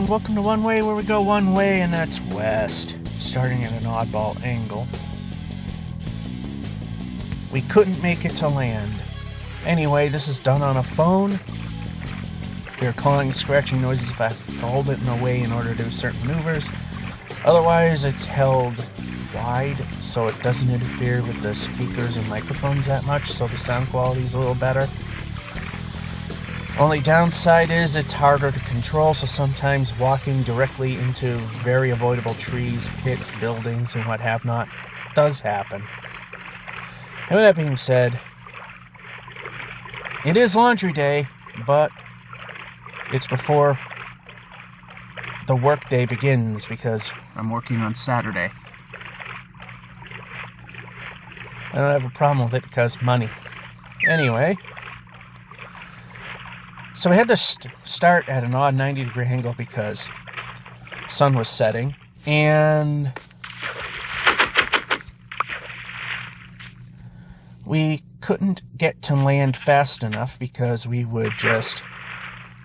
and welcome to One Way, where we go one way, and that's west, starting at an oddball angle. We couldn't make it to land. Anyway, this is done on a phone. There are clawing and scratching noises if I have to hold it in a way in order to do certain maneuvers. Otherwise, it's held wide, so it doesn't interfere with the speakers and microphones that much, so the sound quality is a little better. Only downside is it's harder to control, so sometimes walking directly into very avoidable trees, pits, buildings, and what have not does happen. And with that being said, it is laundry day, but it's before the work day begins because I'm working on Saturday. I don't have a problem with it because money. Anyway, so we had to start at an odd 90-degree angle because the sun was setting, and we couldn't get to land fast enough because we would just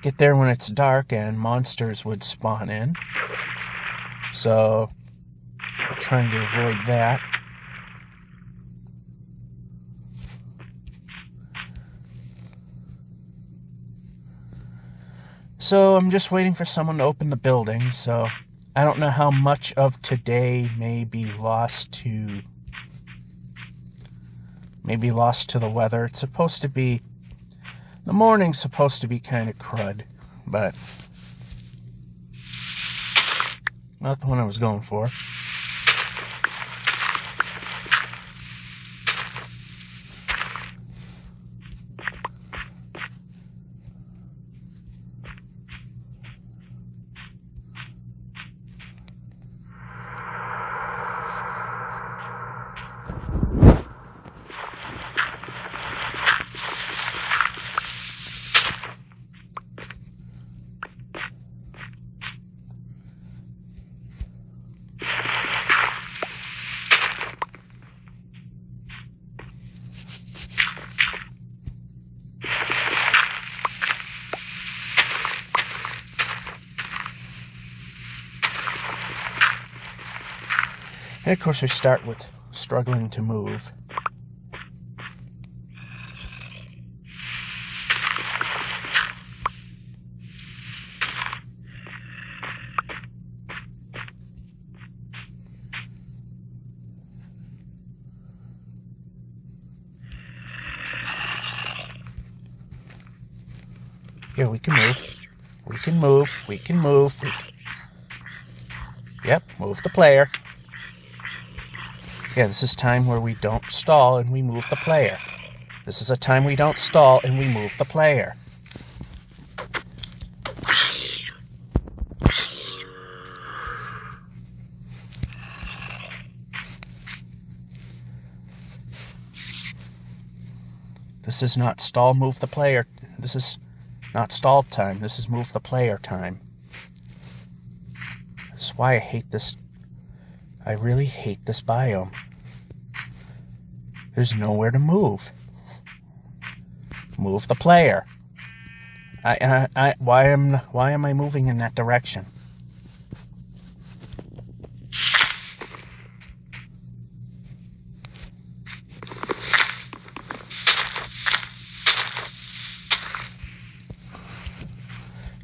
get there when it's dark and monsters would spawn in. So we're trying to avoid that. So I'm just waiting for someone to open the building, so I don't know how much of today may be lost to the weather. It's supposed to be, the morning's supposed to be kind of crud, but not the one I was going for. And of course we start with struggling to move. Here, we can move. We can move. We can move. Yep, move the player. Yeah, this is time where we don't stall and we move the player. This is a time we don't stall and we move the player. This is not stall, move the player. This is not stall time. This is move the player time. That's why I hate this. I really hate this biome. There's nowhere to move. Move the player. Why am I moving in that direction?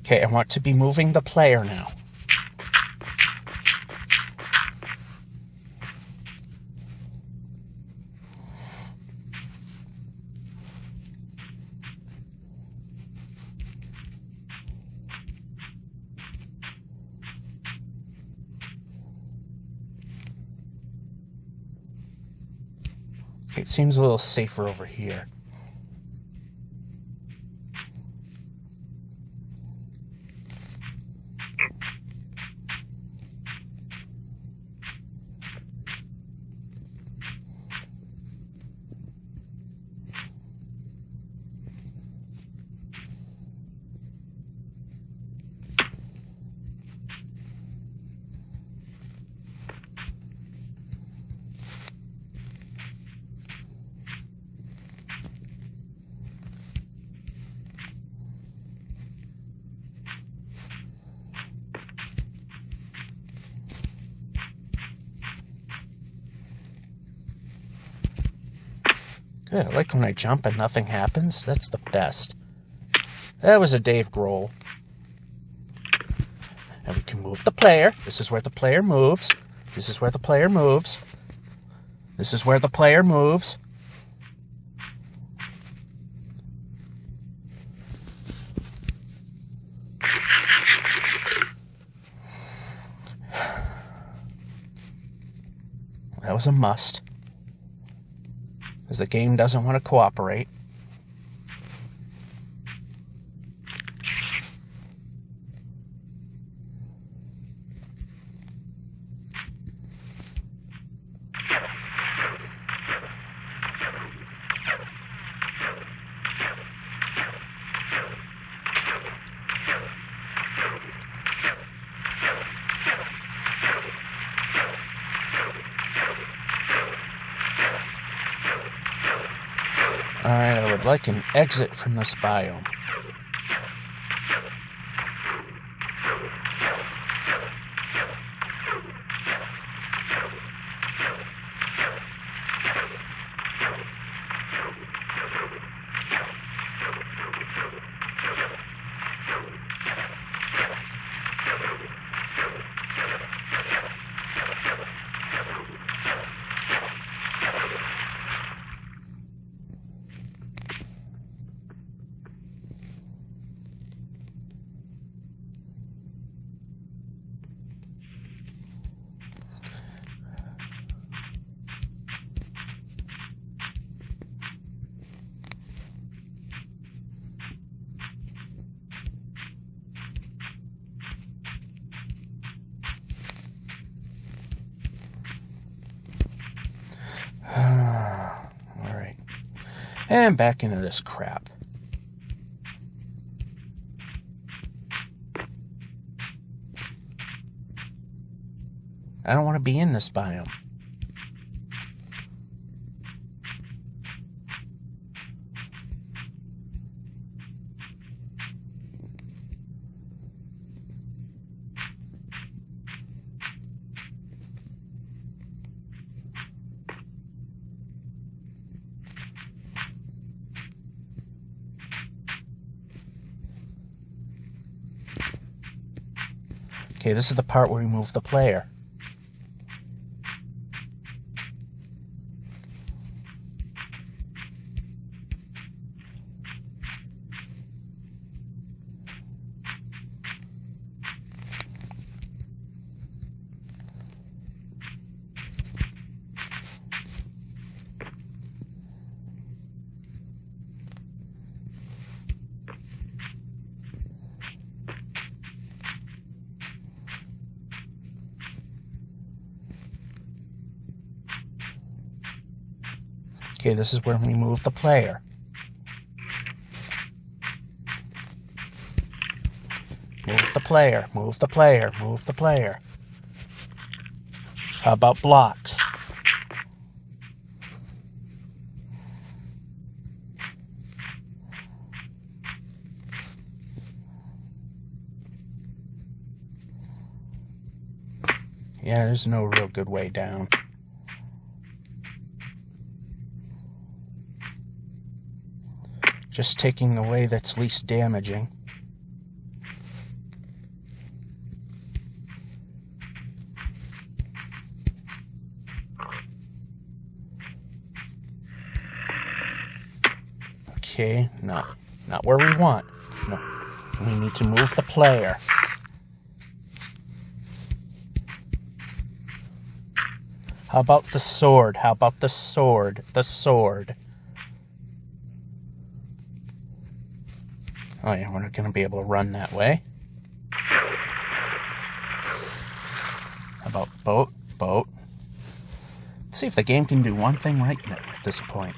Okay, I want to be moving the player now. It seems a little safer over here. Yeah, like when I jump and nothing happens. That's the best. That was a Dave Grohl. And we can move the player. This is where the player moves. This is where the player moves. This is where the player moves. That was a must, because the game doesn't want to cooperate. Alright, I would like an exit from this biome. Alright. And back into this crap. I don't want to be in this biome. Okay, this is the part where we move the player. Okay, this is where we move the player. Move the player, move the player, move the player. How about blocks? Yeah, there's no real good way down. Just taking the way that's least damaging. Okay, not where we want. No, we need to move the player. How about the sword? How about the sword? The sword. Oh yeah, we're not going to be able to run that way. How about boat? Boat. Let's see if the game can do one thing right at this point.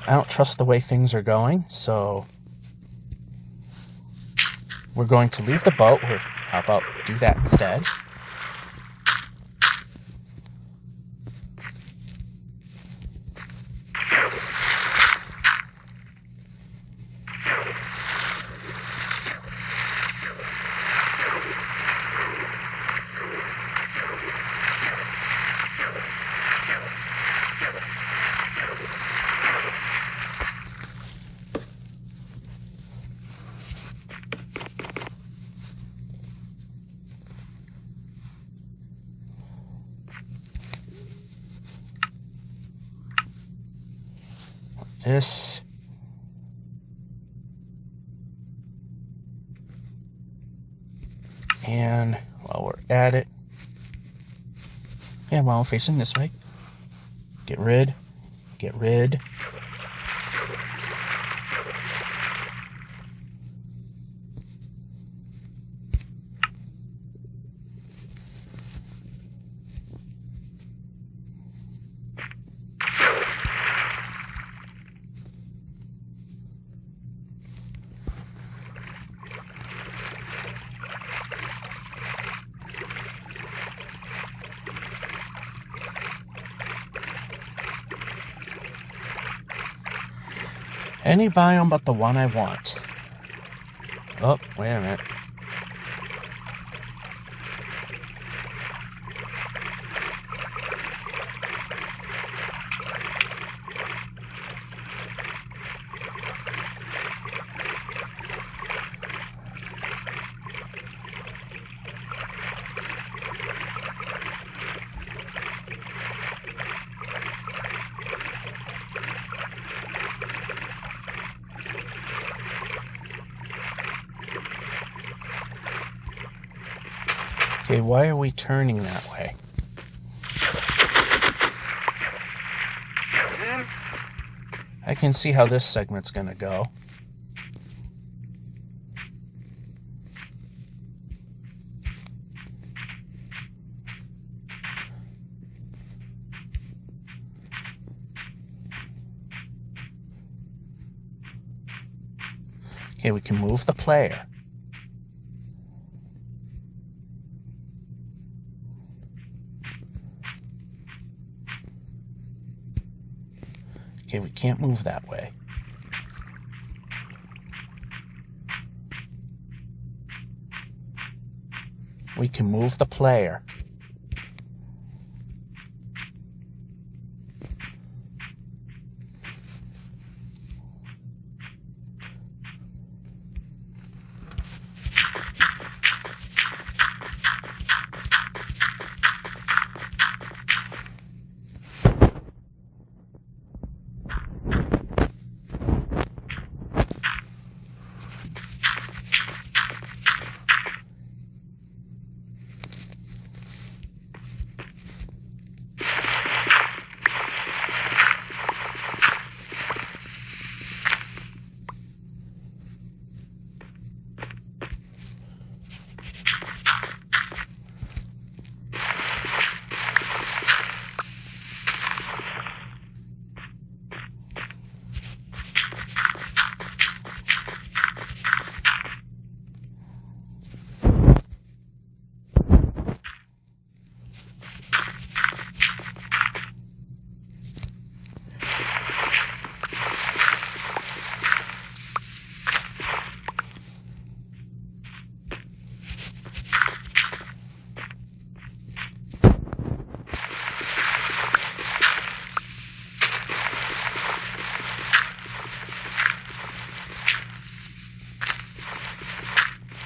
I don't trust the way things are going, so we're going to leave the boat. How about do that instead? this. And while we're at it, and while I'm facing this way, get rid. Any biome but the one I want. Oh, wait a minute. Okay, why are we turning that way? I can see how this segment's going to go. Okay, we can move the player. Okay, we can't move that way. We can move the player.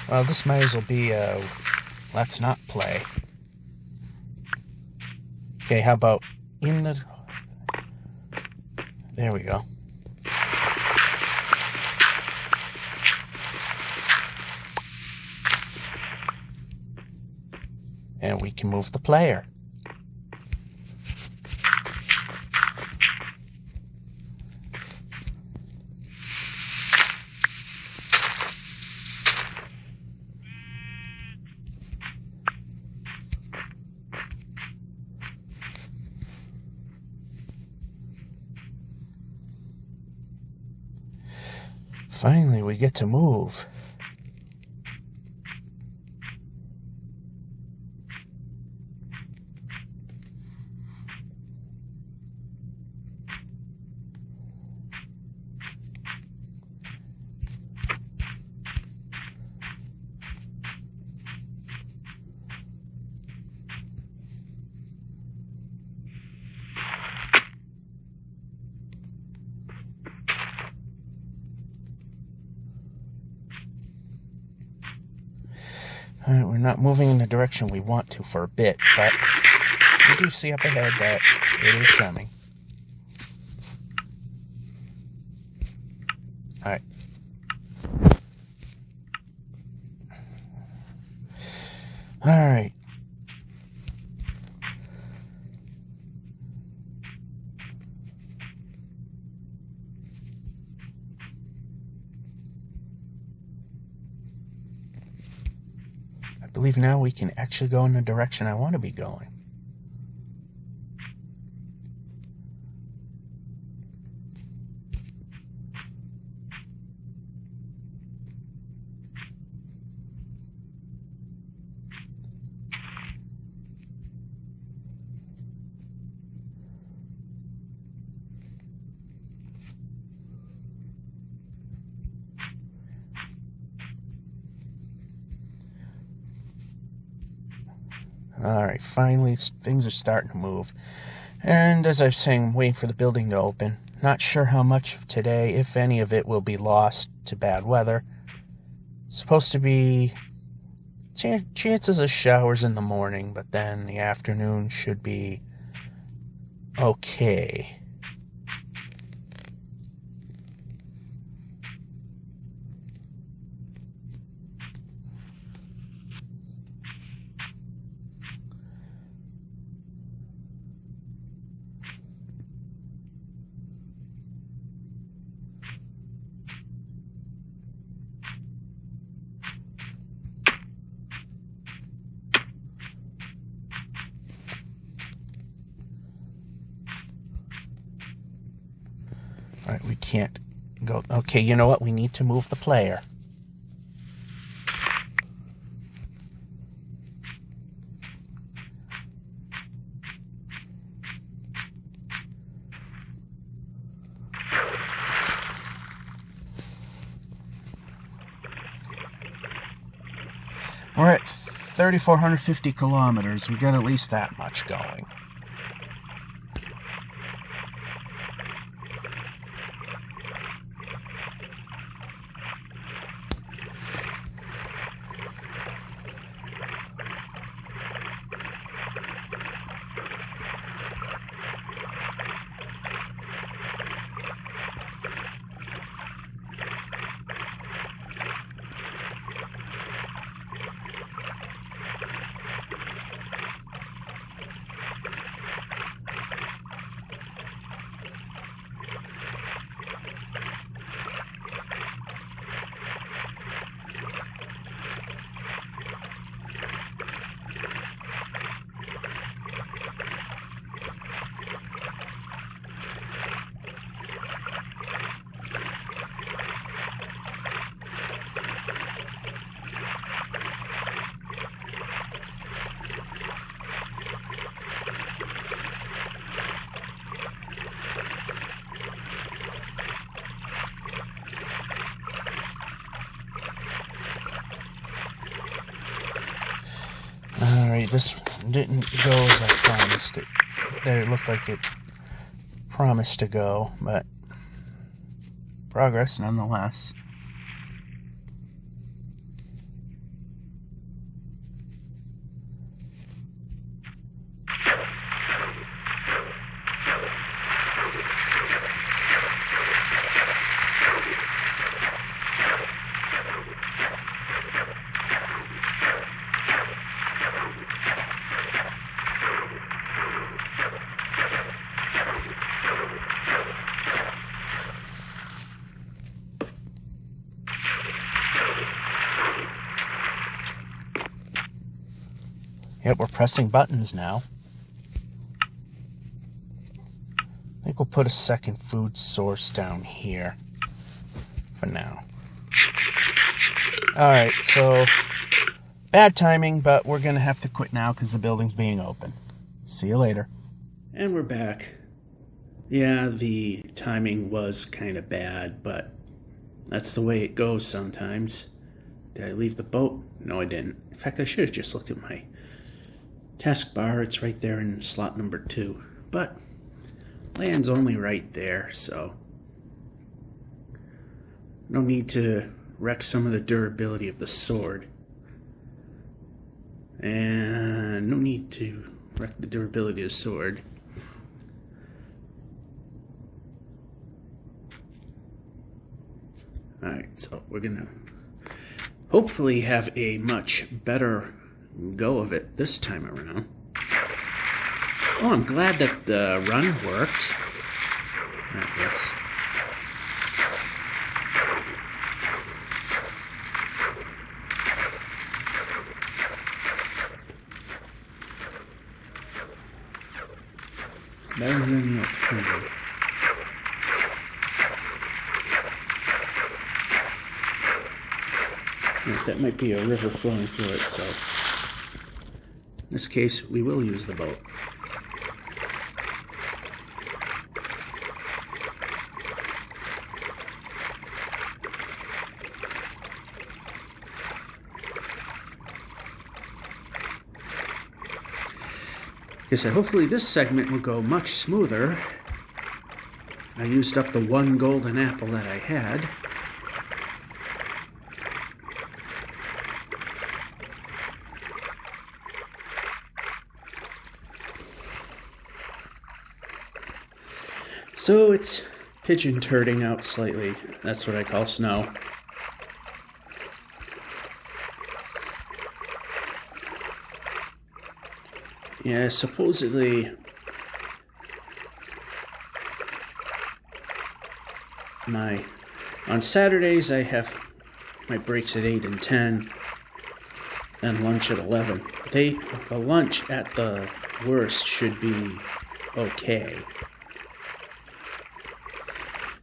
Well, this might as well be a let's not play. Okay, how about in the... There we go. And we can move the player. Finally, we get to move. Alright, we're not moving in the direction we want to for a bit, but we do see up ahead that it is coming. Alright. Alright. I believe now we can actually go in the direction I want to be going. Alright, finally things are starting to move. And as I was saying, I'm waiting for the building to open. Not sure how much of today, if any of it, will be lost to bad weather. It's supposed to be chances of showers in the morning, but then the afternoon should be okay. Alright, we can't go. Okay, you know what? We need to move the player. We're at 3,450 kilometers. We got at least that much going. Alright, this didn't go as I promised it. It looked like it promised to go, but progress nonetheless. Yep, we're pressing buttons now. I think we'll put a second food source down here for now. Alright, so bad timing, but we're going to have to quit now because the building's being open. See you later. And we're back. Yeah, the timing was kind of bad, but that's the way it goes sometimes. Did I leave the boat? No, I didn't. In fact, I should have just looked at my taskbar. It's right there in slot number 2. But land's only right there, so no need to wreck some of the durability of the sword. And no need to wreck the durability of the sword. Alright, so we're gonna hopefully have a much better go of it this time around. Oh, I'm glad that the run worked. Alright, let's... better than the alternative. That might be a river flowing through it, so in this case we will use the boat. Like I said, hopefully this segment will go much smoother. I used up the one golden apple that I had. So it's pigeon turding out slightly. That's what I call snow. Yeah, supposedly on Saturdays I have my breaks at 8 and 10 and lunch at 11. The lunch at the worst should be okay.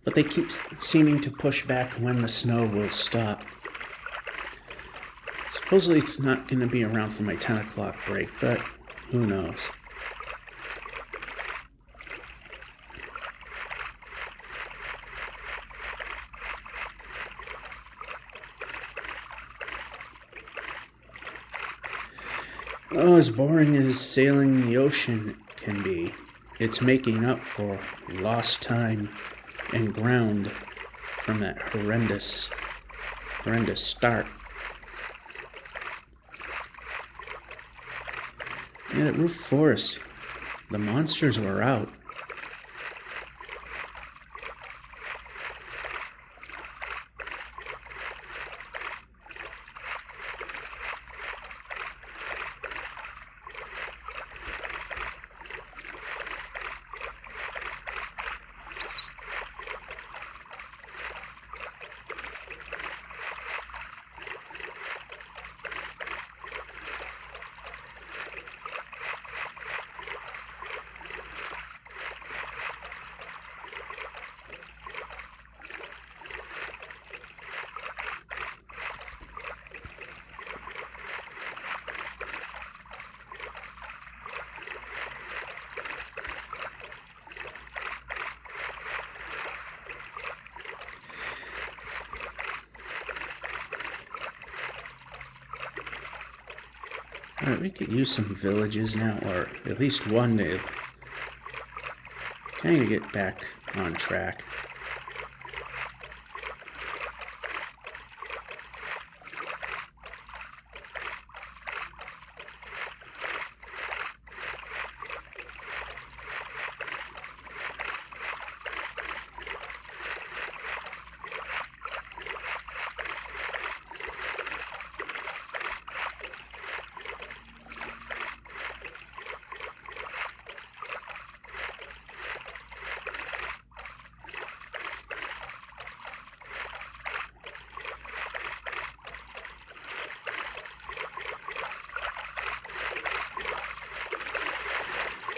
But they keep seeming to push back when the snow will stop. Supposedly it's not going to be around for my 10 o'clock break, but who knows? Oh, as boring as sailing the ocean can be, it's making up for lost time and ground from that horrendous start. And at Roof Forest, the monsters were out. Alright, we could use some villages now, or at least one to kind of get back on track.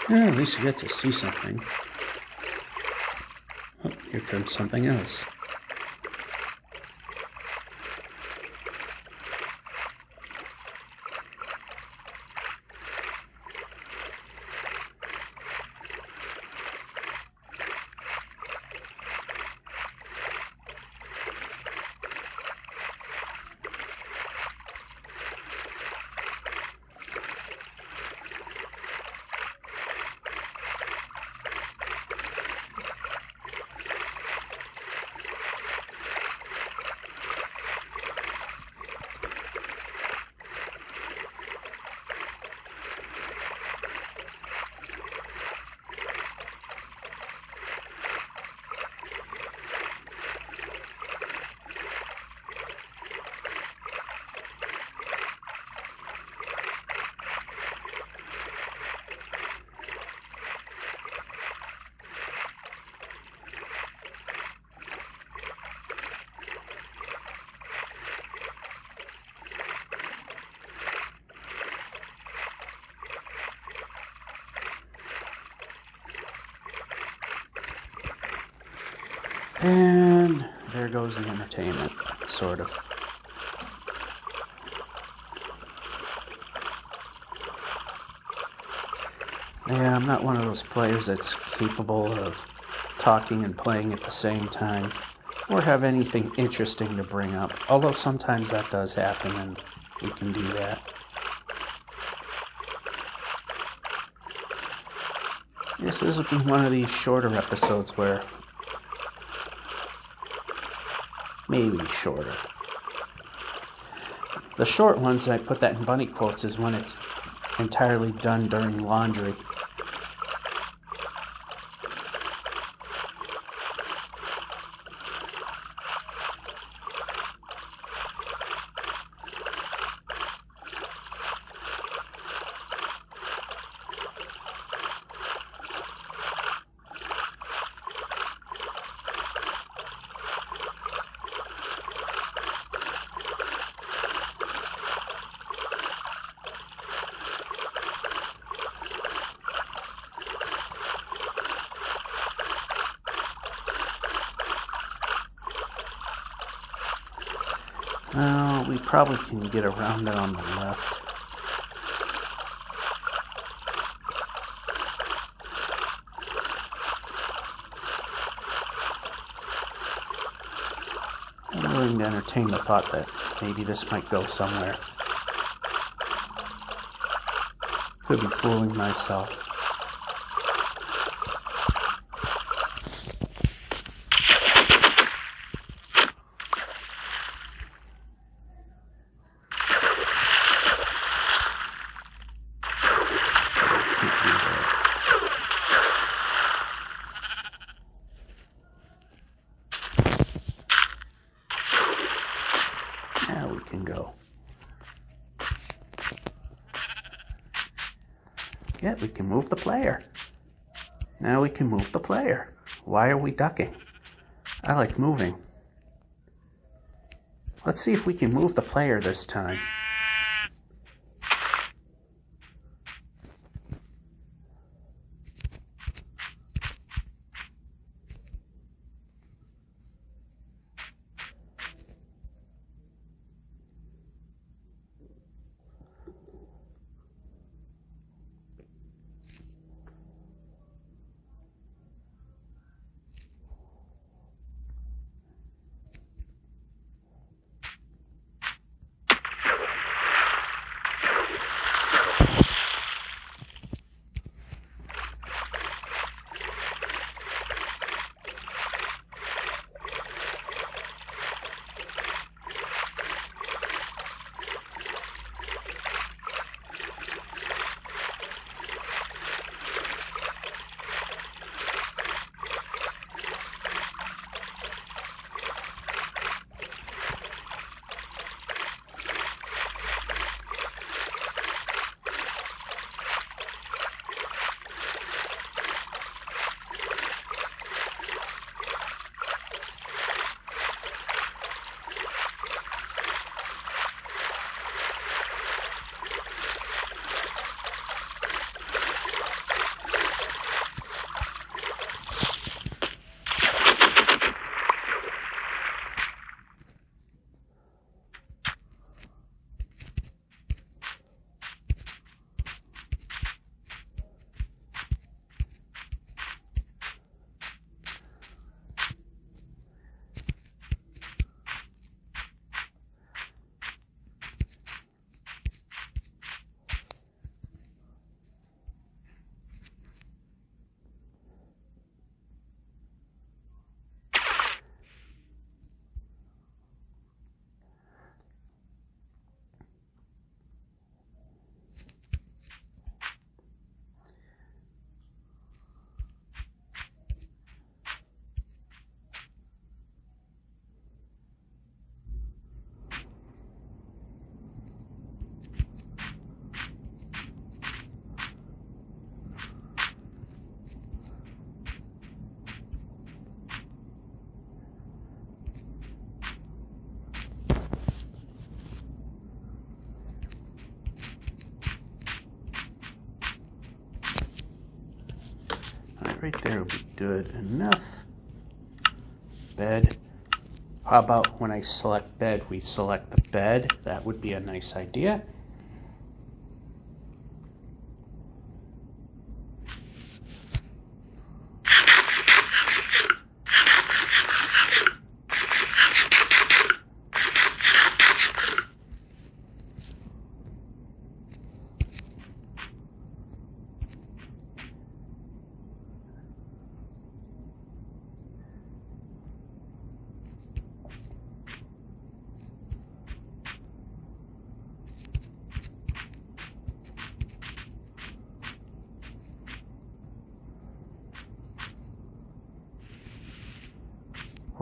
Well, at least we get to see something. Oh, here comes something else. And there goes the entertainment, sort of. Yeah, I'm not one of those players that's capable of talking and playing at the same time, or have anything interesting to bring up, although sometimes that does happen and we can do that. This will be one of these shorter episodes where, maybe shorter. The short ones, I put that in bunny quotes, is when it's entirely done during laundry. Well, we probably can get around it on the left. I'm willing to entertain the thought that maybe this might go somewhere. Could be fooling myself. Now we can go. Yeah, we can move the player. Now we can move the player. Why are we ducking? I like moving. Let's see if we can move the player this time. Right there will be good enough. bed. How about when I select bed, we select the bed? That would be a nice idea.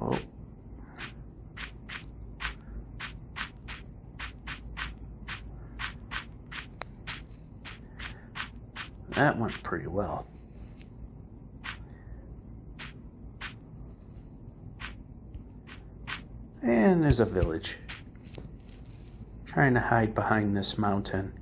Oh. That went pretty well. And there's a village. Trying to hide behind this mountain.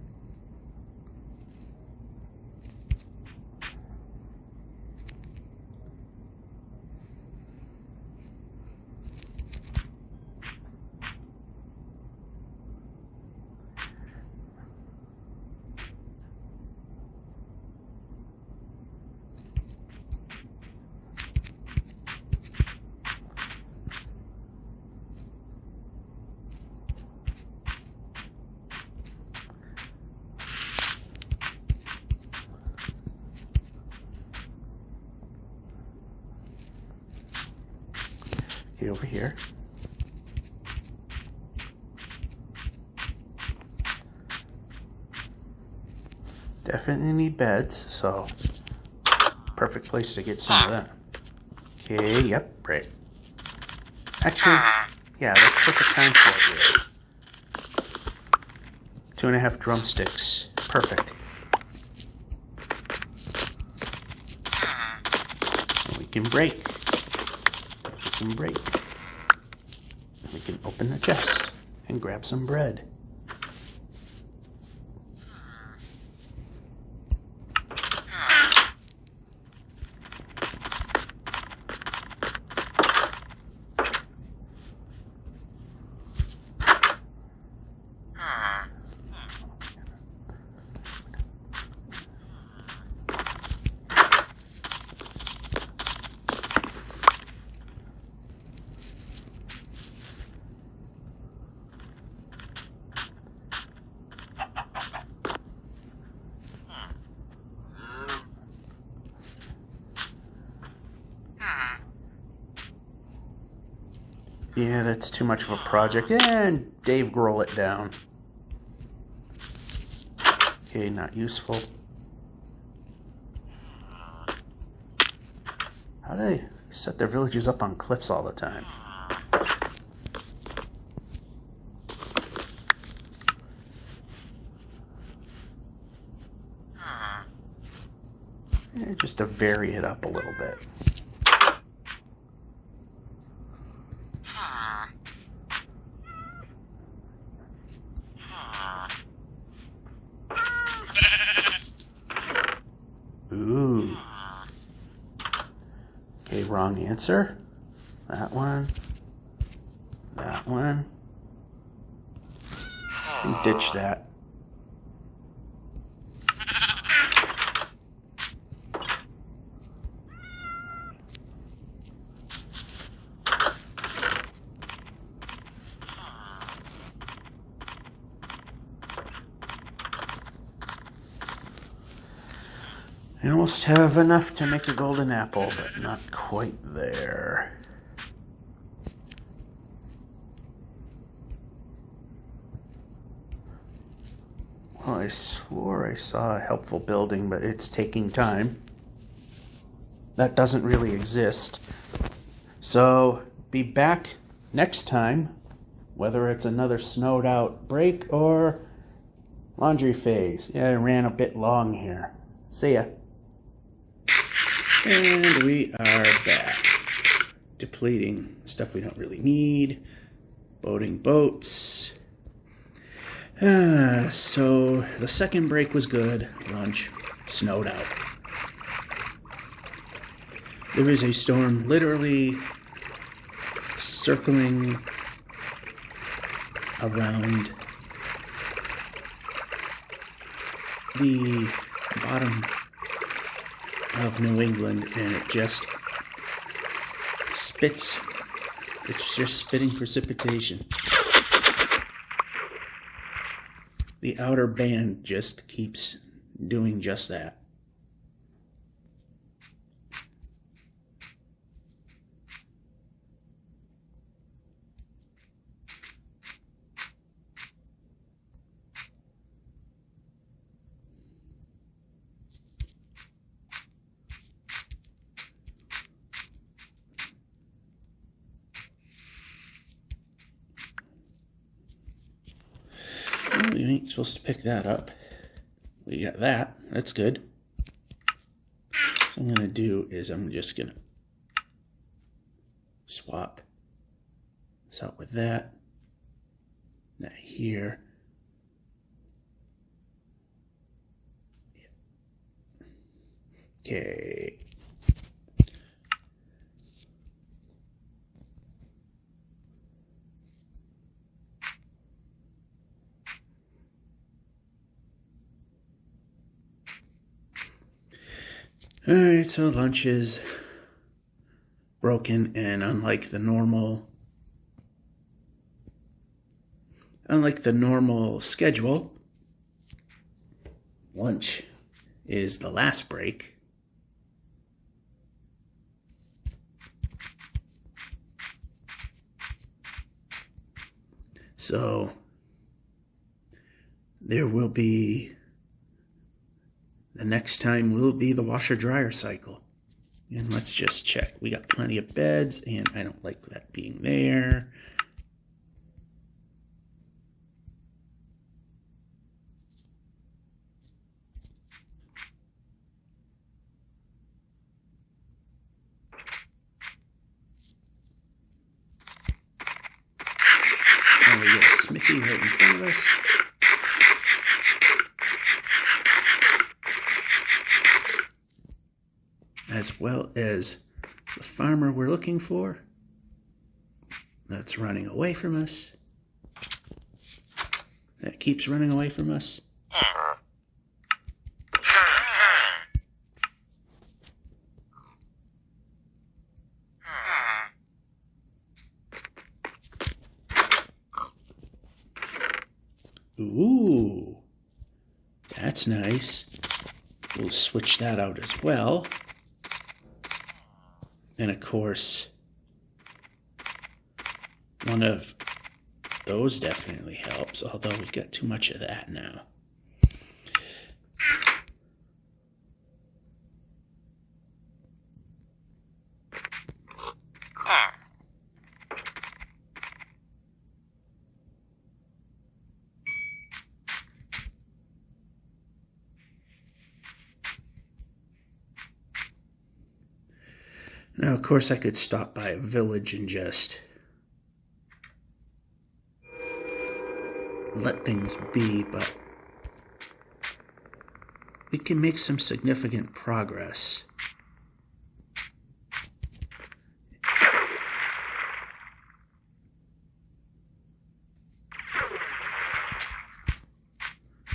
Okay, over here. Definitely need beds, so perfect place to get some of that. Okay, yep, right. Actually, yeah, that's perfect time for it. 2.5 drumsticks. Perfect. And we can break. We can break. We can open the chest and grab some bread. Yeah, that's too much of a project. And Dave Grohl it down. Okay, not useful. How do they set their villages up on cliffs all the time? Yeah, just to vary it up a little bit. Ooh. Okay, wrong answer. That one. That one. And ditch that. I almost have enough to make a golden apple, but not quite there. Well, I swore I saw a helpful building, but it's taking time. That doesn't really exist. So, be back next time, whether it's another snowed out break or laundry phase. Yeah, I ran a bit long here. See ya. And we are back. Depleting stuff we don't really need. Boating boats. So the second break was good. Lunch. Snowed out. There was a storm literally circling around the bottom of New England, and it just spits. It's just spitting precipitation. The outer band just keeps doing just that. Well, you ain't supposed to pick that up. We got that. That's good. So I'm going to do is I'm just going to swap this out with that. That here. Okay. Alright, so lunch is broken, and unlike the normal schedule, lunch is the last break. So there will be, the next time will be the washer-dryer cycle. And let's just check. We got plenty of beds, and I don't like that being there. And we got a smithy right in front of us. As well as the farmer we're looking for. That's running away from us. That keeps running away from us. Ooh, that's nice. We'll switch that out as well. And of course, one of those definitely helps, although we've got too much of that now. Now, of course, I could stop by a village and just let things be, but we can make some significant progress.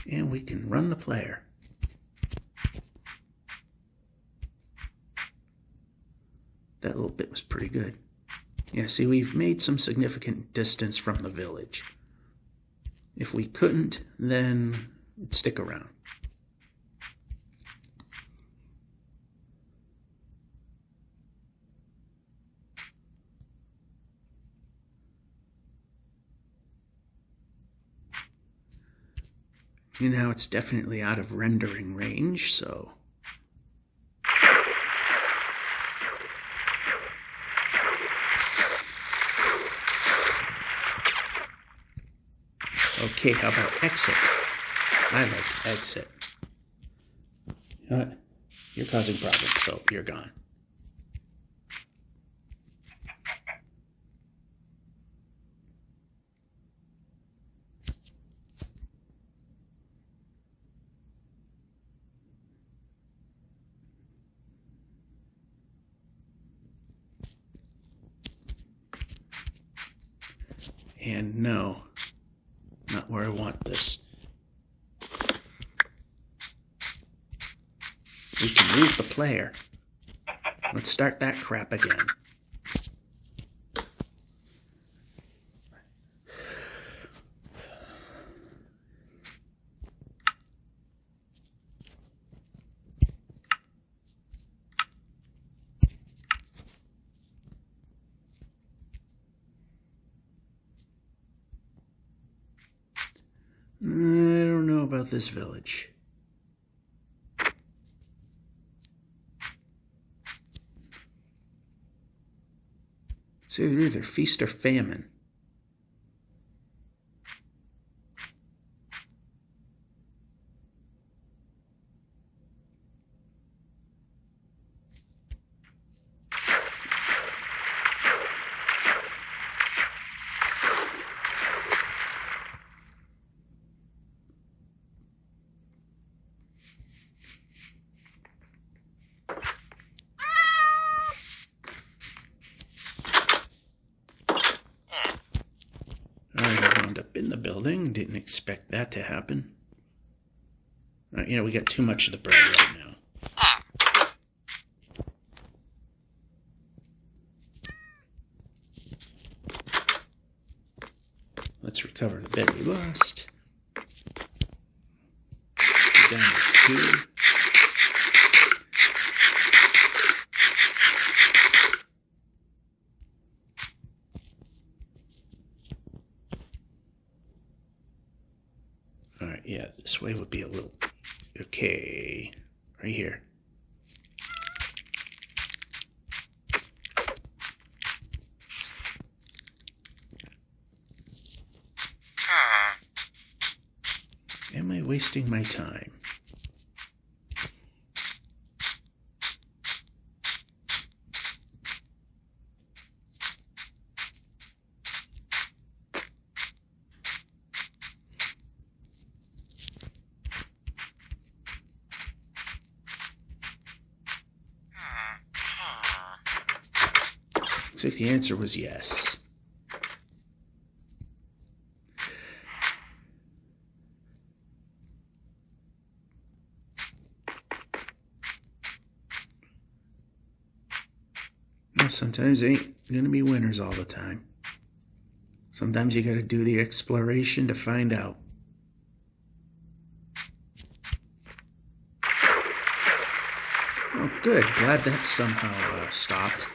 And we can run the player. That little bit was pretty good. Yeah, see, we've made some significant distance from the village. If we couldn't, then it'd stick around. You know, it's definitely out of rendering range, so... Okay, how about exit? I like exit. You know what? You're causing problems, so you're gone. And no, not where I want this. We can move the player. Let's start that crap again. I don't know about this village. So they're either feast or famine. In the building. Didn't expect that to happen. We got too much of the bread right now. Let's recover the bed we lost. We're down to 2. Alright, yeah, this way would be a little... Okay, right here. Am I wasting my time? Looks like the answer was yes. Well, sometimes they ain't gonna be winners all the time. Sometimes you gotta do the exploration to find out. Oh, good. Glad that somehow stopped.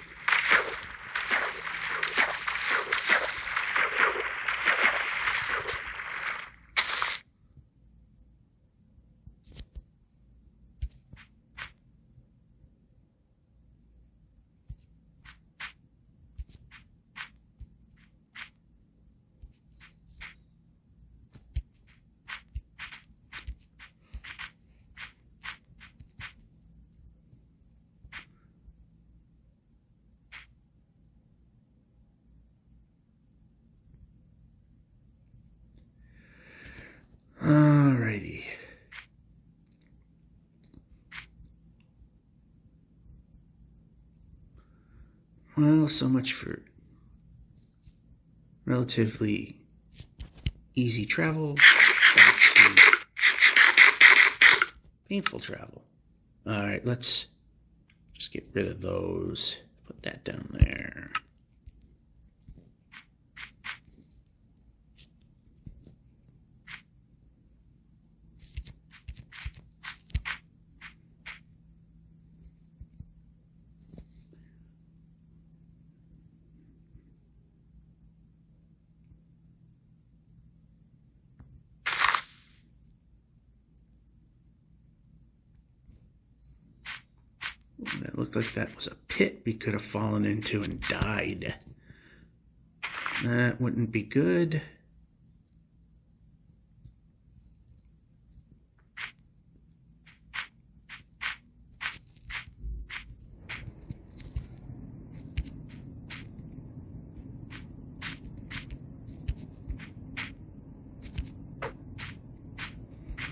Alrighty. Well, so much for relatively easy travel. Back to painful travel. Alright, let's just get rid of those. Put that down there. That looked like that was a pit we could have fallen into and died. That wouldn't be good.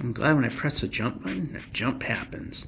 I'm glad when I press the jump button, a jump happens.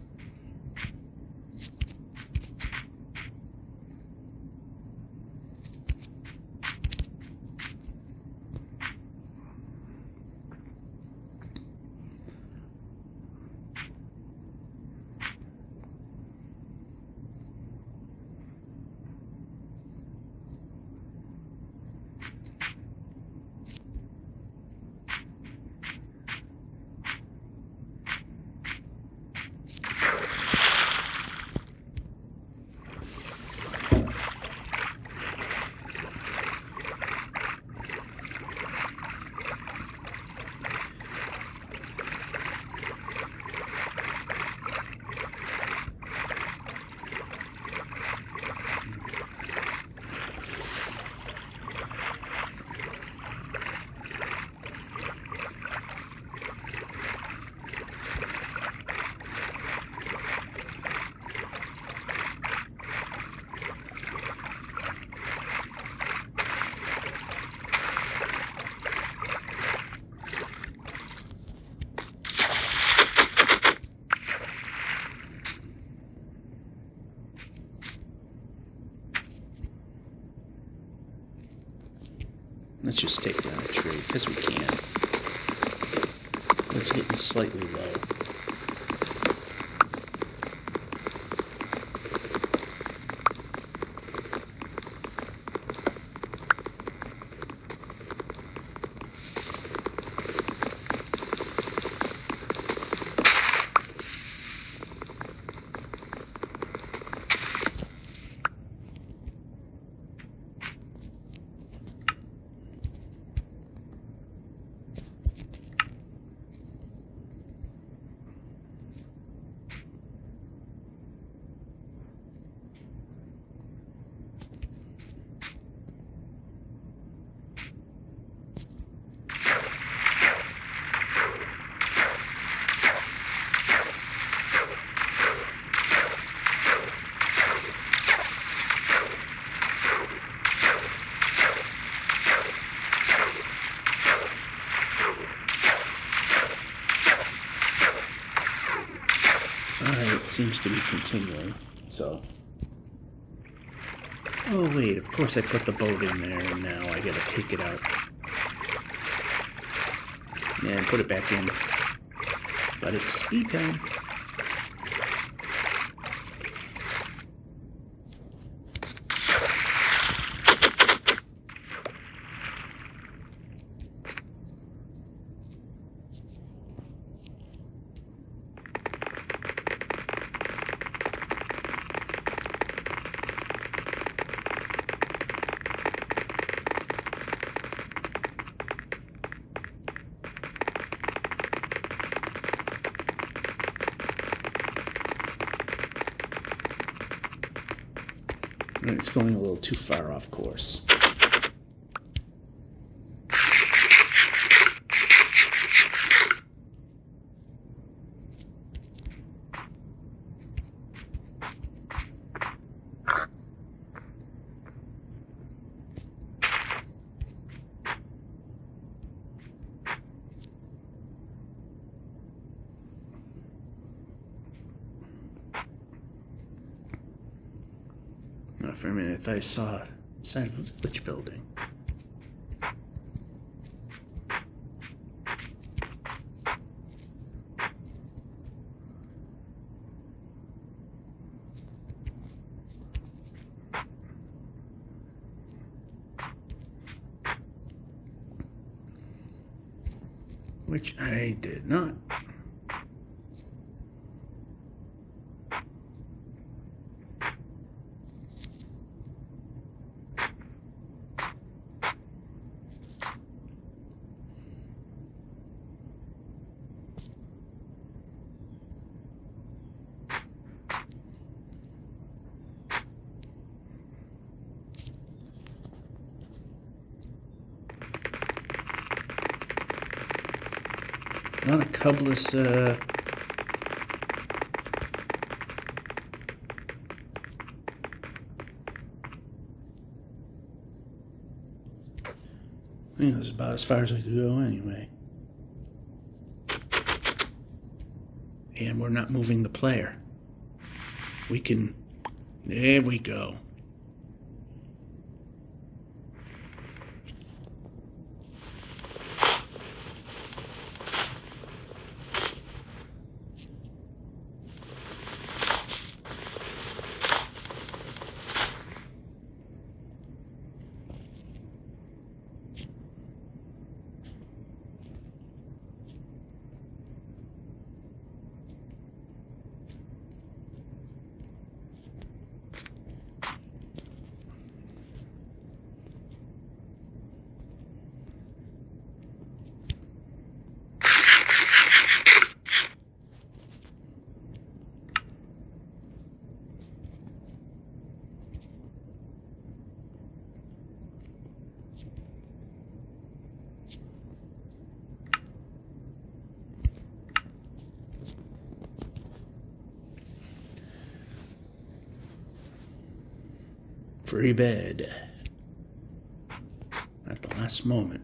Let's just take down a tree, because we can. It's getting slightly low. Alright, seems to be continuing, so... Oh wait, of course I put the boat in there, and now I gotta take it out. And put it back in. But it's speed time. It's going a little too far off course. For a minute, I thought I saw a side of a village building. Which I did not. Not a cubless, I think it was about as far as I could go anyway. And we're not moving the player. We can... There we go. Free bed. At the last moment.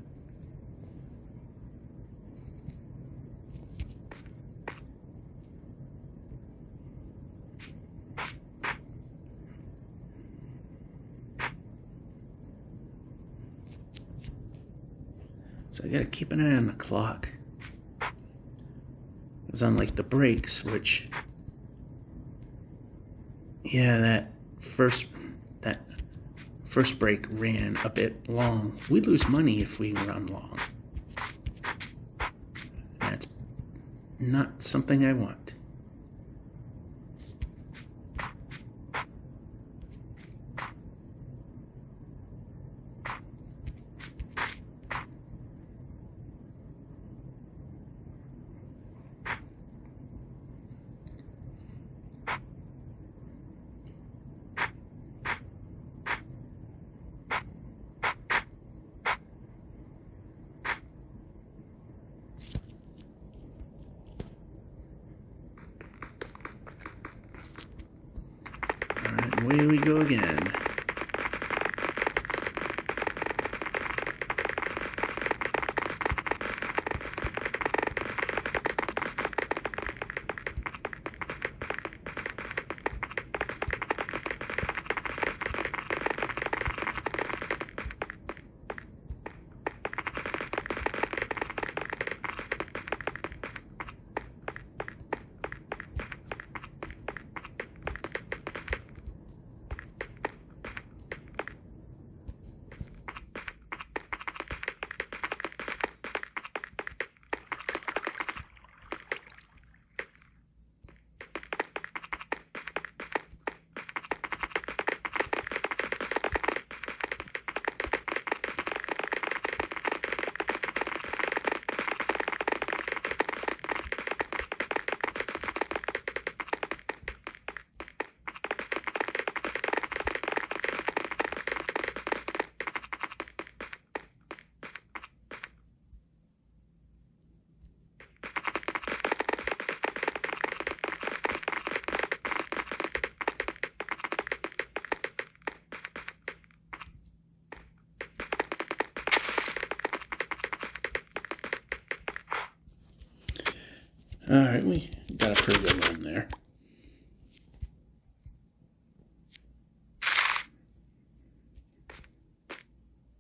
So I gotta keep an eye on the clock. Because unlike the brakes, which, yeah, that first break ran a bit long. We lose money if we run long. That's not something I want. Away we go again. Alright, we got a pretty good run there.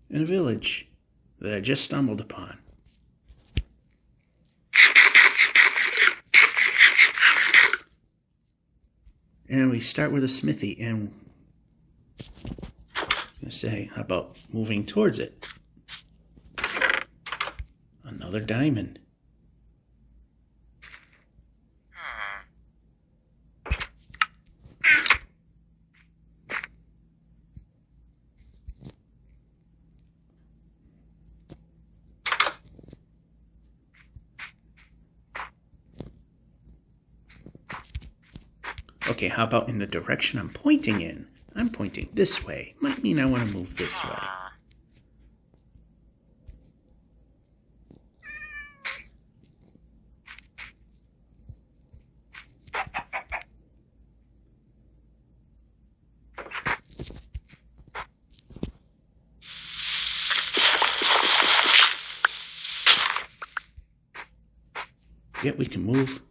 In a village that I just stumbled upon. And we start with a smithy, and I was going to say, how about moving towards it? Another diamond. Okay, how about in the direction I'm pointing in? I'm pointing this way. Might mean I want to move this way. Yep, we can move.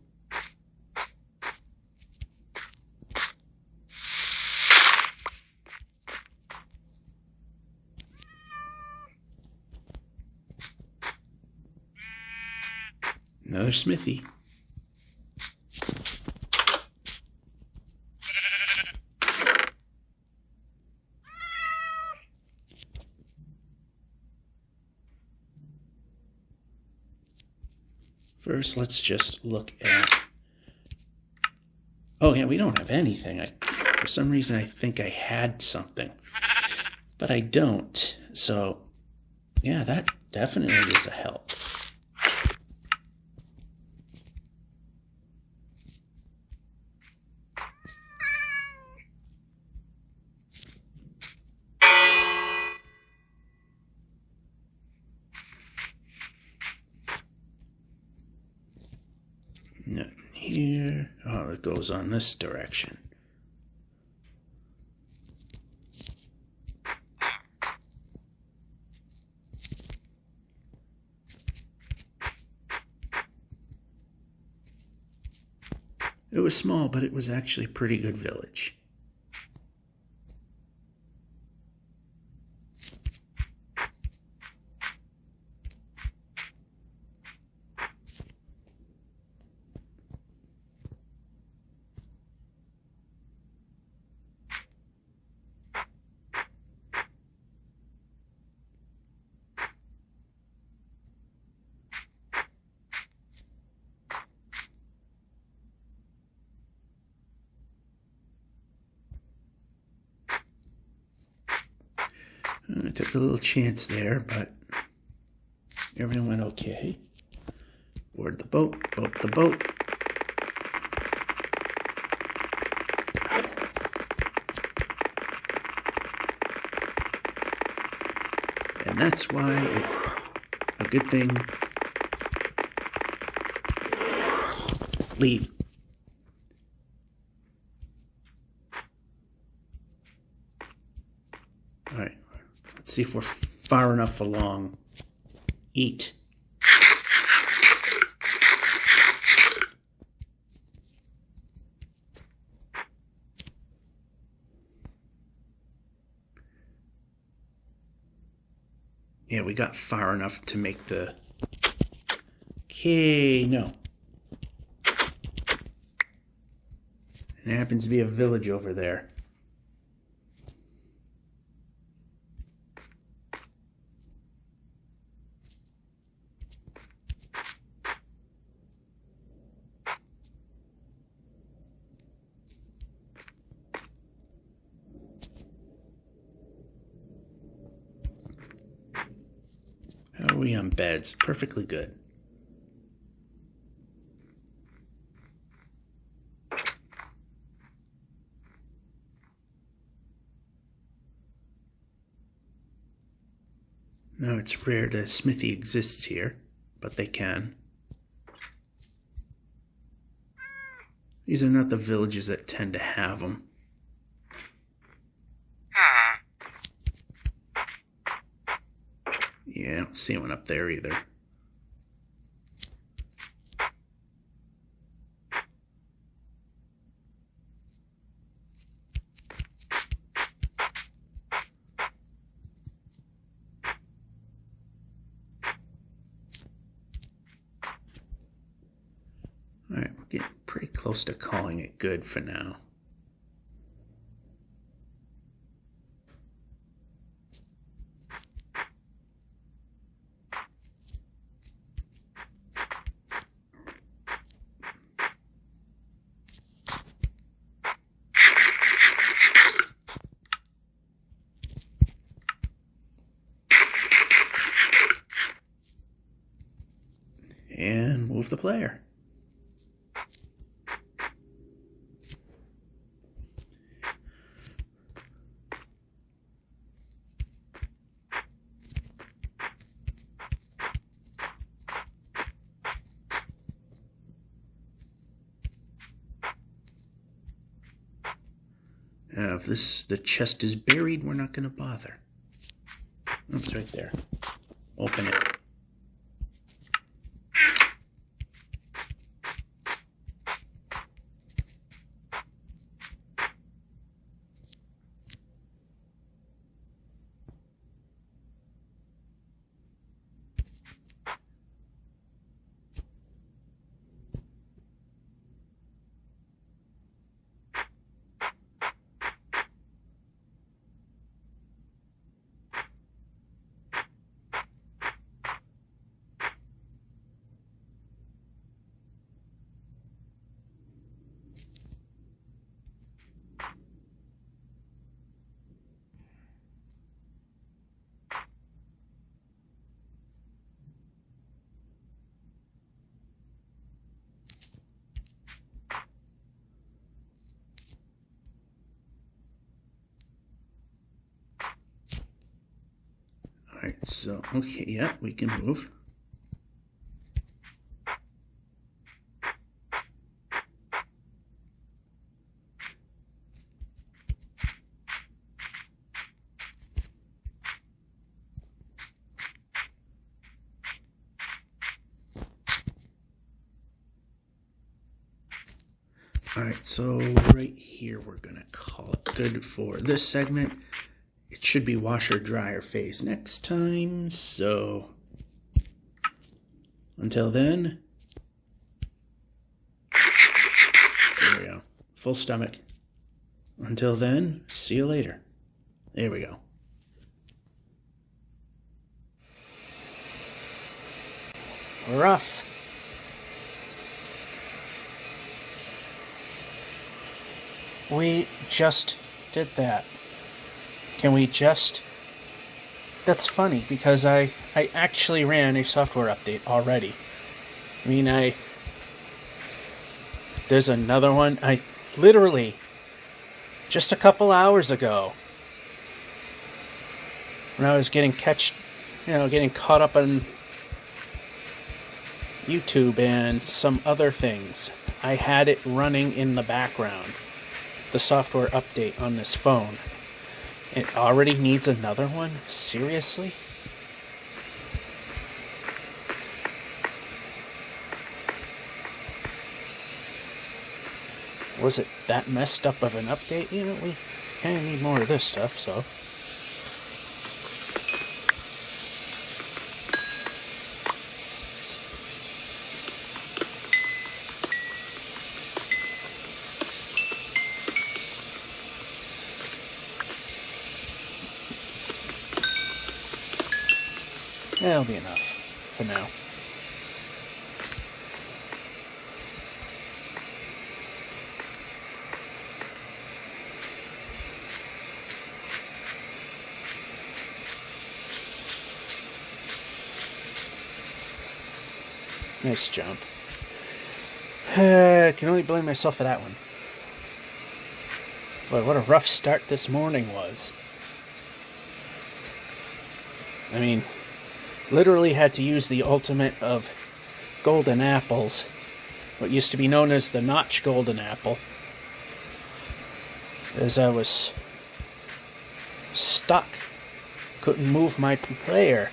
Another smithy. First, let's just look at... Oh, yeah, we don't have anything. For some reason, I think I had something. But I don't. So, yeah, that definitely is a help. Nothing here. Oh, it goes on this direction. It was small, but it was actually a pretty good village. I took a little chance there, but everything went okay. Board the boat, boat the boat. And that's why it's a good thing. Leave. All right, let's see if we're far enough along. Eat. Yeah, we got far enough to make the... Okay, no. And there happens to be a village over there. How are we on beds? Perfectly good. No, it's rare that a smithy exists here, but they can. These are not the villages that tend to have them. Yeah, I don't see one up there either. Alright, we're getting pretty close to calling it good for now. And move the player. If the chest is buried, we're not going to bother. Oh, it's right there. Open it. Alright, so, okay, yeah, we can move. Alright, so right here we're going to call it good for this segment. It should be washer dryer phase next time, so until then, there we go, full stomach. Until then, see you later. There we go. Rough. We just did that. Can we just That's funny because I actually ran a software update already. I mean, there's another one. I literally just a couple hours ago, when I was getting caught up on YouTube and some other things, I had it running in the background. The software update on this phone. It already needs another one? Seriously? Was it that messed up of an update? You know, we kind of need more of this stuff, so. That'll be enough for now. Nice jump. Can only blame myself for that one. Boy, what a rough start this morning was. I mean, literally had to use the ultimate of golden apples, what used to be known as the notch golden apple, as I was stuck, couldn't move my player.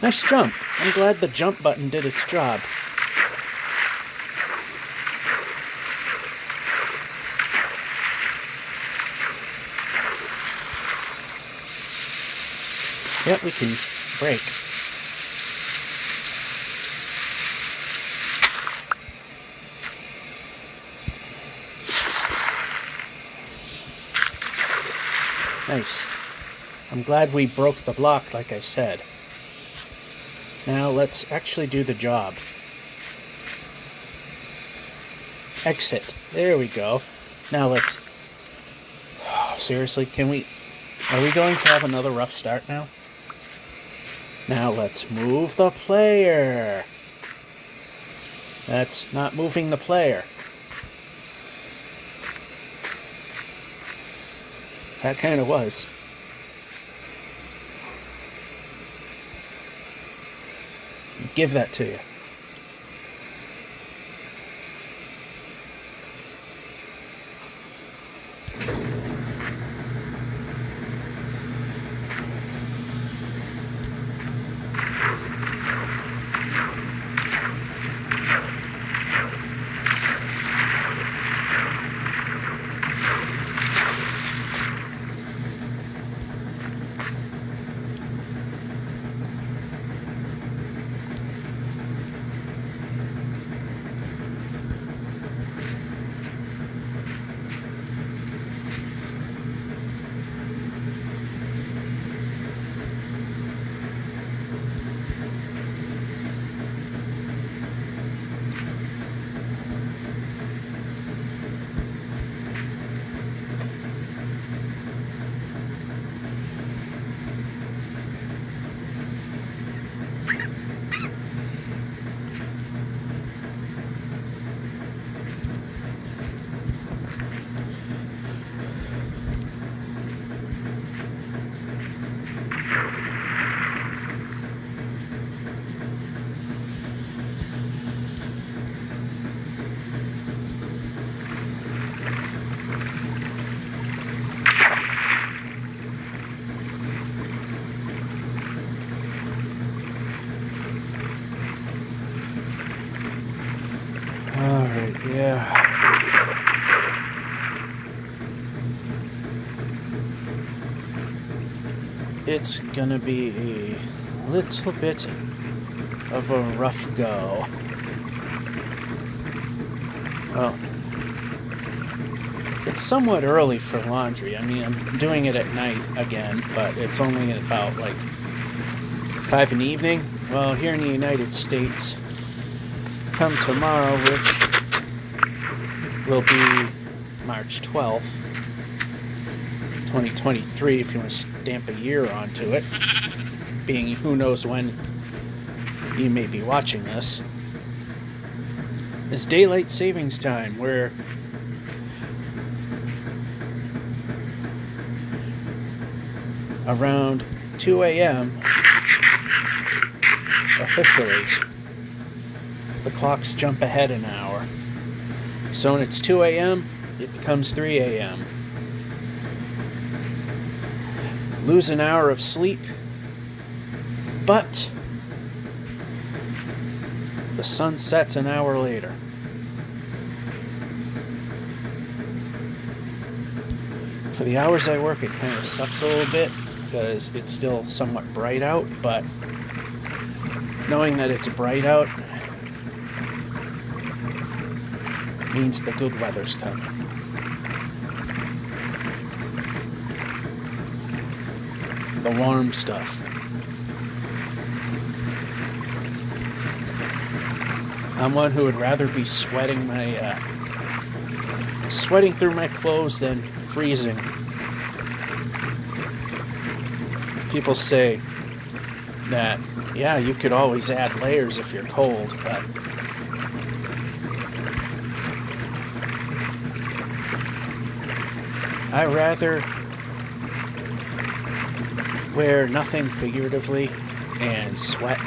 Nice jump. I'm glad the jump button did its job. Yep, we can break. Nice. I'm glad we broke the block, like I said. Now let's actually do the job. Exit. There we go. Now let's... Oh, seriously, are we going to have another rough start now? Now let's move the player. That's not moving the player. That kind of was. Give that to you. Alright, yeah. It's gonna be a little bit of a rough go. Well, it's somewhat early for laundry. I mean, I'm doing it at night again, but it's only at about like 5 in the evening. Well, here in the United States, come tomorrow, which will be March 12th, 2023 if you want to stamp a year onto it, being who knows when you may be watching this, is daylight savings time, where around 2 a.m. officially the clocks jump ahead an hour. So when it's 2 a.m., it becomes 3 a.m. Lose an hour of sleep, but the sun sets an hour later. For the hours I work, it kind of sucks a little bit because it's still somewhat bright out, but knowing that it's bright out means the good weather's coming. The warm stuff. I'm one who would rather be sweating through my clothes than freezing. People say that, yeah, you could always add layers if you're cold, but I rather wear nothing figuratively and sweat.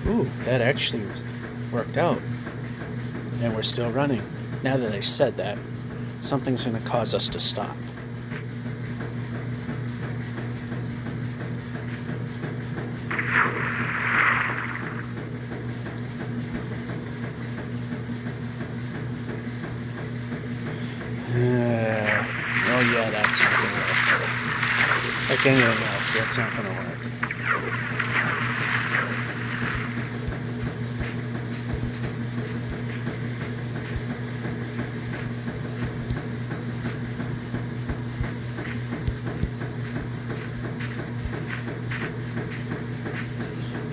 Ooh, that actually worked out. And we're still running. Now that I said that, something's going to cause us to stop. Oh yeah, that's not going to work. Like anything else, that's not going to work.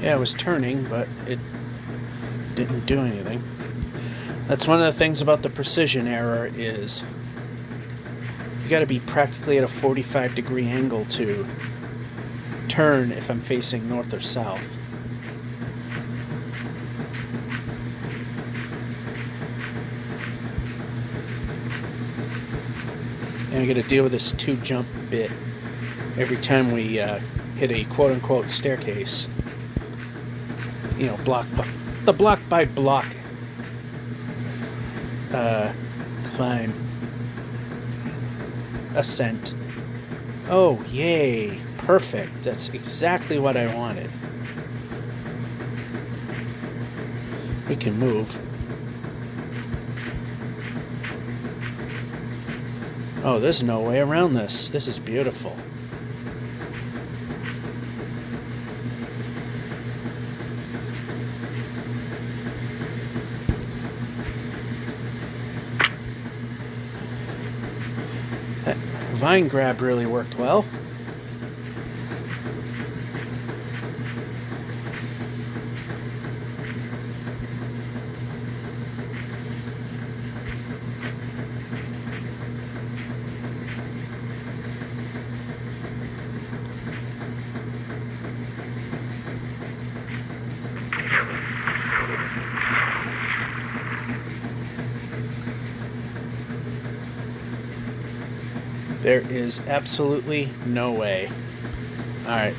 Yeah, it was turning, but it didn't do anything. That's one of the things about the precision error is you got to be practically at a 45-degree angle to turn if I'm facing north or south. And I got to deal with this 2-jump bit every time we hit a quote-unquote staircase. You know, the block by block climb, ascent. Oh, yay, perfect. That's exactly what I wanted. We can move. Oh, there's no way around this. This is beautiful. That vine grab really worked well. There is absolutely no way. Alright.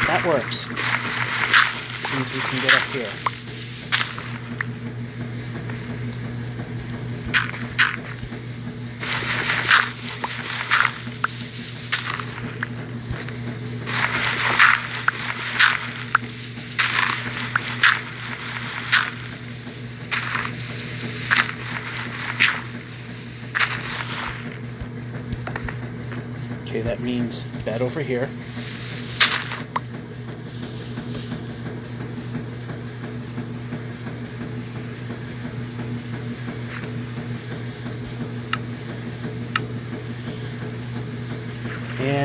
That works. Means we can get up here. Okay, that means bed over here.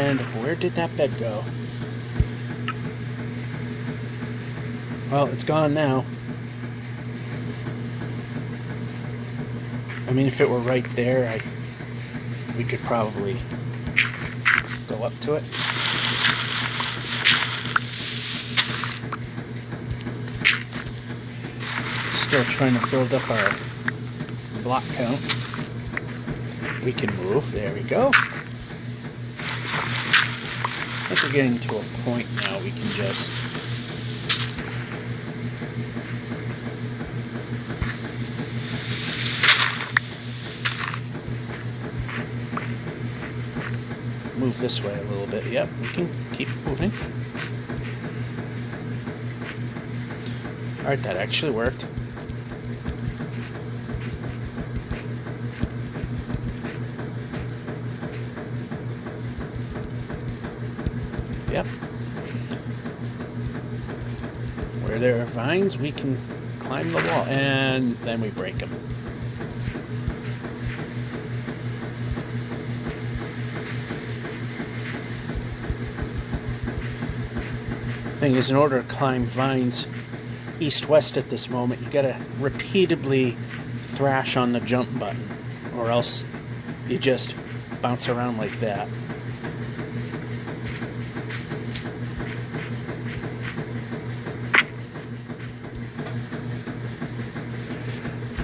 And where did that bed go? Well, it's gone now. I mean, if it were right there, we could probably go up to it. Still trying to build up our block count. We can move. There we go. I think we're getting to a point now we can just move this way a little bit. Yep, we can keep moving. Alright, that actually worked. Yep. Where there are vines, we can climb the wall, and then we break them. Thing is, in order to climb vines east-west at this moment, you gotta repeatedly thrash on the jump button, or else you just bounce around like that.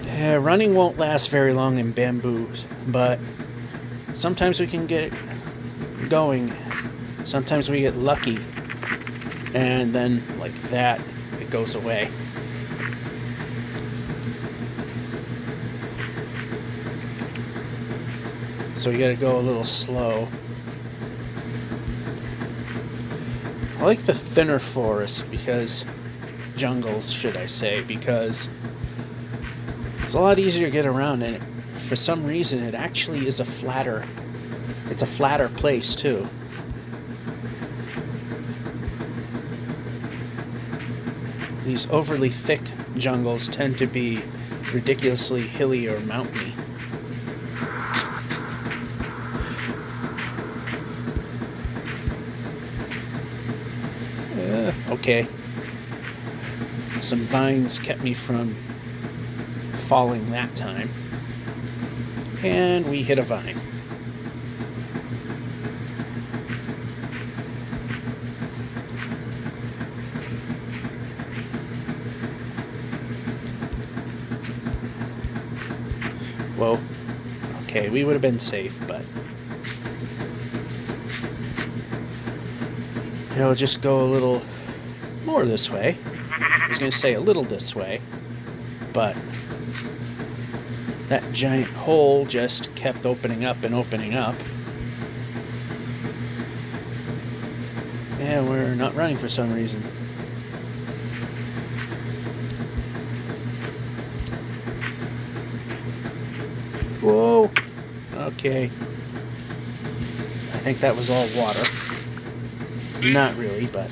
Yeah, running won't last very long in bamboos, but sometimes we can get going. Sometimes we get lucky, and then, like that, it goes away. So you gotta go a little slow. I like the thinner forest, because jungles, should I say, because it's a lot easier to get around, and for some reason it actually is a flatter place too. These overly thick jungles tend to be ridiculously hilly or mountainy. Okay. Some vines kept me from falling that time. And we hit a vine. Whoa. Okay, we would have been safe, but it'll just go a little more this way. I was going to say a little this way, but that giant hole just kept opening up and opening up. And we're not running for some reason. Whoa! Okay. I think that was all water. Not really, but...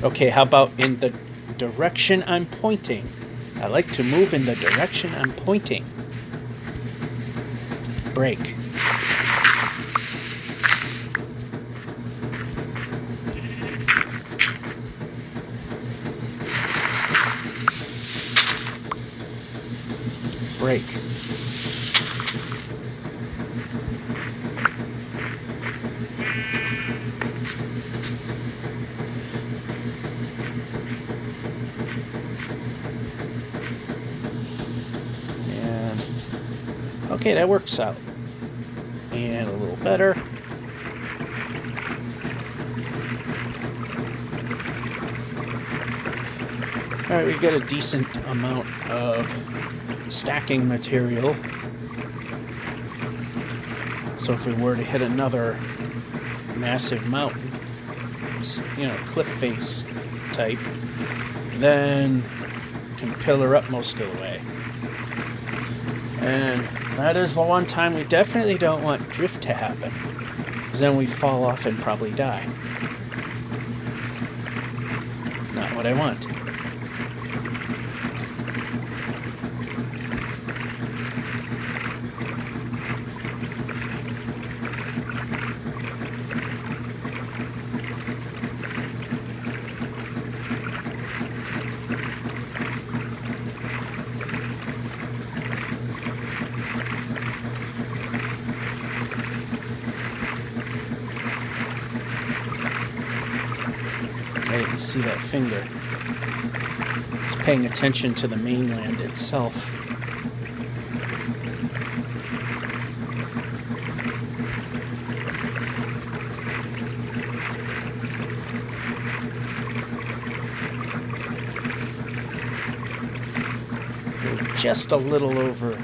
Okay, how about in the direction I'm pointing? I like to move in the direction I'm pointing. Brake. Brake. Okay, that works out. And a little better. Alright, we get a decent amount of stacking material. So if we were to hit another massive mountain, you know, cliff face type, then we can pillar up most of the way. And that is the one time we definitely don't want drift to happen, because then we fall off and probably die. Not what I want. I didn't see that finger. It's paying attention to the mainland itself. We're just a little over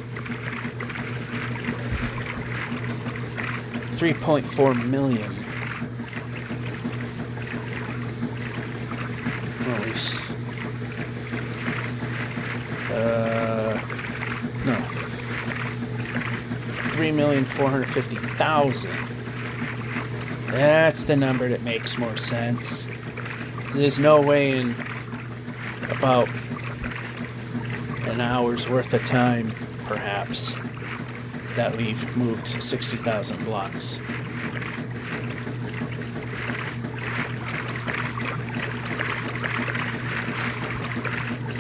3.4 million. No. 3,450,000. That's the number that makes more sense. There's no way in about an hour's worth of time, perhaps, that we've moved 60,000 blocks.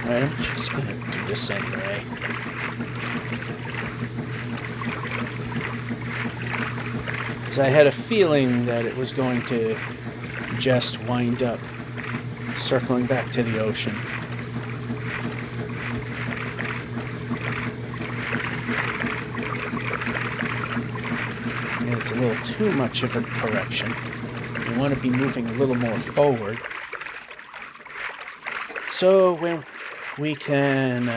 Alright, I'm just gonna do this anyway. Because I had a feeling that it was going to just wind up circling back to the ocean. And it's a little too much of a correction. We want to be moving a little more forward. So when we can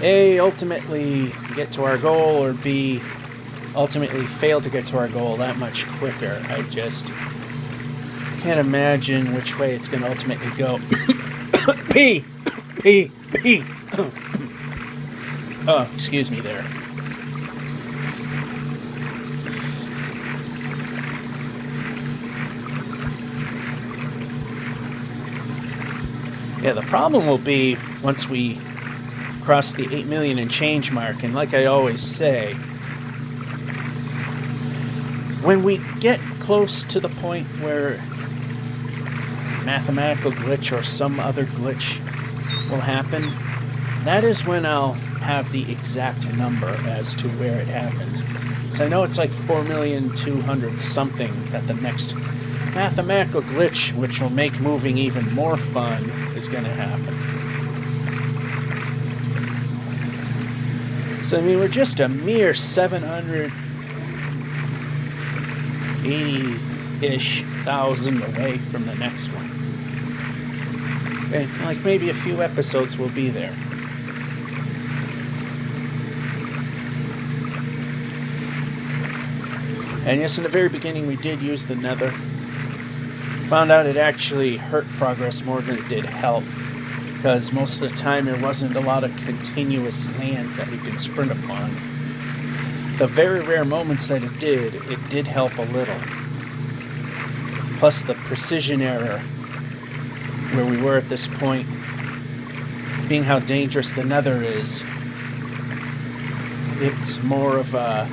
A, ultimately get to our goal, or B, ultimately fail to get to our goal that much quicker. I just can't imagine which way it's going to ultimately go. P. Oh, excuse me there. Yeah, the problem will be once we cross the 8 million and change mark, and like I always say, when we get close to the point where mathematical glitch or some other glitch will happen, that is when I'll have the exact number as to where it happens. Because I know it's like 4,200,000 something that the next mathematical glitch, which will make moving even more fun, is going to happen. So, I mean, we're just a mere 780-ish thousand away from the next one. Okay, like maybe a few episodes will be there. And yes, in the very beginning we did use the nether. Found out it actually hurt progress more than it did help, because most of the time there wasn't a lot of continuous land that we could sprint upon. The very rare moments that it did help a little. Plus the precision error where we were at this point, being how dangerous the nether is, it's more of a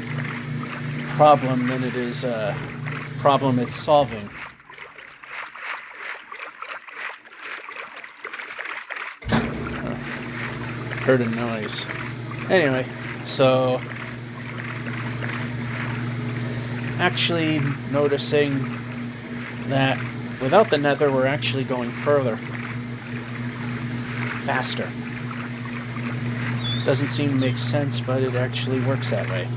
problem than it is a problem it's solving. Heard a noise. Anyway, so actually noticing that without the nether we're actually going further, faster. Doesn't seem to make sense, but it actually works that way.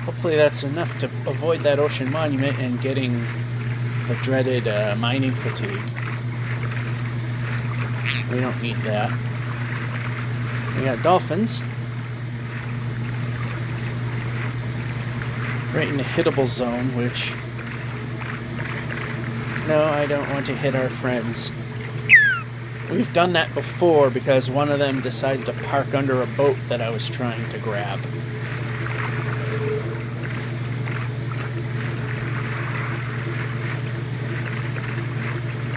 Hopefully that's enough to avoid that ocean monument and getting the dreaded mining fatigue. We don't need that. We got dolphins. Right in the hittable zone, which... No, I don't want to hit our friends. We've done that before because one of them decided to park under a boat that I was trying to grab.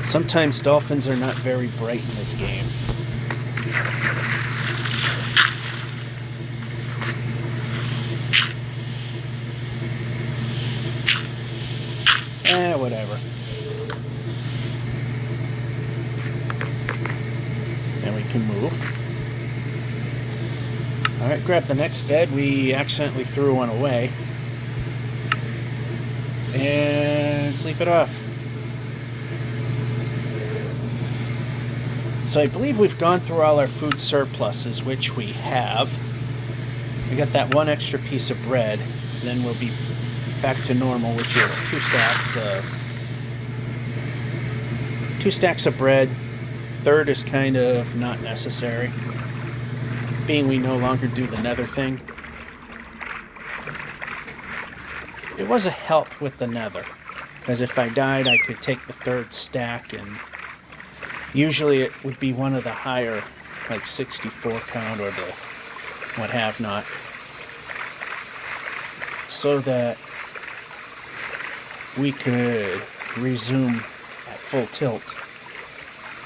Sometimes dolphins are not very bright in this game. Whatever. And we can move. Alright, Alright, grab the next bed. We accidentally threw one away. And sleep it off. So I believe we've gone through all our food surpluses, which we have. We got that one extra piece of bread. Then we'll be back to normal, which is 2 stacks of bread. Third is kind of not necessary, being we no longer do the nether thing. It was a help with the nether, because if I died I could take the 3rd stack, and usually it would be one of the higher, like 64 count or the what have not, so that we could resume at full tilt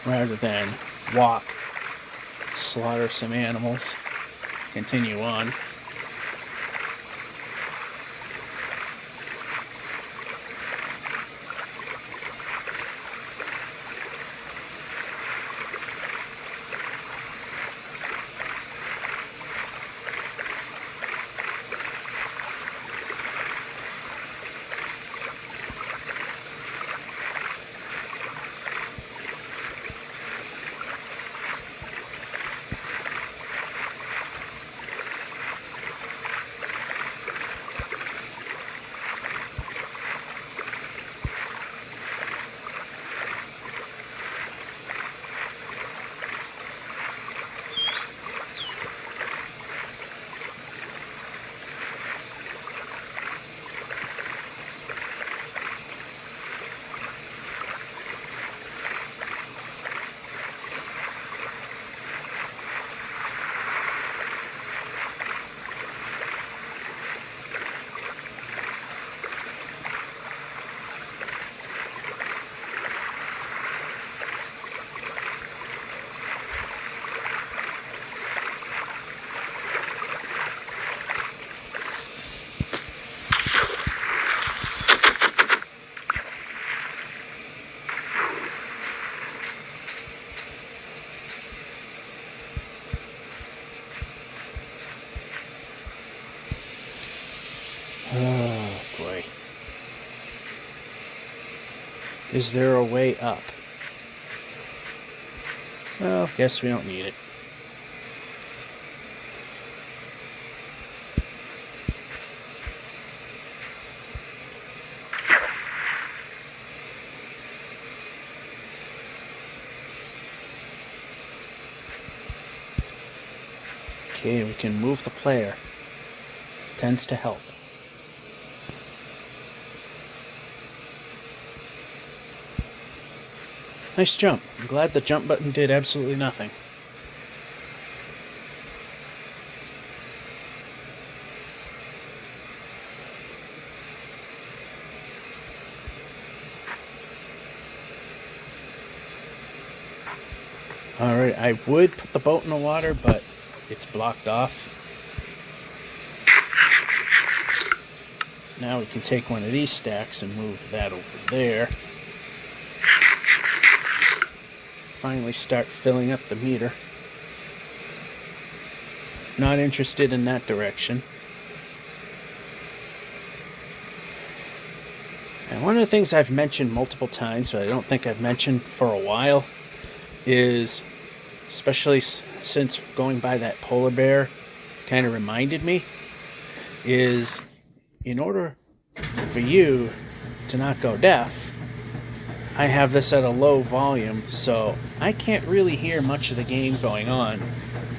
rather than walk, slaughter some animals, continue on. Oh boy. Is there a way up? Well, guess we don't need it. Okay, we can move the player. Tends to help. Nice jump. I'm glad the jump button did absolutely nothing. Alright, I would put the boat in the water, but it's blocked off. Now we can take one of these stacks and move that over there. Finally start filling up the meter. Not interested in that direction. And one of the things I've mentioned multiple times, but I don't think I've mentioned for a while, is, especially since going by that polar bear kind of reminded me, is in order for you to not go deaf, I have this at a low volume, so I can't really hear much of the game going on.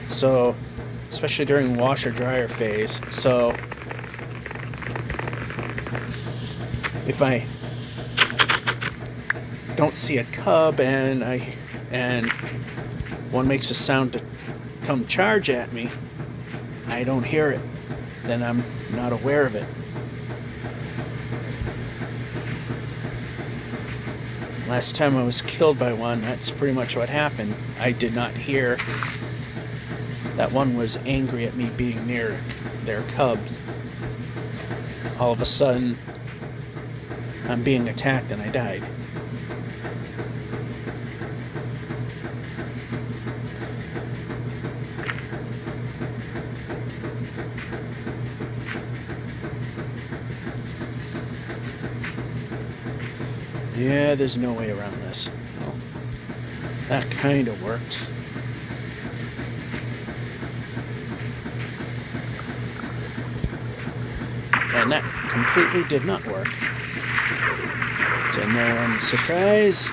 So, especially during washer dryer phase. So, if I don't see a cub and one makes a sound to come charge at me, I don't hear it. Then I'm not aware of it. Last time I was killed by one, that's pretty much what happened. I did not hear that one was angry at me being near their cub. All of a sudden, I'm being attacked and I died. Yeah, there's no way around this. Well, that kind of worked. And that completely did not work. To no one's surprise.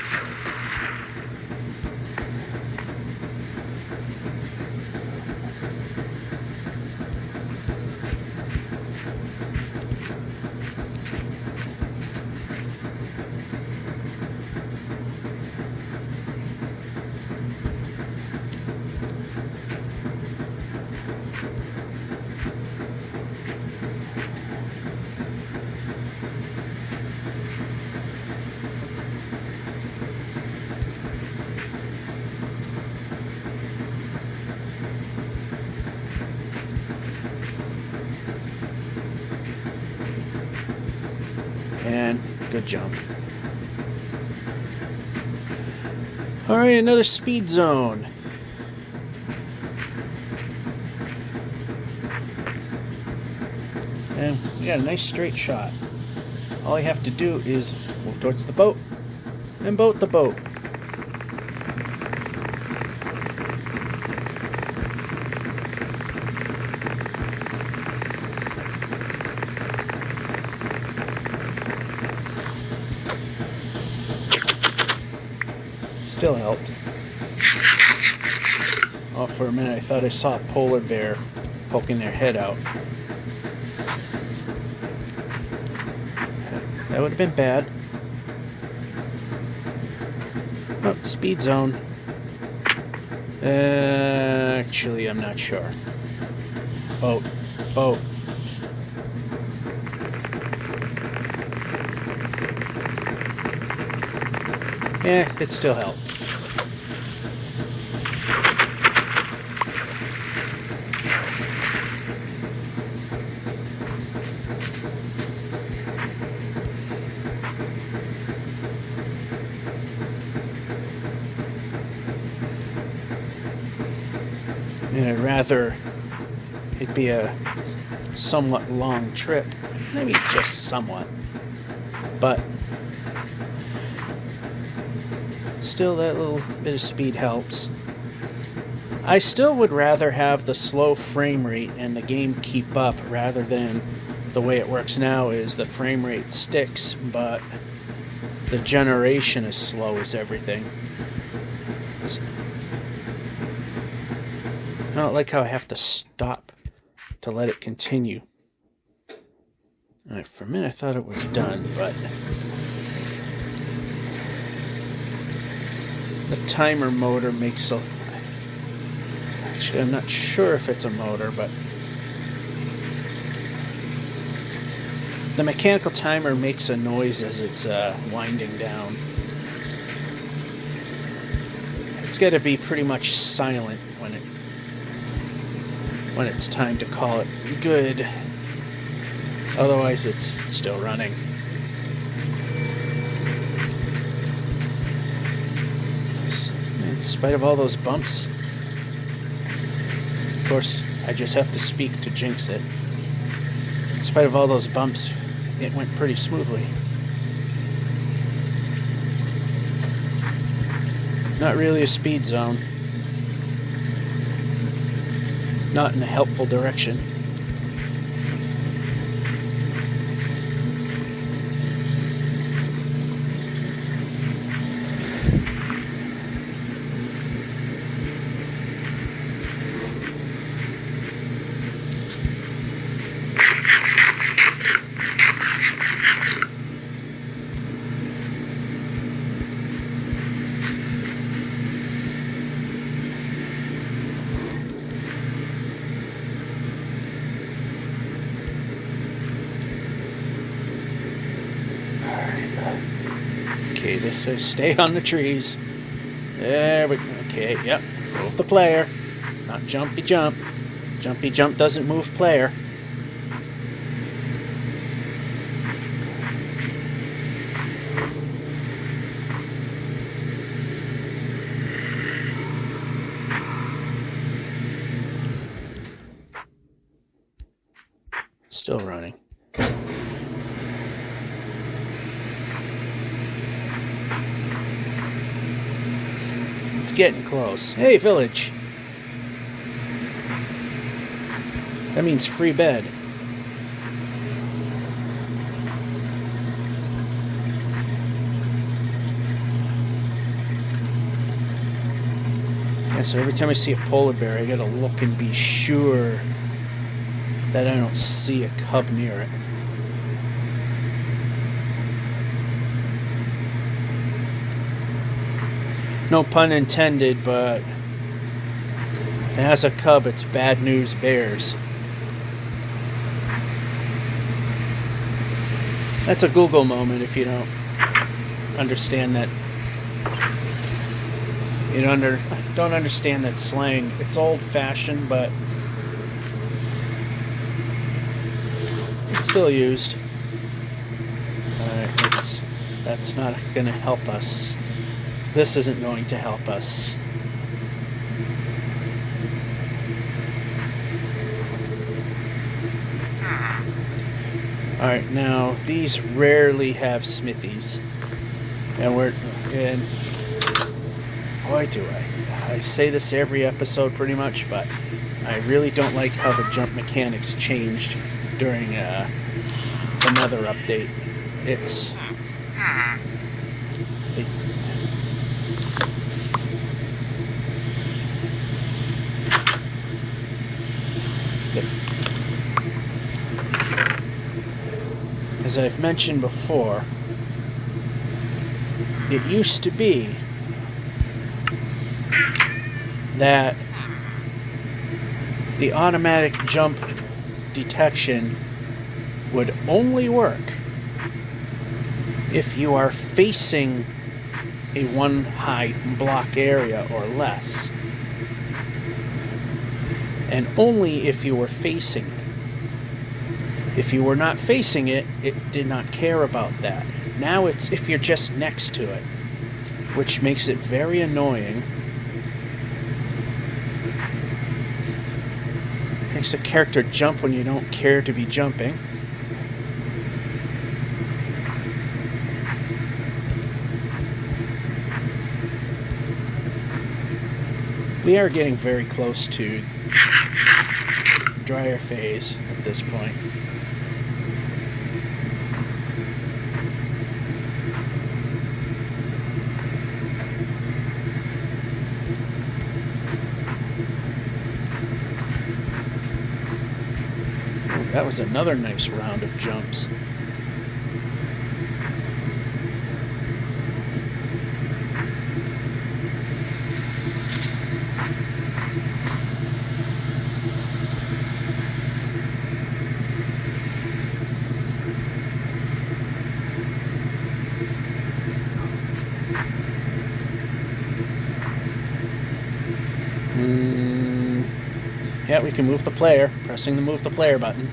And good jump. Alright, another speed zone. And we got a nice straight shot. All you have to do is move towards the boat and boat the boat. Still helped. Oh, for a minute I thought I saw a polar bear poking their head out. That would have been bad. Oh, speed zone. Actually, I'm not sure. Boat. Boat. Yeah, it still helped. And I'd rather it be a somewhat long trip. Maybe just somewhat. But still, that little bit of speed helps. I still would rather have the slow frame rate and the game keep up rather than the way it works now is the frame rate sticks, but the generation is slow as everything. I don't like how I have to stop to let it continue. Alright, for a minute I thought it was done, but the timer motor makes a... Actually, I'm not sure if it's a motor, but the mechanical timer makes a noise as it's winding down. It's got to be pretty much silent when it's time to call it good. Otherwise, it's still running. In spite of all those bumps, of course, I just have to speak to jinx it. In spite of all those bumps, it went pretty smoothly. Not really a speed zone. Not in a helpful direction. Okay, this says stay on the trees. There we go. Okay, yep. Move the player. Not jumpy jump. Jumpy jump doesn't move player. Still running. It's getting close. Hey, village. That means free bed. Yeah, so every time I see a polar bear, I gotta look and be sure that I don't see a cub near it. No pun intended, but as a cub, it's bad news bears. That's a Google moment if you don't understand that. You don't understand that slang. It's old-fashioned, but it's still used. That's not going to help us. This isn't going to help us. Alright, now these rarely have smithies. And boy do I say this every episode pretty much, but I really don't like how the jump mechanics changed during another update. As I've mentioned before, it used to be that the automatic jump detection would only work if you are facing a one height block area or less, and only if you were facing it. If you were not facing it, it did not care about that. Now it's if you're just next to it, which makes it very annoying. Makes the character jump when you don't care to be jumping. We are getting very close to drier phase at this point. That was another nice round of jumps. Yeah, we can move the player, pressing the move the player button.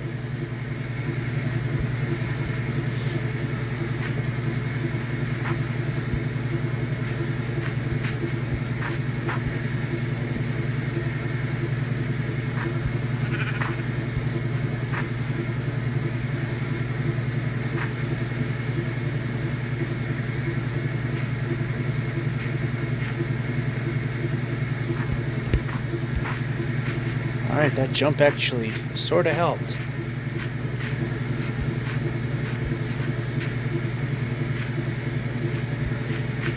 Alright, that jump actually sort of helped.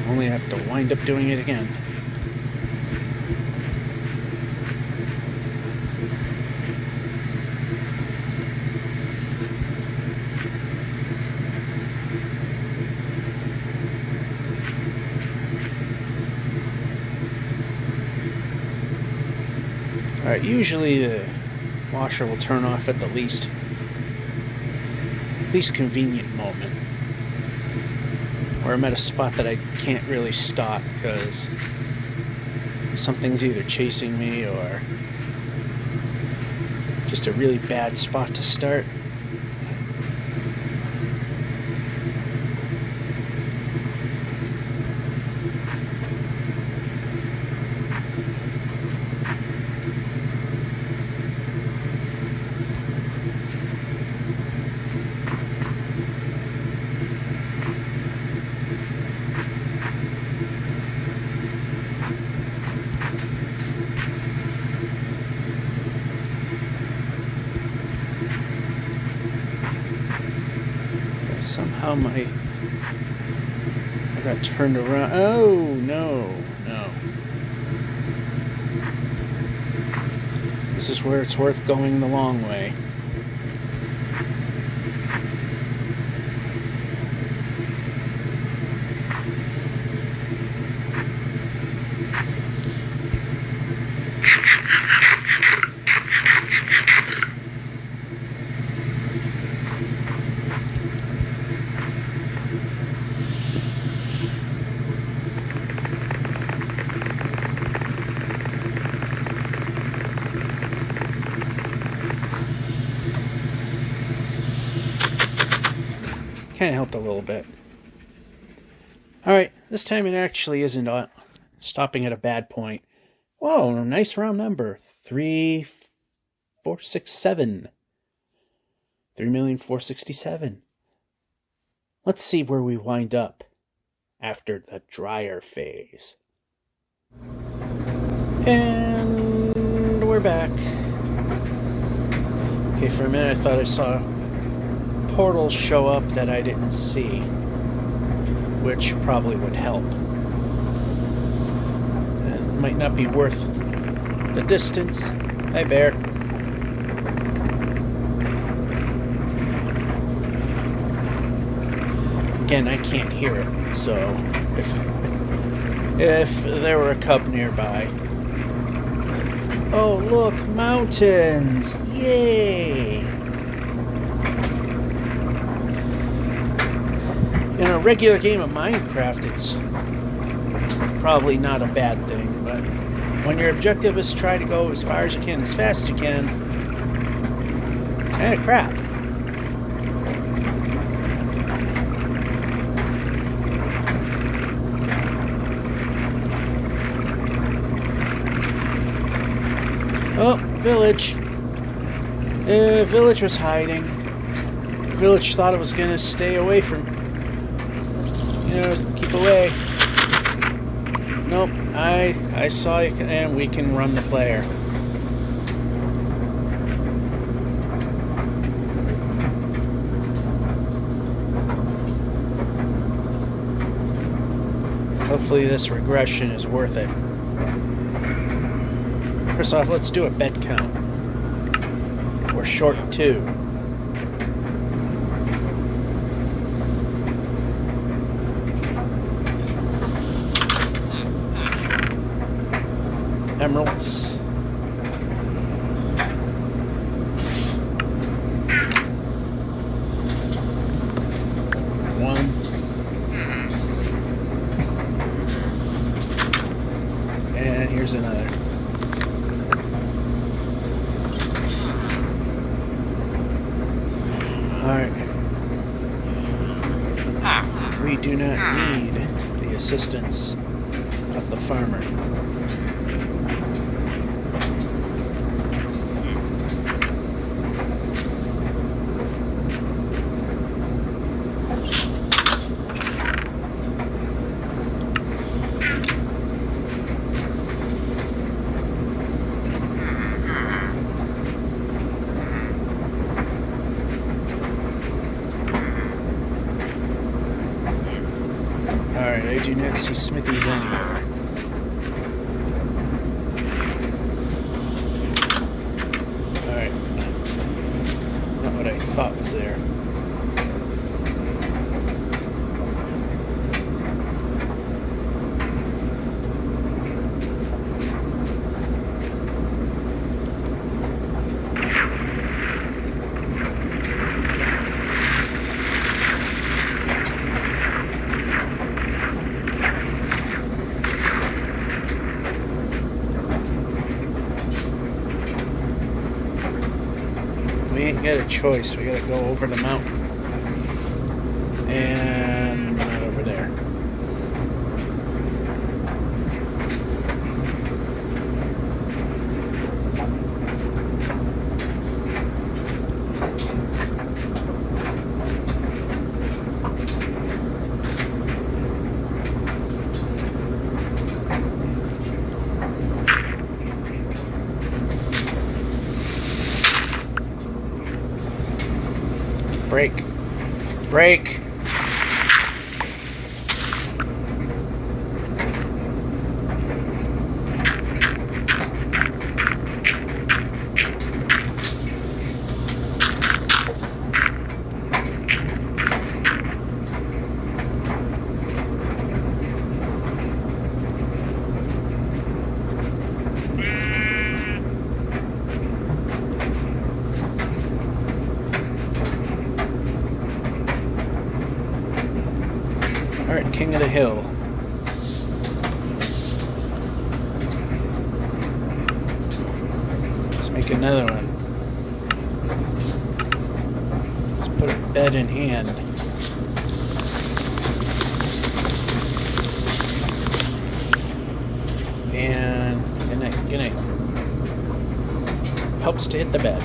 Only have to wind up doing it again. Alright, usually the washer will turn off at the least convenient moment. Or I'm at a spot that I can't really stop because something's either chasing me or just a really bad spot to start. Somehow I got turned around. Oh, no. This is where it's worth going the long way. Kind of helped a little bit. Alright, this time it actually isn't stopping at a bad point. Whoa, nice round number. 3,467. 3,467,000. Let's see where we wind up after the dryer phase. And we're back. Okay, for a minute I thought I saw portals show up that I didn't see, which probably would help. It might not be worth the distance. Hi, bear. Again, I can't hear it, so if there were a cub nearby. Oh, look, mountains! Yay! In a regular game of Minecraft, it's probably not a bad thing, but when your objective is to try to go as far as you can, as fast as you can, kind of crap. Oh, village. The village was hiding. The village thought it was going to stay away from... keep away. Nope, I saw you, and we can run the player. Hopefully this regression is worth it. First off, let's do a bed count. We're short 2. Emeralds. One. And here's another. Alright. We do not need the assistance of the farmer. Alright, I do not see smithies anywhere. Alright. Not what I thought was there. We ain't got a choice. We gotta go over the mountain. And not over there. Break. Brake. Alright, King of the Hill. Let's make another one. Let's put a bed in hand. And good night. Helps to hit the bed.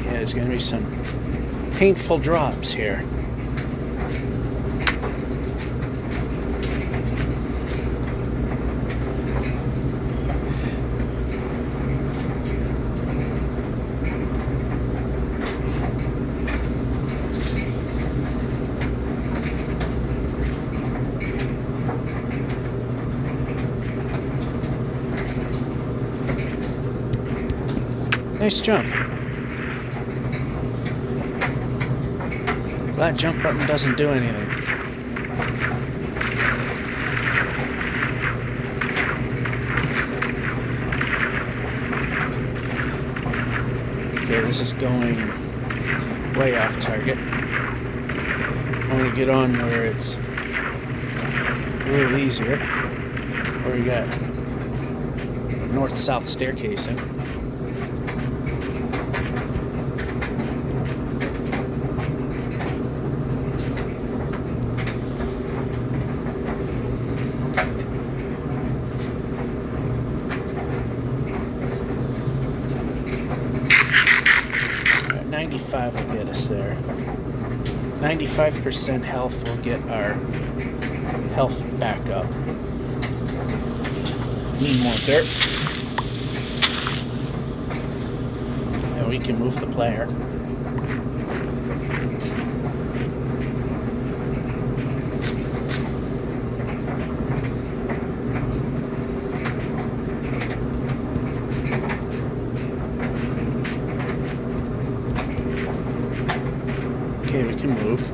There's going to be some painful drops here. Nice jump. That jump button doesn't do anything. Okay, this is going way off target. I'm going to get on where it's a little easier. Where we got north-south staircasing. Will get us there. 95% health will get our health back up. Need more dirt. And we can move the player. Okay, we can move.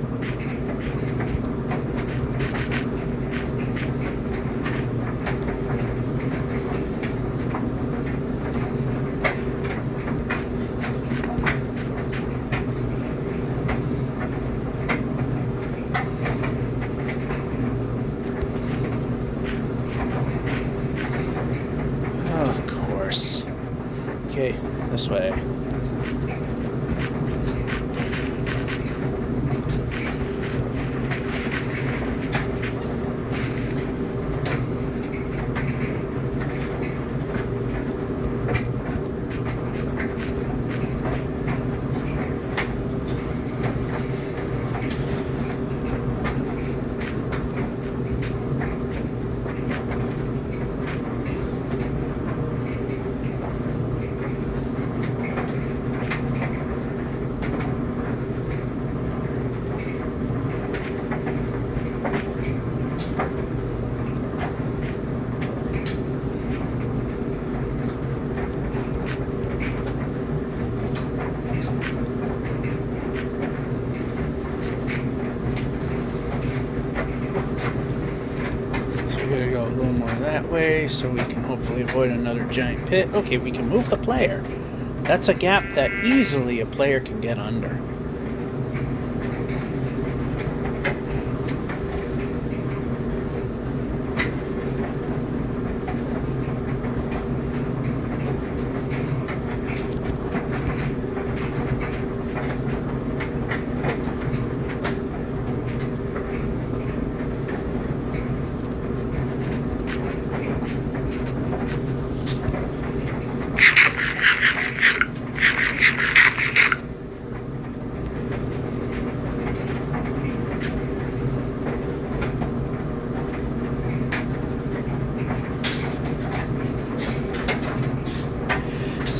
Of course. Okay, this way. We're gonna go a little more that way so we can hopefully avoid another giant pit. Okay, we can move the player. That's a gap that easily a player can get under.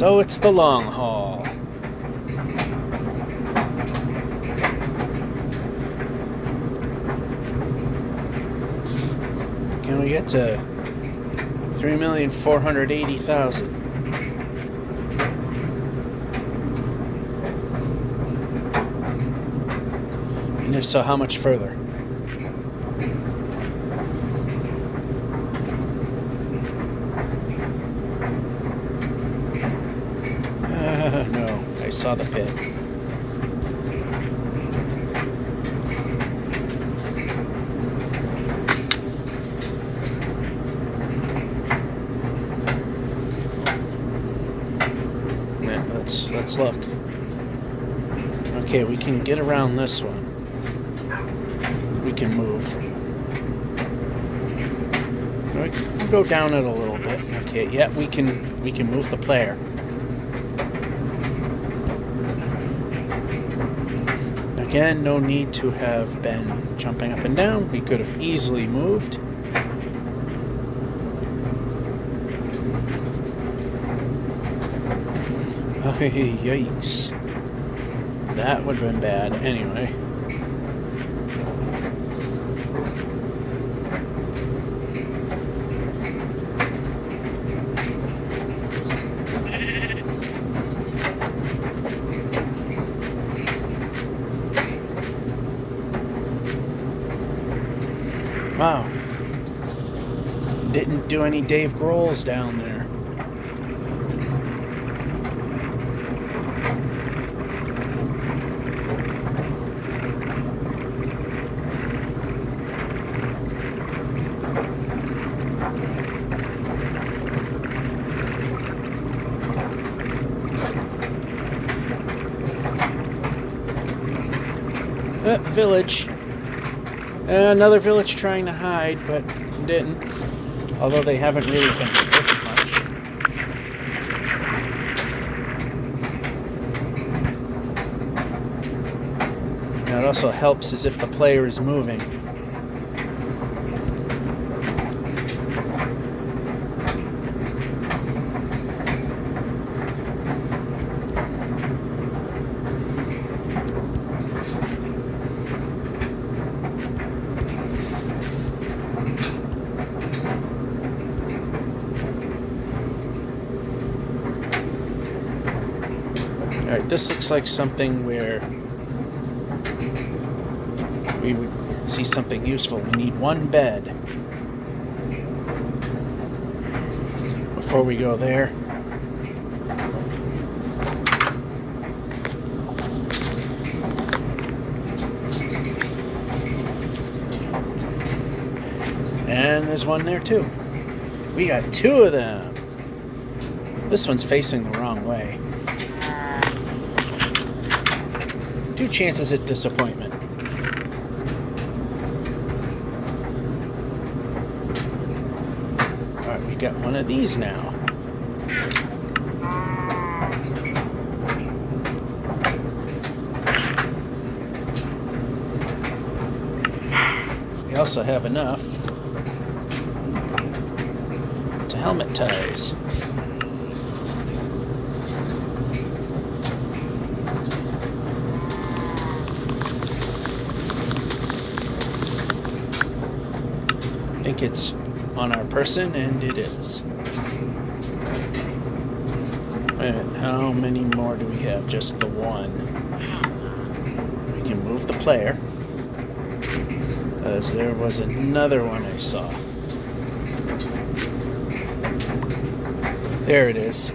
So it's the long haul. Can we get to 3,480,000? And if so, how much further? No, I saw the pit. Let's look. Okay, we can get around this one. We can move. We can go down it a little bit. Okay, yeah, we can move the player. Again, no need to have been jumping up and down. We could have easily moved. Oh, yikes. That would have been bad anyway. Wow. Didn't do any Dave Grohls down there. Village. Another village trying to hide, but didn't. Although they haven't really been hurt much. Now it also helps as if the player is moving. Alright, this looks like something where we would see something useful. We need one bed before we go there. And there's one there too. We got two of them. This one's facing the wrong way. 2 chances at disappointment. Alright, we got one of these now. We also have enough to helmet ties. I think it's on our person, and it is. And how many more do we have? Just the one. We can move the player, as there was another one I saw. There it is.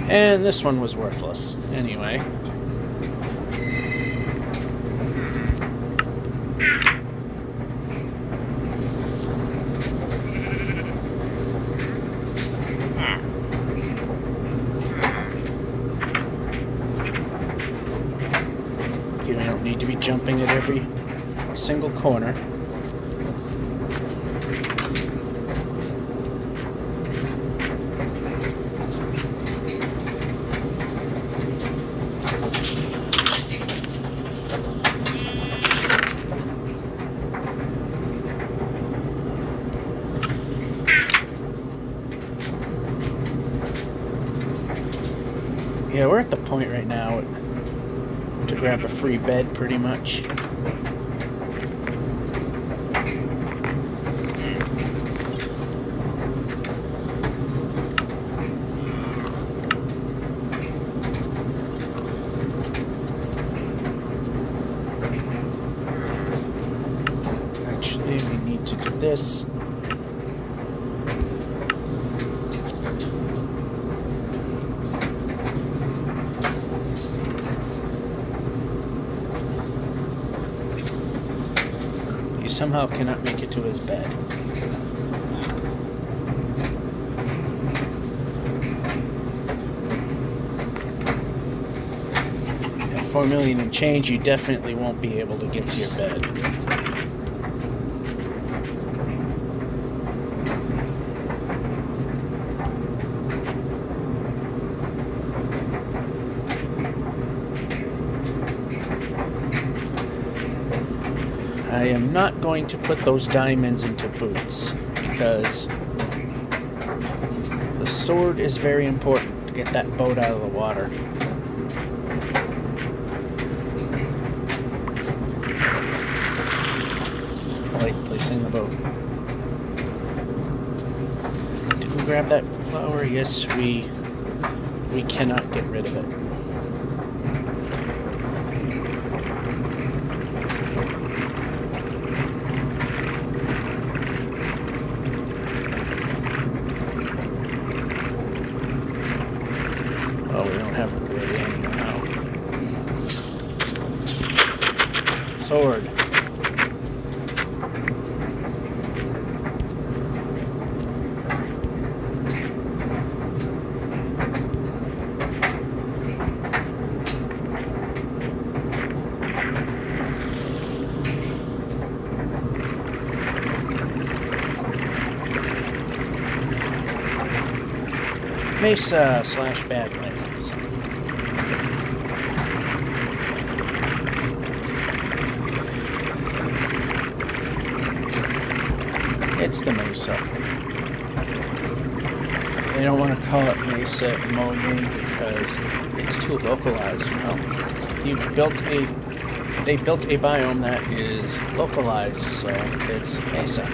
And this one was worthless, anyway. Okay, we don't need to be jumping at every single corner. Yeah, we're at the point right now to grab a free bed, pretty much. Actually, we need to do this. He somehow cannot make it to his bed. At 4 million and change, you definitely won't be able to get to your bed. I am not going to put those diamonds into boots because the sword is very important to get that boat out of the water. Like placing the boat. Did we grab that flower? Yes, we cannot get rid of it. Oh, we don't have a really anymore now. Sword. Mesa / Badlands. It's the Mesa. They don't want to call it Mesa Moying because it's too localized. Well, they built a biome that is localized, so it's Mesa.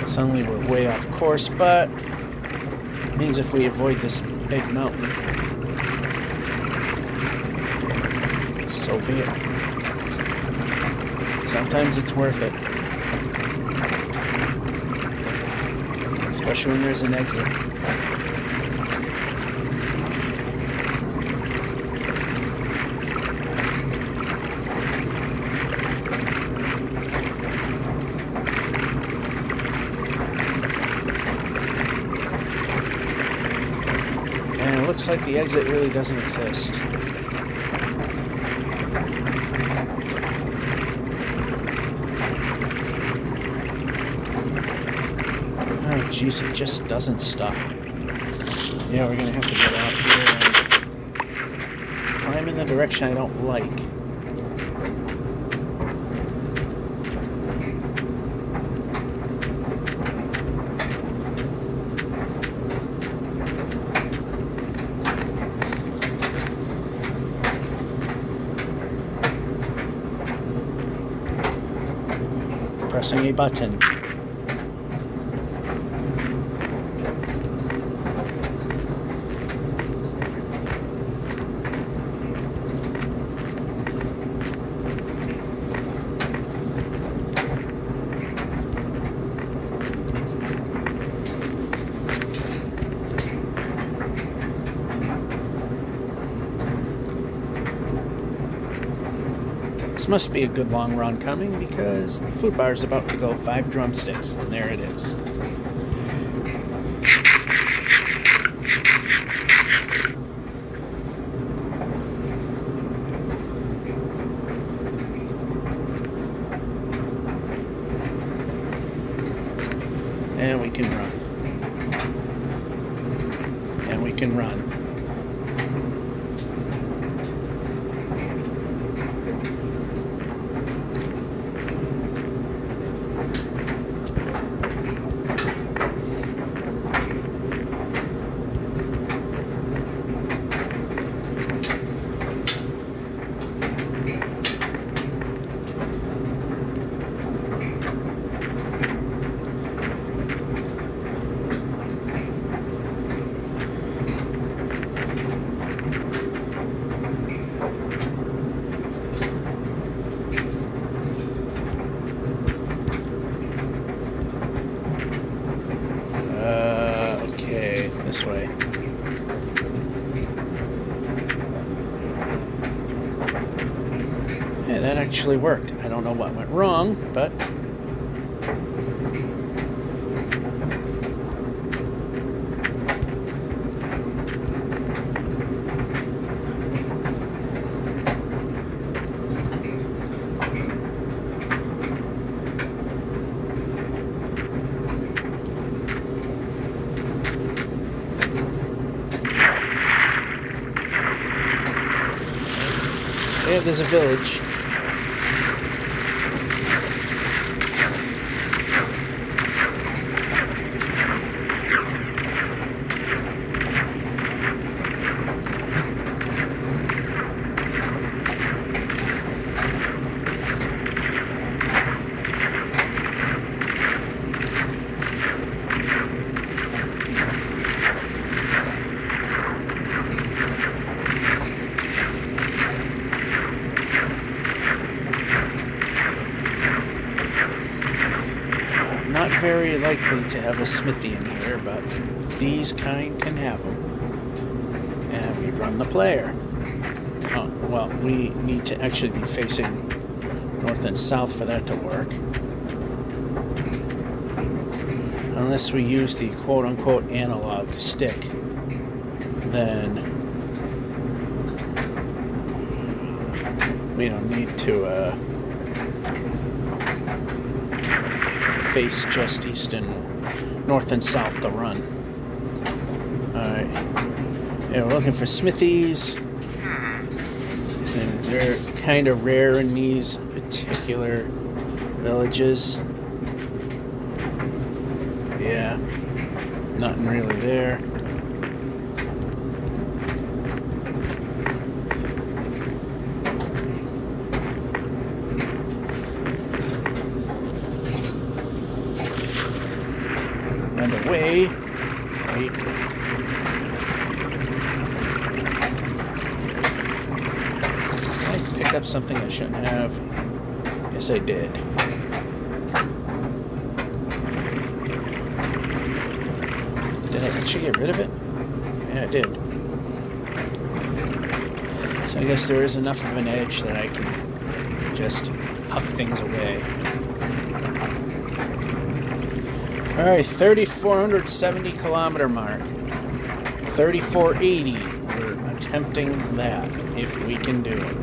Suddenly we're way off course, but it means if we avoid this big mountain, so be it. Sometimes it's worth it. Especially when there's an exit. And it looks like the exit really doesn't exist. Oh jeez, it just doesn't stop. Yeah, we're gonna have to get off here and climb in the direction I don't like. Pressing a button. This must be a good long run coming because the food bar is about to go 5 drumsticks, and there it is. And we can run. And we can run. Yeah, that actually worked. I don't know what went wrong, but... yeah, there's a village. Not very likely to have a smithy in here, but these kind can have them. And we run the player. Oh, well, we need to actually be facing north and south for that to work. Unless we use the quote-unquote analog stick, then we don't need to face just east and north and south to run. Alright. Yeah, we're looking for smithies. And they're kind of rare in these particular villages. Yeah. Nothing really there. Away. Wait. I picked up something I shouldn't have. Yes, I did. Did I actually get rid of it? Yeah, I did. So I guess there is enough of an edge that I can just huck things away. Alright, 3,470 kilometer mark. 3,480. We're attempting that, if we can do it.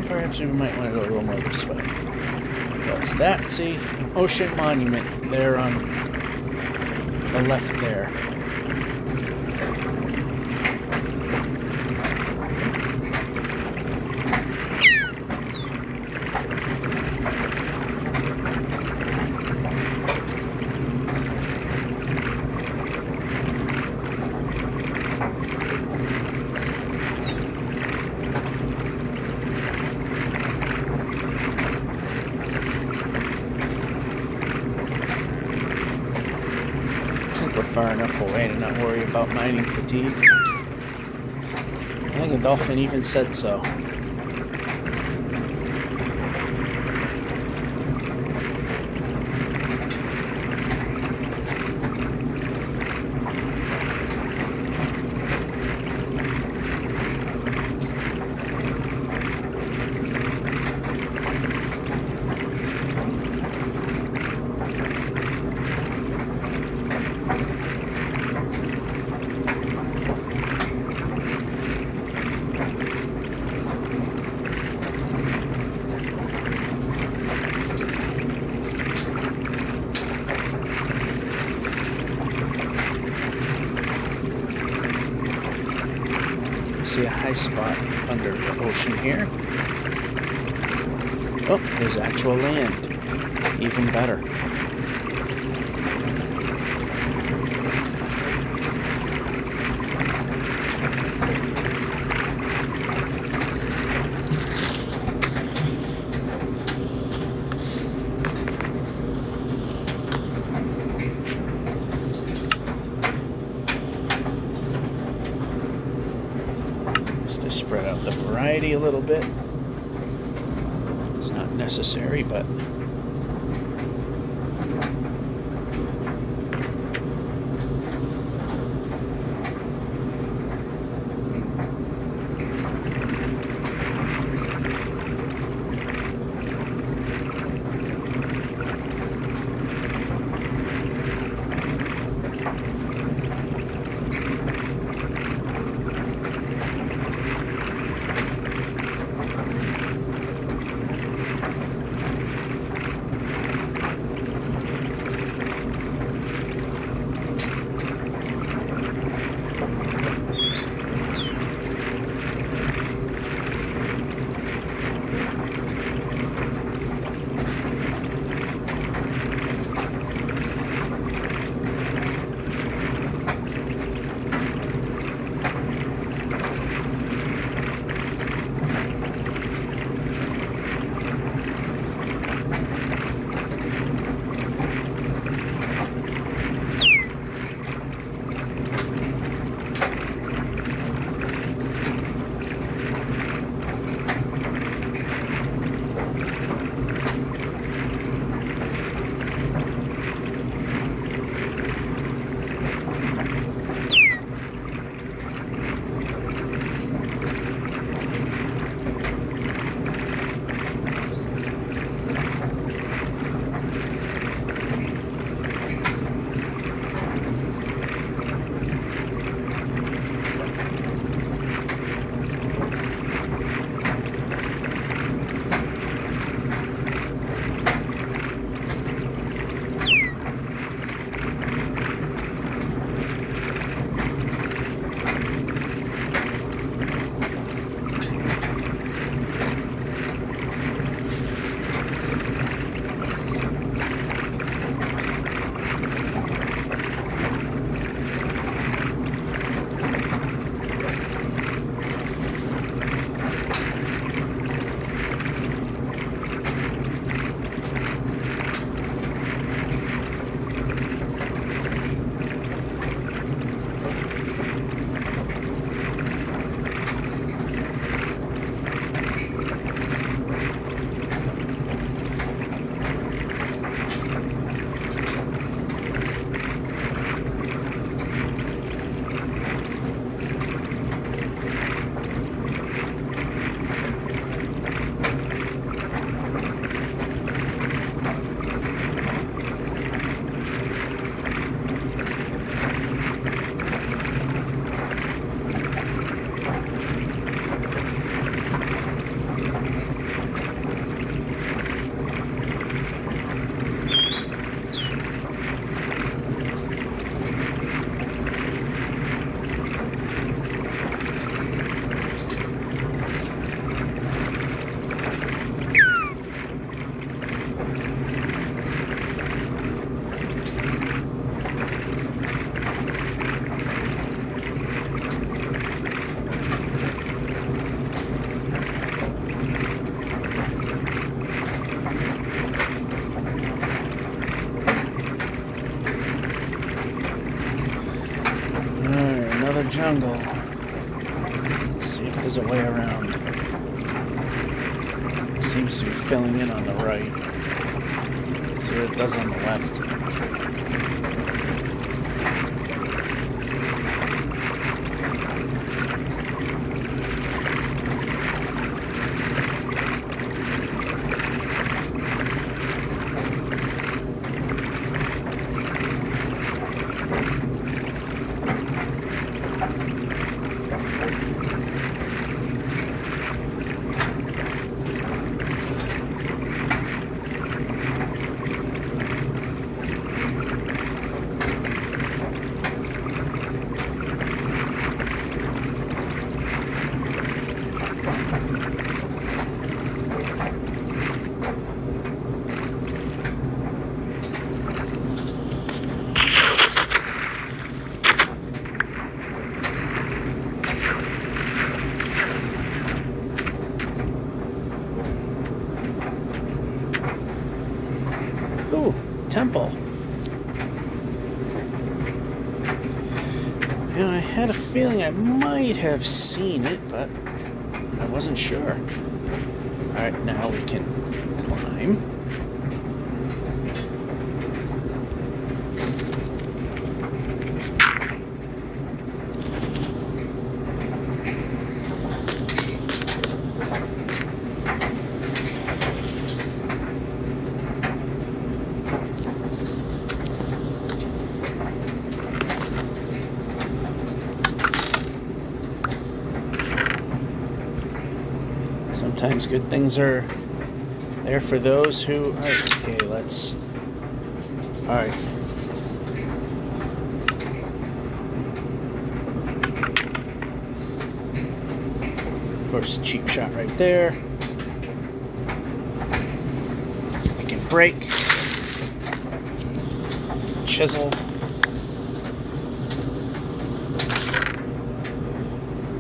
Perhaps we might want to go a little more this way. What's that? See? An ocean monument there on the left there. We're far enough away to not worry about mining fatigue. I think a dolphin even said so. see a high spot under the ocean here. Oh, there's actual land. Even better. Just to spread out the variety a little bit. It's not necessary, but jungle. Let's see if there's a way around. It seems to be filling in on the right. Let's see what it does on the left. apple. Now, I had a feeling I might have seen it, but I wasn't sure. Alright, now we can climb. Sometimes good things are there for those who... Okay, let's... Alright. Of course, cheap shot right there. We can break. Chisel.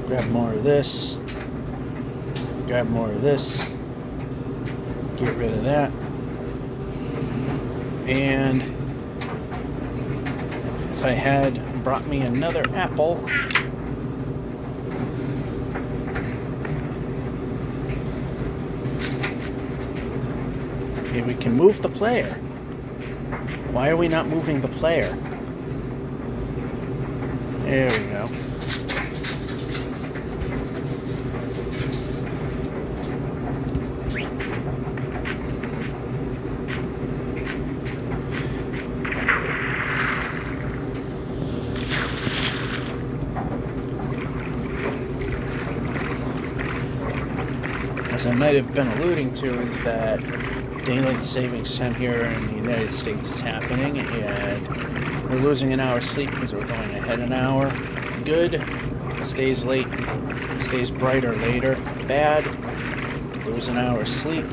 Grab more of this. Grab more of this, get rid of that, and if I had brought me another apple, okay, we can move the player. Why are we not moving the player? There we go. As I might have been alluding to, is that daylight savings time here in the United States is happening, and we're losing an hour's sleep because we're going ahead an hour. Good, stays late, stays brighter later. Bad, lose an hour's sleep.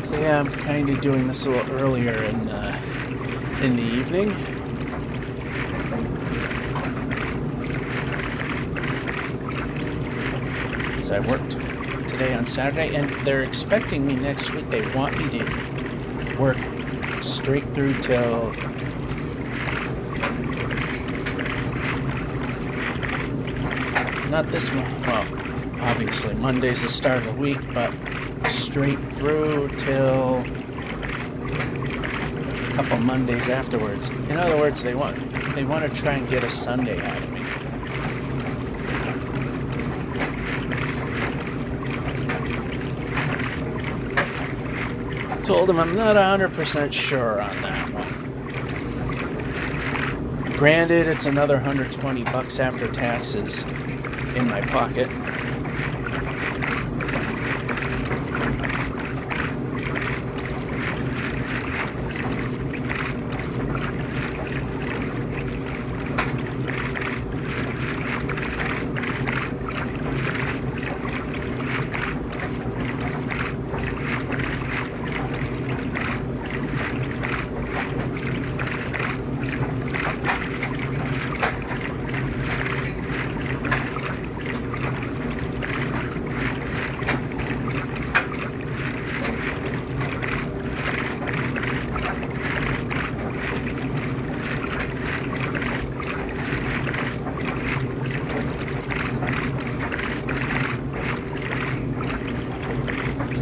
So yeah, I'm kind of doing this a little earlier in the evening. I worked today on Saturday, and they're expecting me next week. They want me to work straight through till not this month. Well, obviously Monday's the start of the week, but straight through till a couple Mondays afterwards. In other words, they want to try and get a Sunday out of me. Told him I'm not 100% sure on that one. Granted, it's another $120 after taxes in my pocket.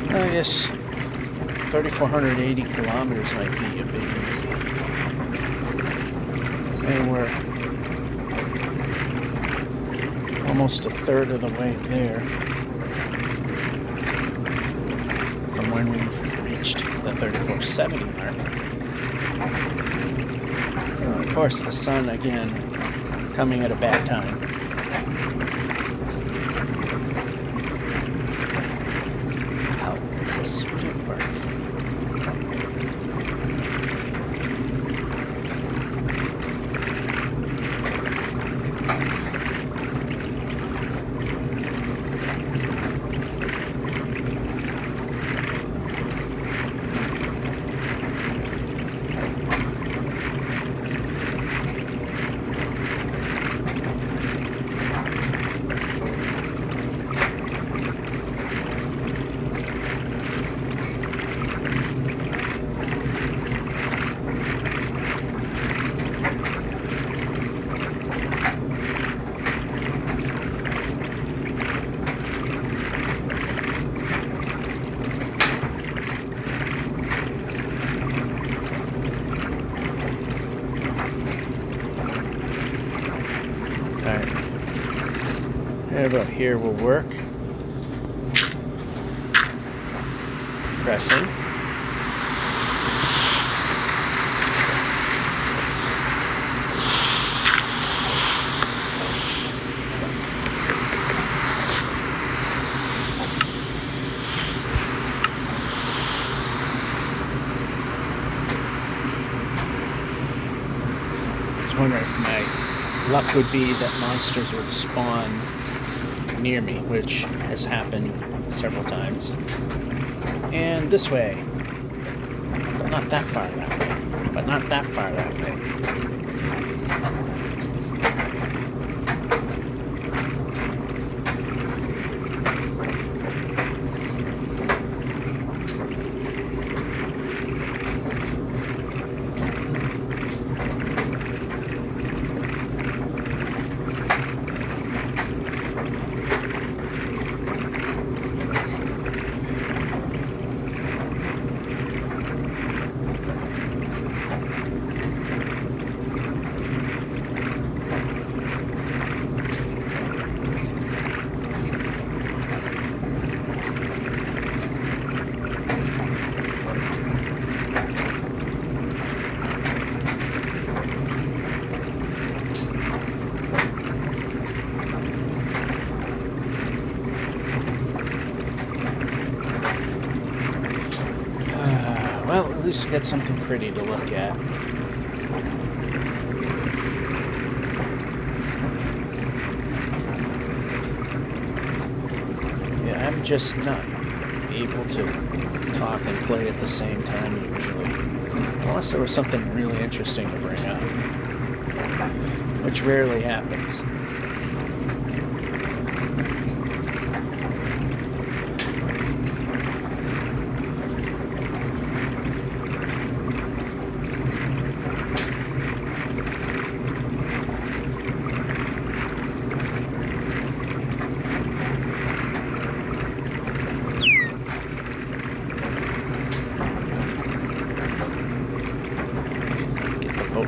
I guess 3,480 kilometers might be a bit easy. And we're almost a third of the way there from when we reached the 3,470 mark. And of course, the sun again coming at a bad time. This wouldn't work. Alright. Right about here will work. Pressing. I was wondering if my luck would be that monsters would spawn near me, which has happened several times. And this way. But not that far that way. But not that far that way. Well, at least I got something pretty to look at. Yeah, I'm just not able to talk and play at the same time usually. Unless there was something really interesting to bring up. Which rarely happens.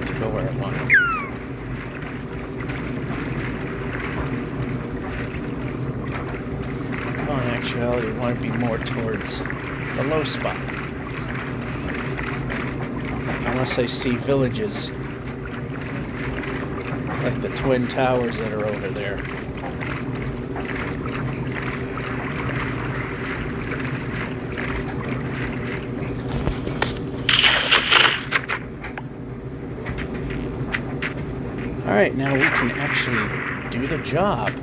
To go where I want. Well, in actuality, I want to be more towards the low spot. Unless I see villages like the twin towers that are over there. Alright, now we can actually do the job.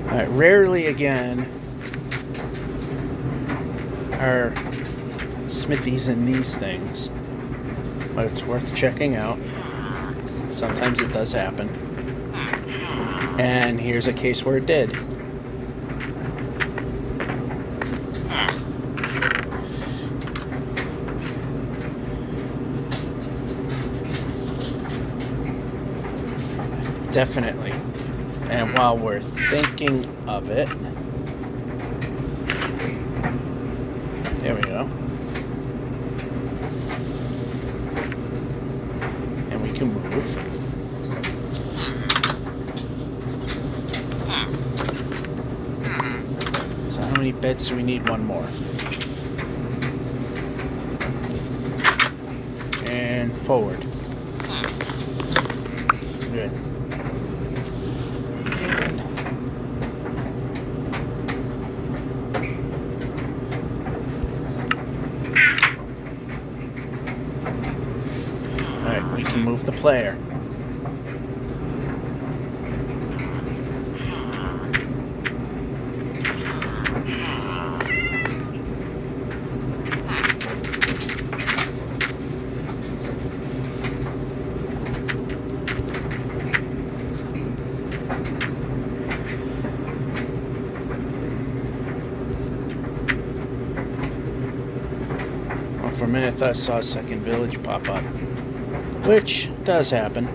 Alright, rarely again are smithies in these things, but it's worth checking out. Sometimes it does happen. And here's a case where it did. Definitely. And while we're thinking of it, there we go. And we can move. So how many beds do we need? One more. And forward. Good. Alright, we can move the player. minute I thought I saw a second village pop up, which does happen.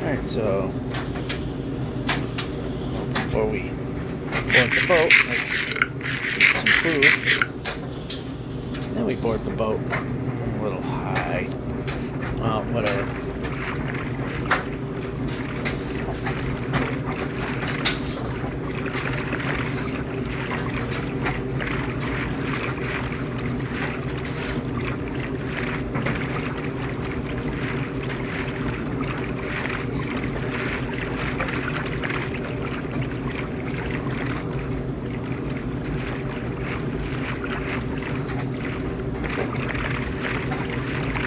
Alright, so before we board the boat, let's eat some food. Then we board the boat. A little high. Well, whatever.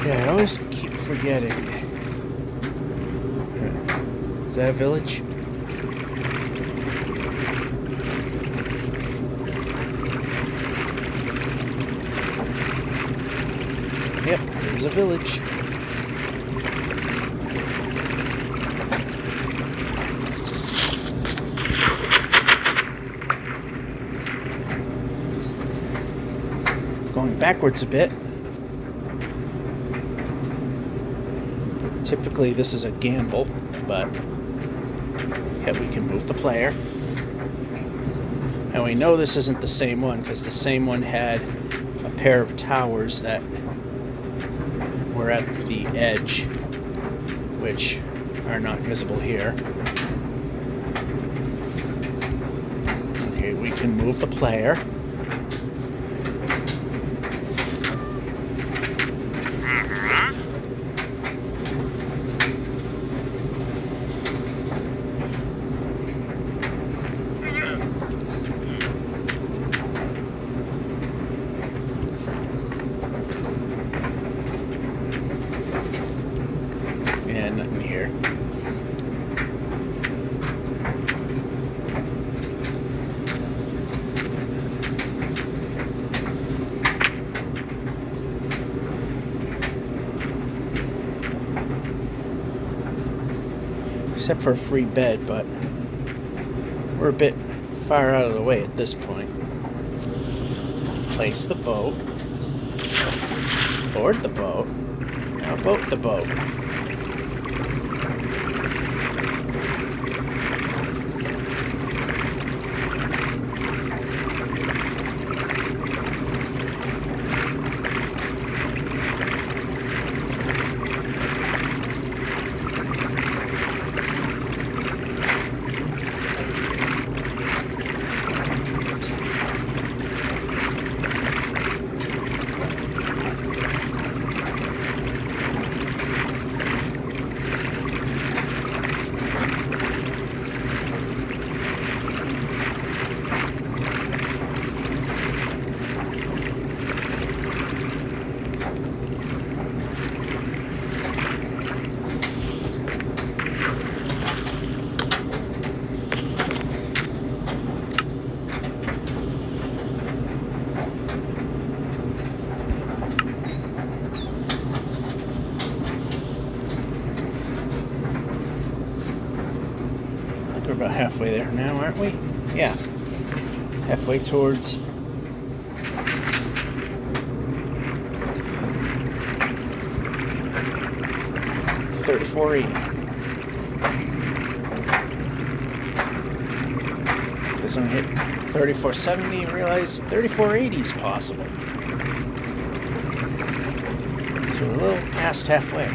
Yeah, I always keep forgetting. Is that a village? Yep, there's a village. Going backwards a bit. Typically this is a gamble, but yeah, we can move the player. And we know this isn't the same one because the same one had a pair of towers that were at the edge, which are not visible here. Okay, we can move the player. And nothing here. Except for a free bed, but we're a bit far out of the way at this point. Place the boat. Board the boat. Now boat the boat. about halfway there now, aren't we? Yeah. Halfway towards 3480. Because when I hit 3470, I realized 3480 is possible. So we're a little past halfway.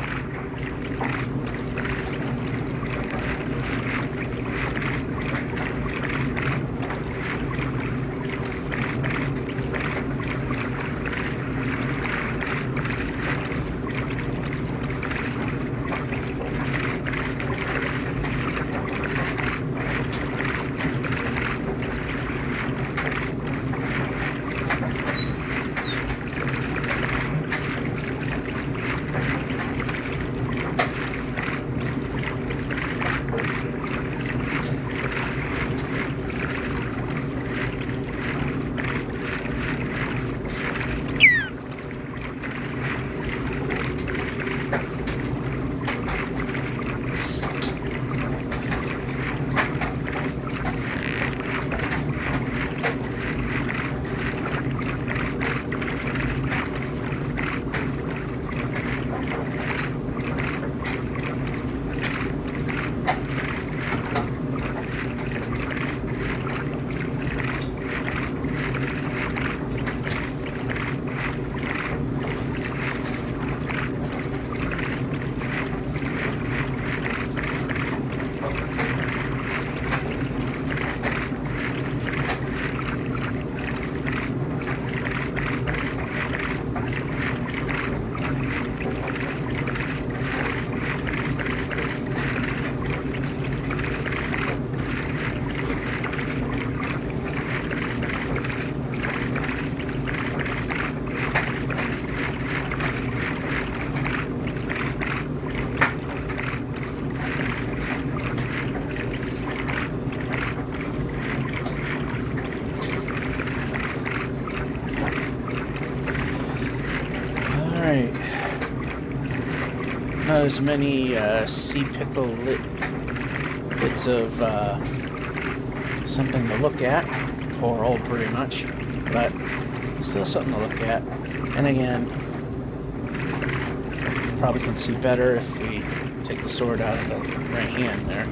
Alright, not as many sea pickle bits of something to look at, coral pretty much, but still something to look at. And again, probably can see better if we take the sword out of the right hand there.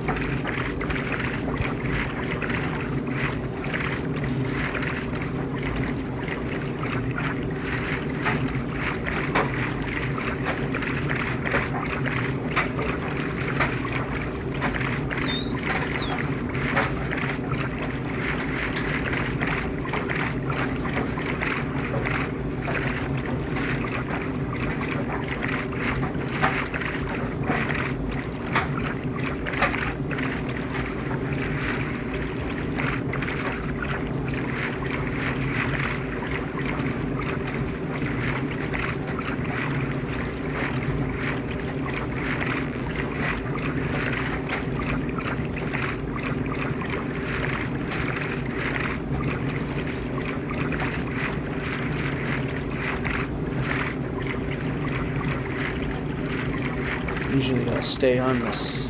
Usually gotta stay on this,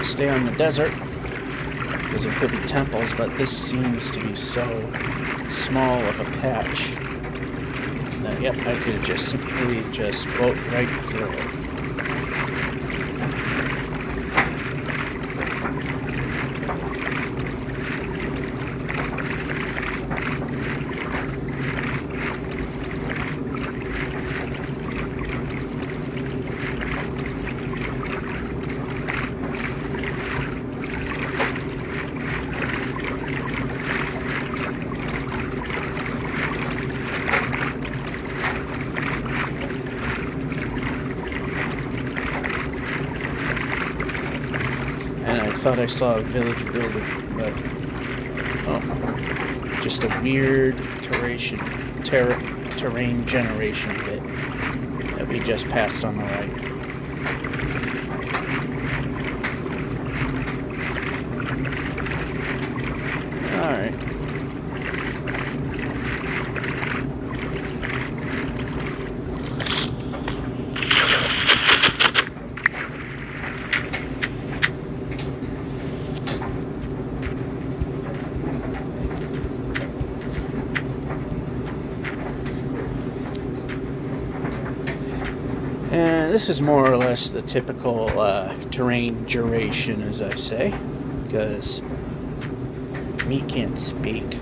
stay on the desert, because there could be temples, but this seems to be so small of a patch that, yep, I could just simply just boat right through it. And I thought I saw a village building, but just a weird terrain generation bit that we just passed on the right. Alright. This is more or less the typical terrain duration, as I say, because me can't speak.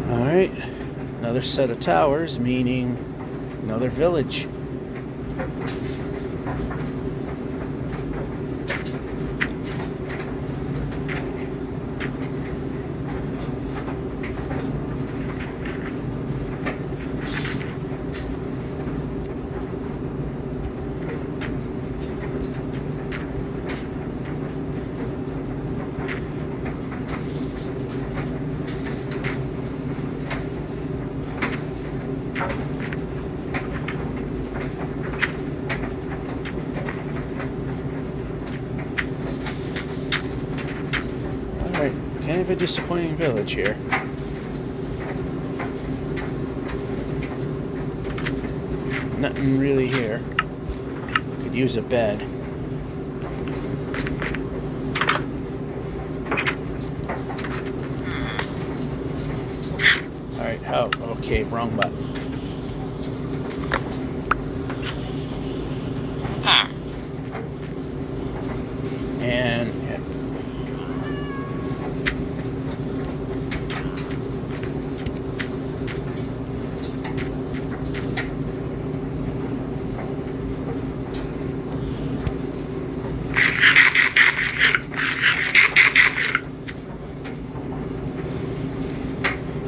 Alright, another set of towers, meaning another village. Kind of a disappointing village here. Nothing really here. Could use a bed. Alright, oh, okay, wrong button. And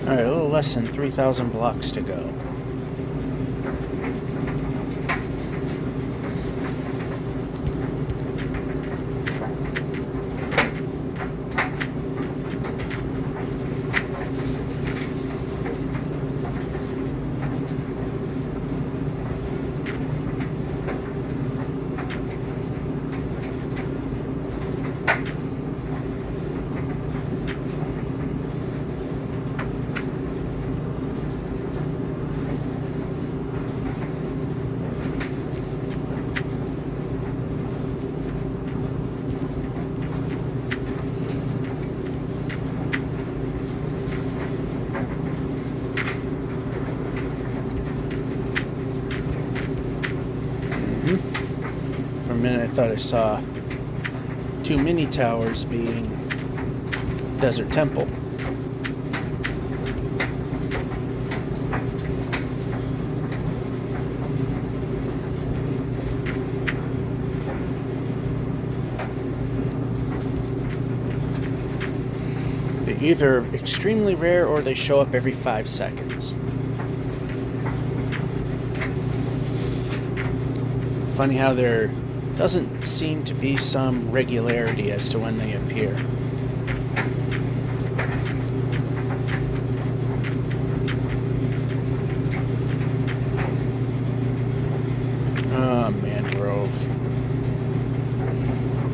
alright, a little less than 3,000 blocks to go. For a minute I thought I saw two mini towers being Desert Temple. They're either extremely rare or they show up every 5 seconds. Funny how there doesn't seem to be some regularity as to when they appear. Oh, mangrove.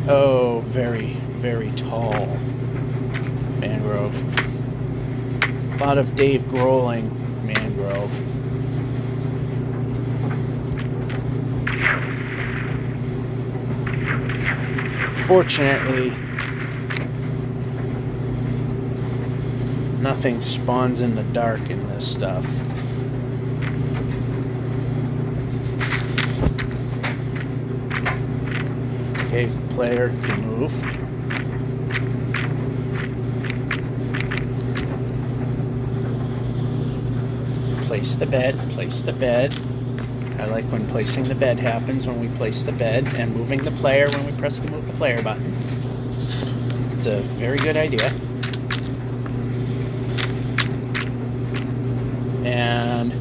Oh, very, very tall mangrove. A lot of Dave Grohling mangrove. Fortunately, nothing spawns in the dark in this stuff. Okay, player can move. Place the bed, place the bed. I like when placing the bed happens when we place the bed, and moving the player when we press the move the player button. It's a very good idea. And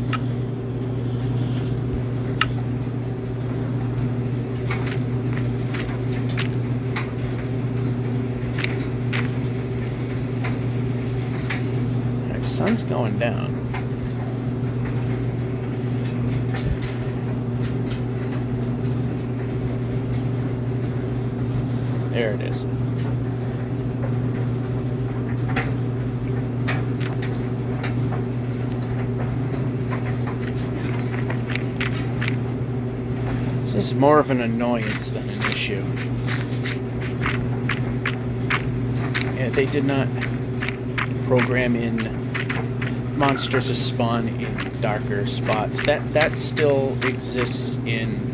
Sun's going down. There it is. So this is more of an annoyance than an issue. Yeah, they did not program in monsters to spawn in darker spots. That still exists in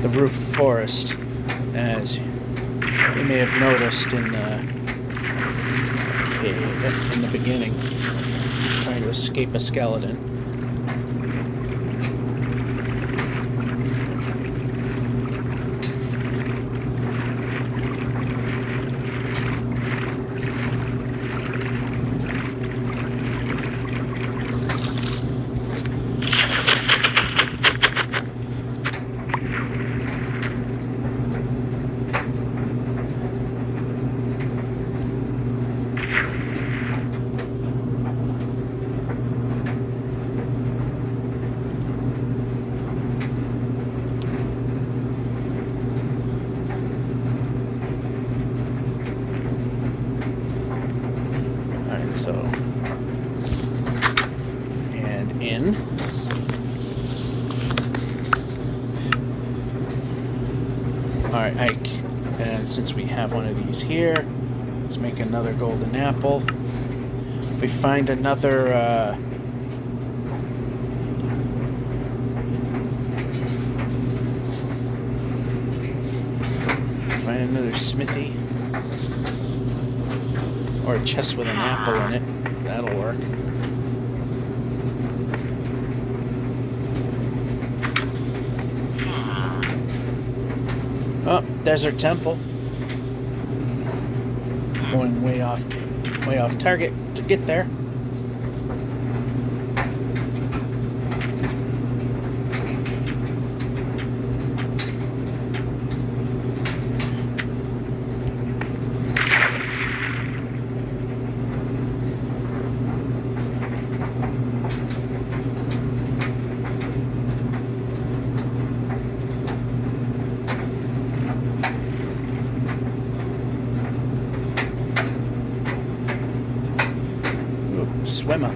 the Roof Forest, as you may have noticed in the beginning, trying to escape a skeleton. So, and in. Alright, Ike. And since we have one of these here, let's make another golden apple. If we find another, smithy. Or a chest with an apple in it. That'll work. Oh, desert temple. Going way off target to get there. Swim up.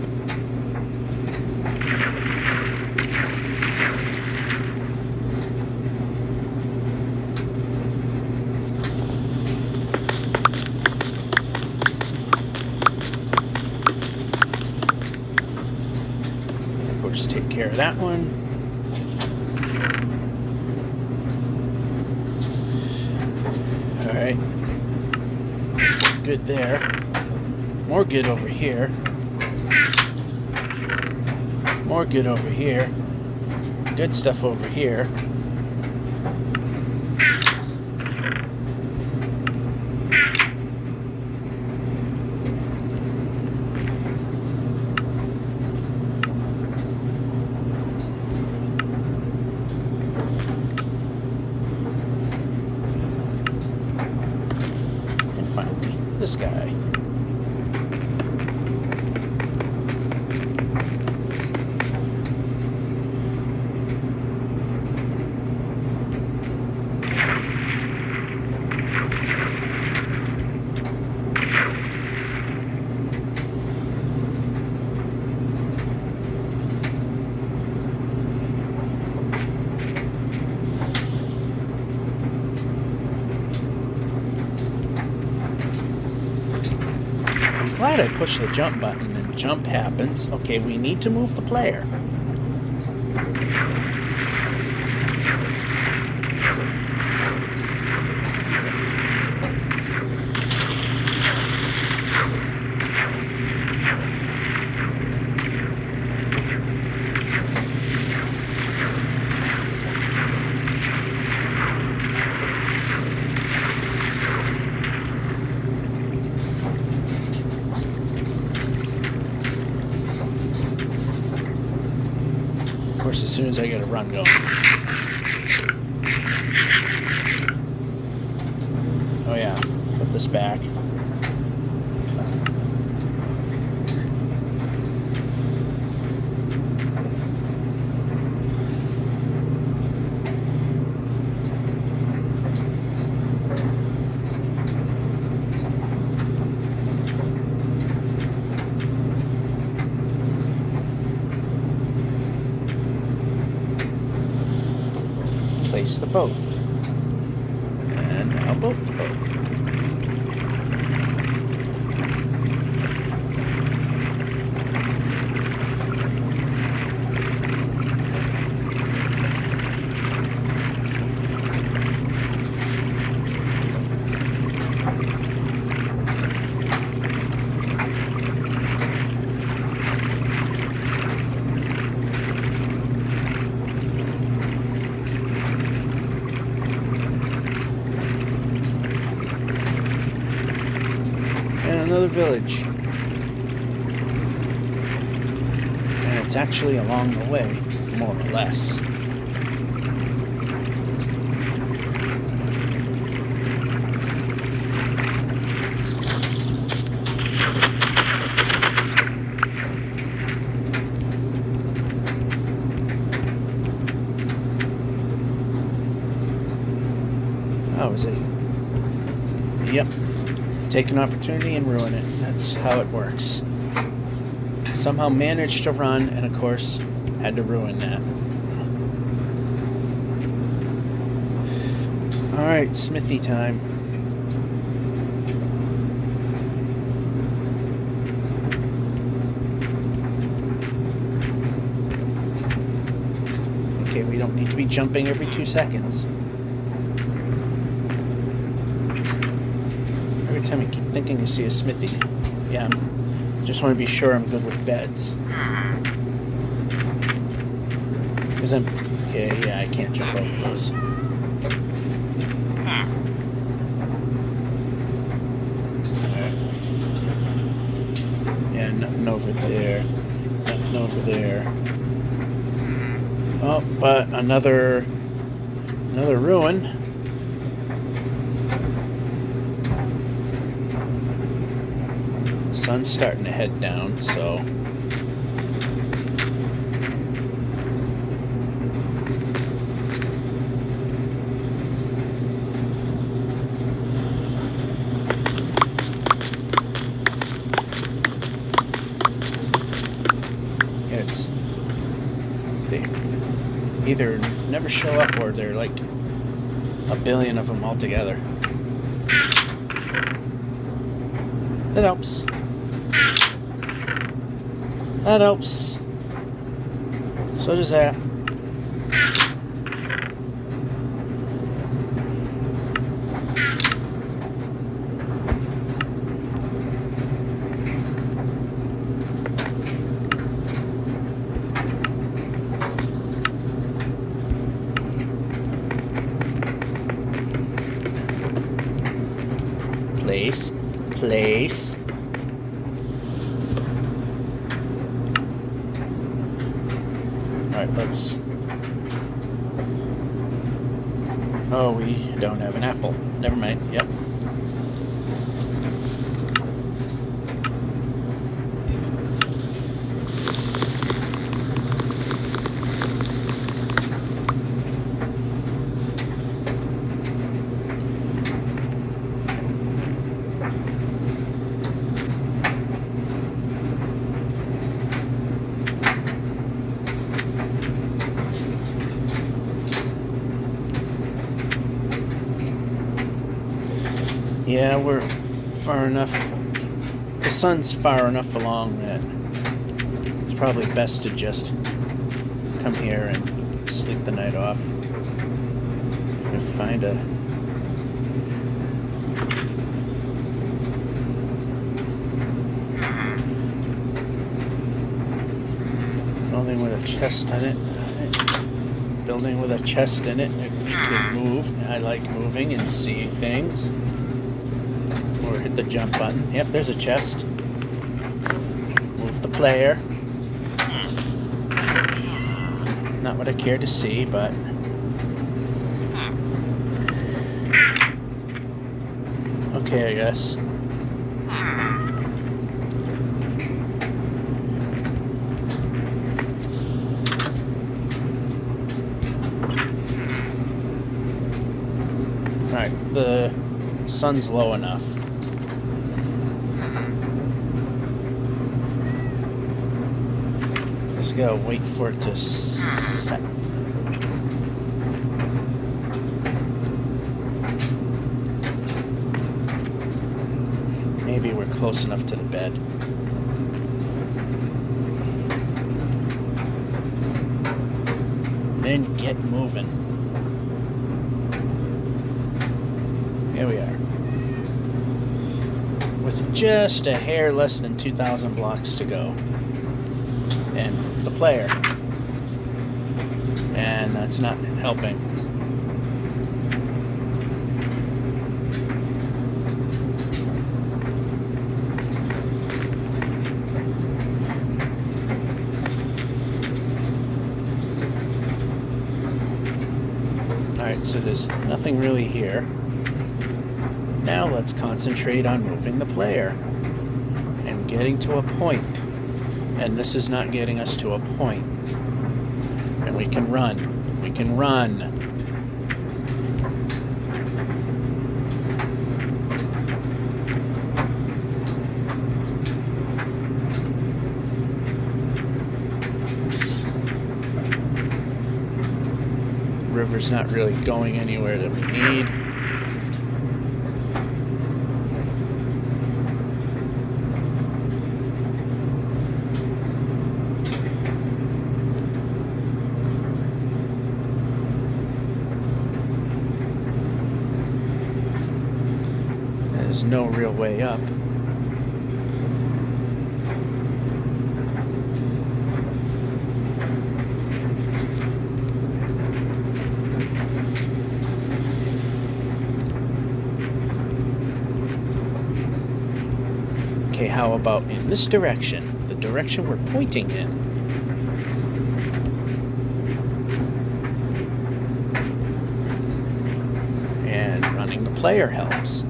We'll just take care of that one. All right. Good there. More good over here. More good over here. Good stuff over here. And finally, this guy. Glad I pushed the jump button and jump happens. Okay, we need to move the player. Of course, as soon as I get a run going. Oh yeah, put this back. release the boat. And now boat to boat. Another village, and it's actually along the way, more or less. Oh, is it? Yep. Take an opportunity and ruin it. That's how it works. Somehow managed to run, and of course, had to ruin that. Alright, smithy time. Okay, we don't need to be jumping every 2 seconds. Every time I keep thinking you see a smithy. Yeah, just want to be sure I'm good with beds. Because okay, yeah, I can't jump over those. Yeah, nothing over there. Nothing over there. Oh, but another ruin. Sun's starting to head down, so it's they either never show up or they're like a billion of them all together. That helps. That helps. So does that. Place. Alright, let's... Oh, we don't have an apple. Never mind. Yep. Yeah, we're far enough. The sun's far enough along that it's probably best to just come here and sleep the night off. See if I can find a... building with a chest in it. Building with a chest in it. You can move. I like moving and seeing things. Or hit the jump button. Yep, there's a chest. Move the player. Not what I care to see, but... okay, I guess. Alright, the sun's low enough. Just gotta wait for it to set. close enough to the bed. Then get moving. Here we are. With just a hair less than 2,000 blocks to go. And the player. And that's not helping. Alright, so there's nothing really here. Now let's concentrate on moving the player and getting to a point. And this is not getting us to a point. And we can run. We can run. River's not really going anywhere that we need. There's no real way up. Okay, how about in this direction? The direction we're pointing in. And running the player helps.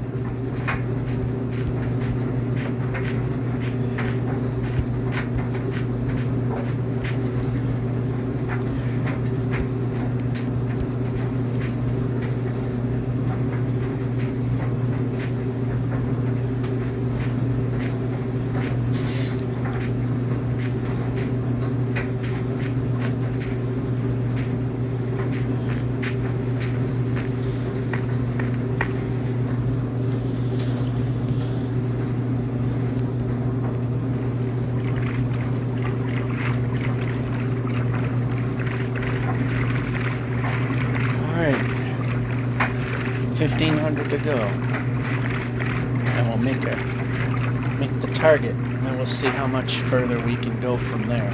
Alright, 1,500 to go, and we'll make the target, and then we'll see how much further we can go from there.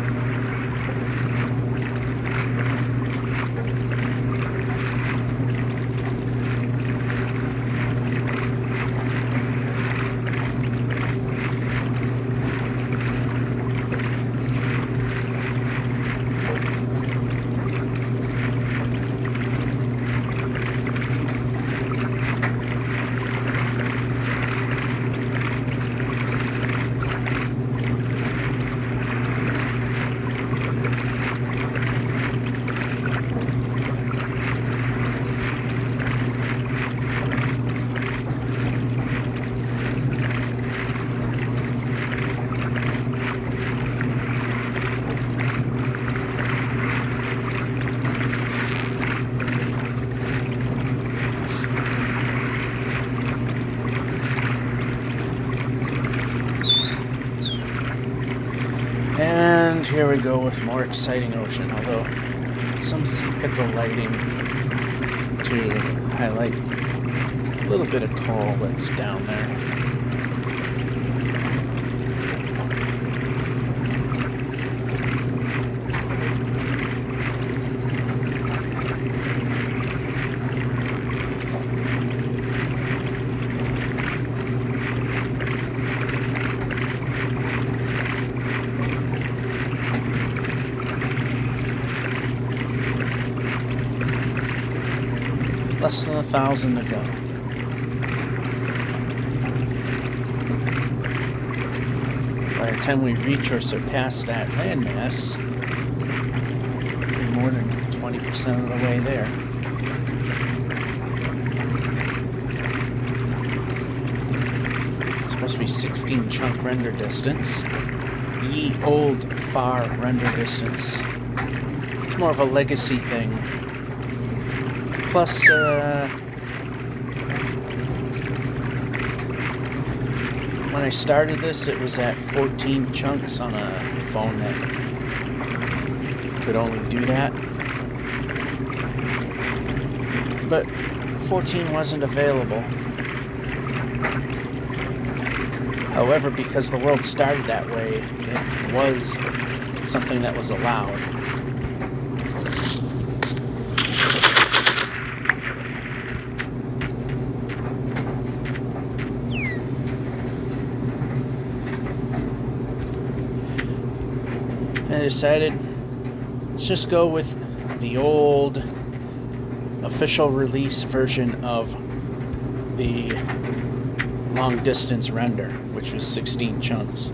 And here we go with more exciting ocean, although some typical lighting to highlight a little bit of coral that's down there. Less than 1,000 to go. By the time we reach or surpass that landmass, we're more than 20% of the way there. It's supposed to be 16 chunk render distance. Ye old far render distance. It's more of a legacy thing. Plus, When I started this, it was at 14 chunks on a phone that could only do that. But 14 wasn't available. However, because the world started that way, it was something that was allowed. I decided, let's just go with the old official release version of the long distance render, which was 16 chunks.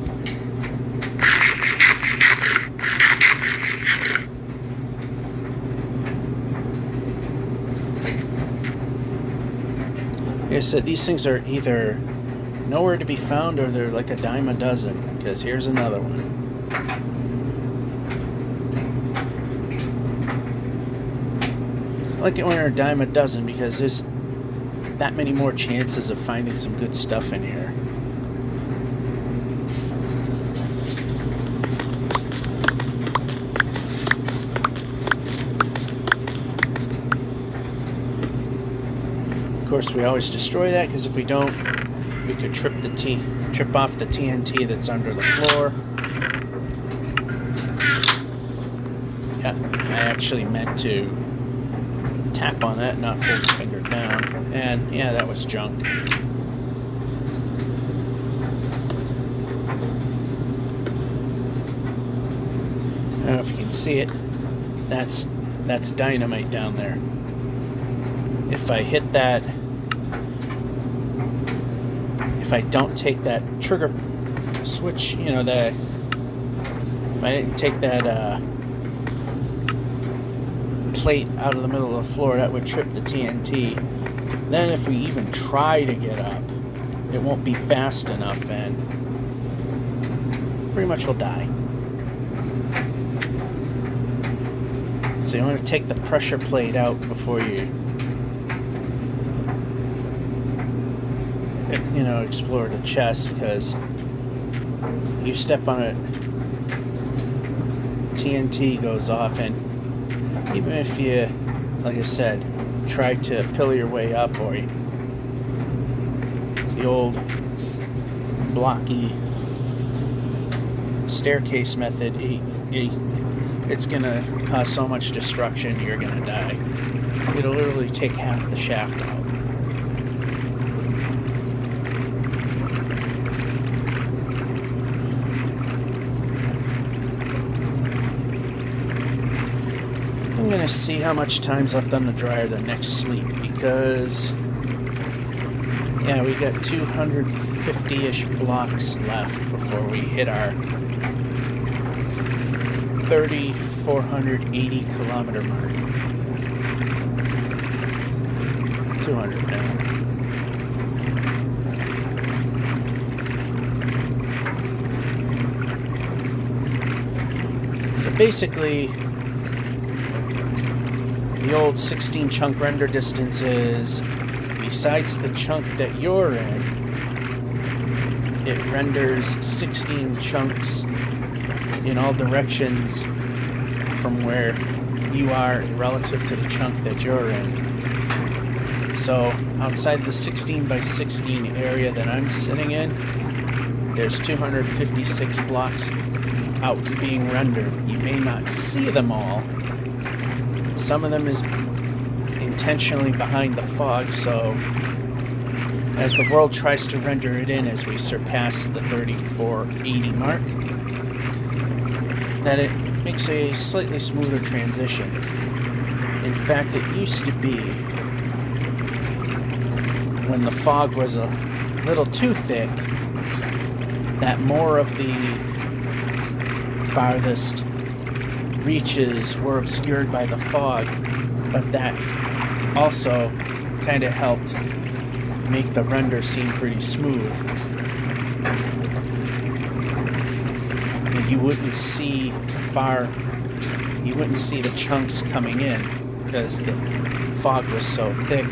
Like I said, these things are either nowhere to be found or they're like a dime a dozen, because here's another one. I like it when they're a dime a dozen because there's that many more chances of finding some good stuff in here. Of course, we always destroy that because if we don't, we could trip off the TNT that's under the floor. Yeah, I actually meant to tap on that, not hold the finger down, and yeah, that was junk. I don't know if you can see it. That's dynamite down there. If I hit that, if I don't take that trigger switch, you know, if I didn't take that plate out of the middle of the floor, that would trip the TNT. Then if we even try to get up, it won't be fast enough and pretty much will die. So you want to take the pressure plate out before you explore the chest, because you step on it, TNT goes off, and even if you, like I said, try to pillar your way up, or the old blocky staircase method, it's gonna cause so much destruction, you're gonna die. It'll literally take half the shaft out. I'm gonna see how much time's left on the dryer the next sleep, because yeah, we got 250-ish blocks left before we hit our 3,480 kilometer mark. 200 now. So basically, the old 16 chunk render distance is, besides the chunk that you're in, it renders 16 chunks in all directions from where you are relative to the chunk that you're in. So outside the 16 by 16 area that I'm sitting in, there's 256 blocks out being rendered. You may not see them all. Some of them is intentionally behind the fog, so as the world tries to render it in as we surpass the 3,480 mark, that it makes a slightly smoother transition. In fact, it used to be, when the fog was a little too thick, that more of the farthest reaches were obscured by the fog, but that also kind of helped make the render seem pretty smooth. And you wouldn't see the chunks coming in because the fog was so thick.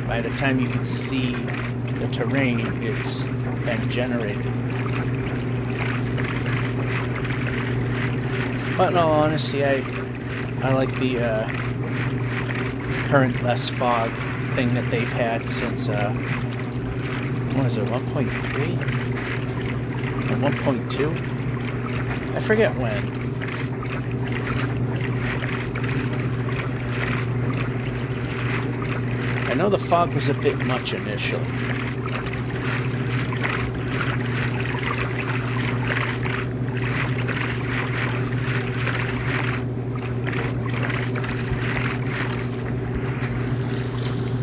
By the time you could see the terrain, it's been generated. But in all honesty, I like the current less fog thing that they've had since, what is it, 1.3? Or 1.2? I forget when. I know the fog was a bit much initially.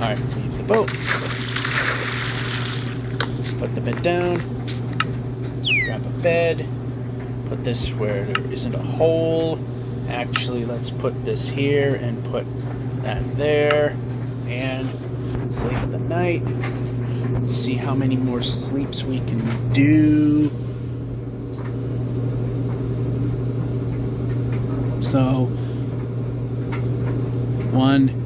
Alright, leave the boat. Put the bed down. Grab a bed. Put this where there isn't a hole. Actually, let's put this here and put that there. And sleep the night. See how many more sleeps we can do. So, 1.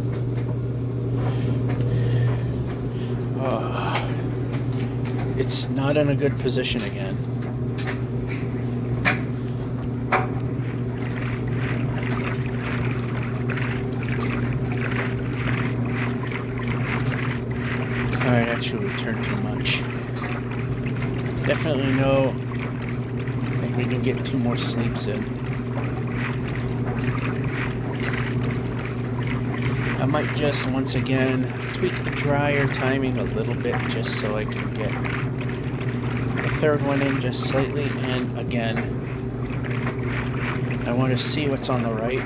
It's not in a good position again. Alright, actually we turned too much. Definitely no. I think we can get 2 more sleeps in. I might just once again tweak the dryer timing a little bit just so I can get the 3rd one in just slightly. And again, I want to see what's on the right.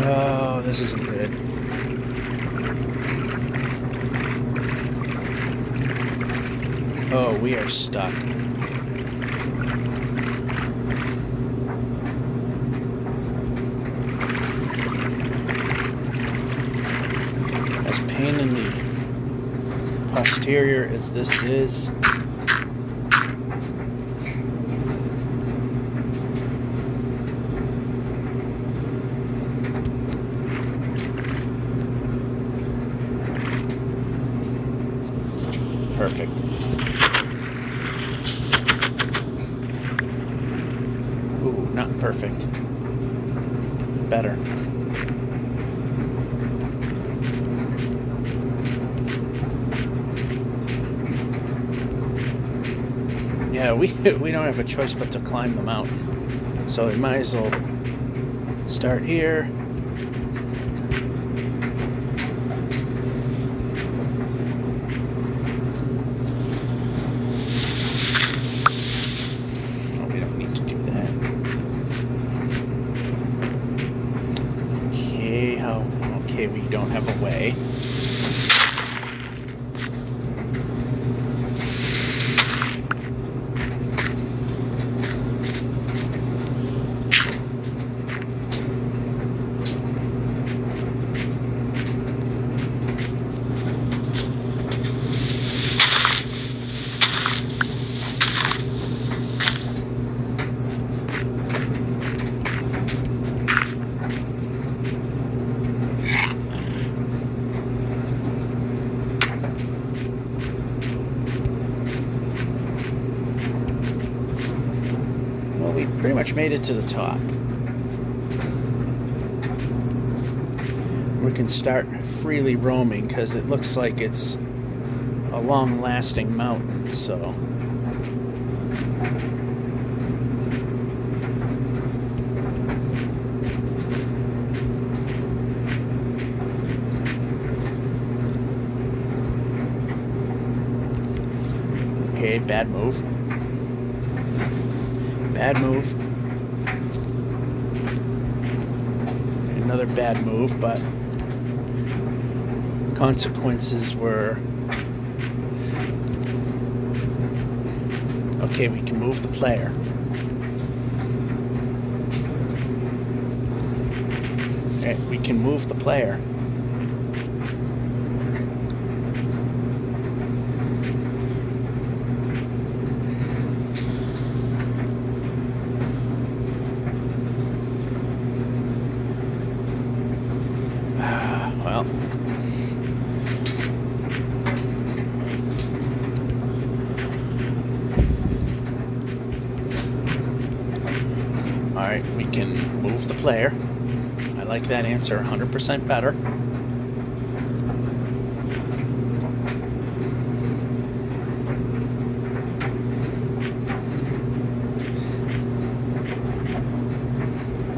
Oh, this isn't good. Oh, we are stuck. As pain in the posterior as this is, perfect. Ooh, not perfect. Better. Yeah, we don't have a choice but to climb the mountain. So we might as well start here. Okay, we don't have a way. much made it to the top. We can start freely roaming because it looks like it's a long-lasting mountain, so... Okay, bad move. Bad move. Another bad move, but consequences were... Okay, we can move the player. Okay, we can move the player. Well, alright, we can move the player. I like that answer 100% better.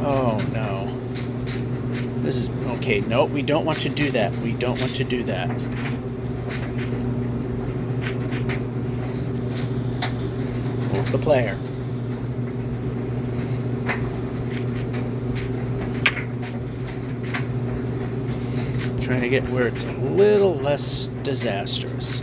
Oh no. This is... Okay, no, we don't want to do that. We don't want to do that. Move the player. Trying to get where it's a little less disastrous.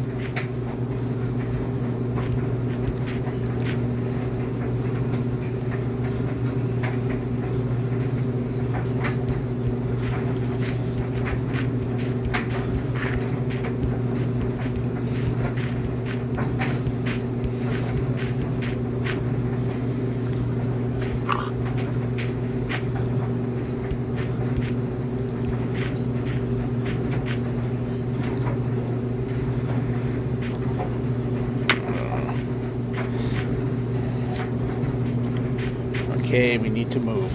Okay, we need to move.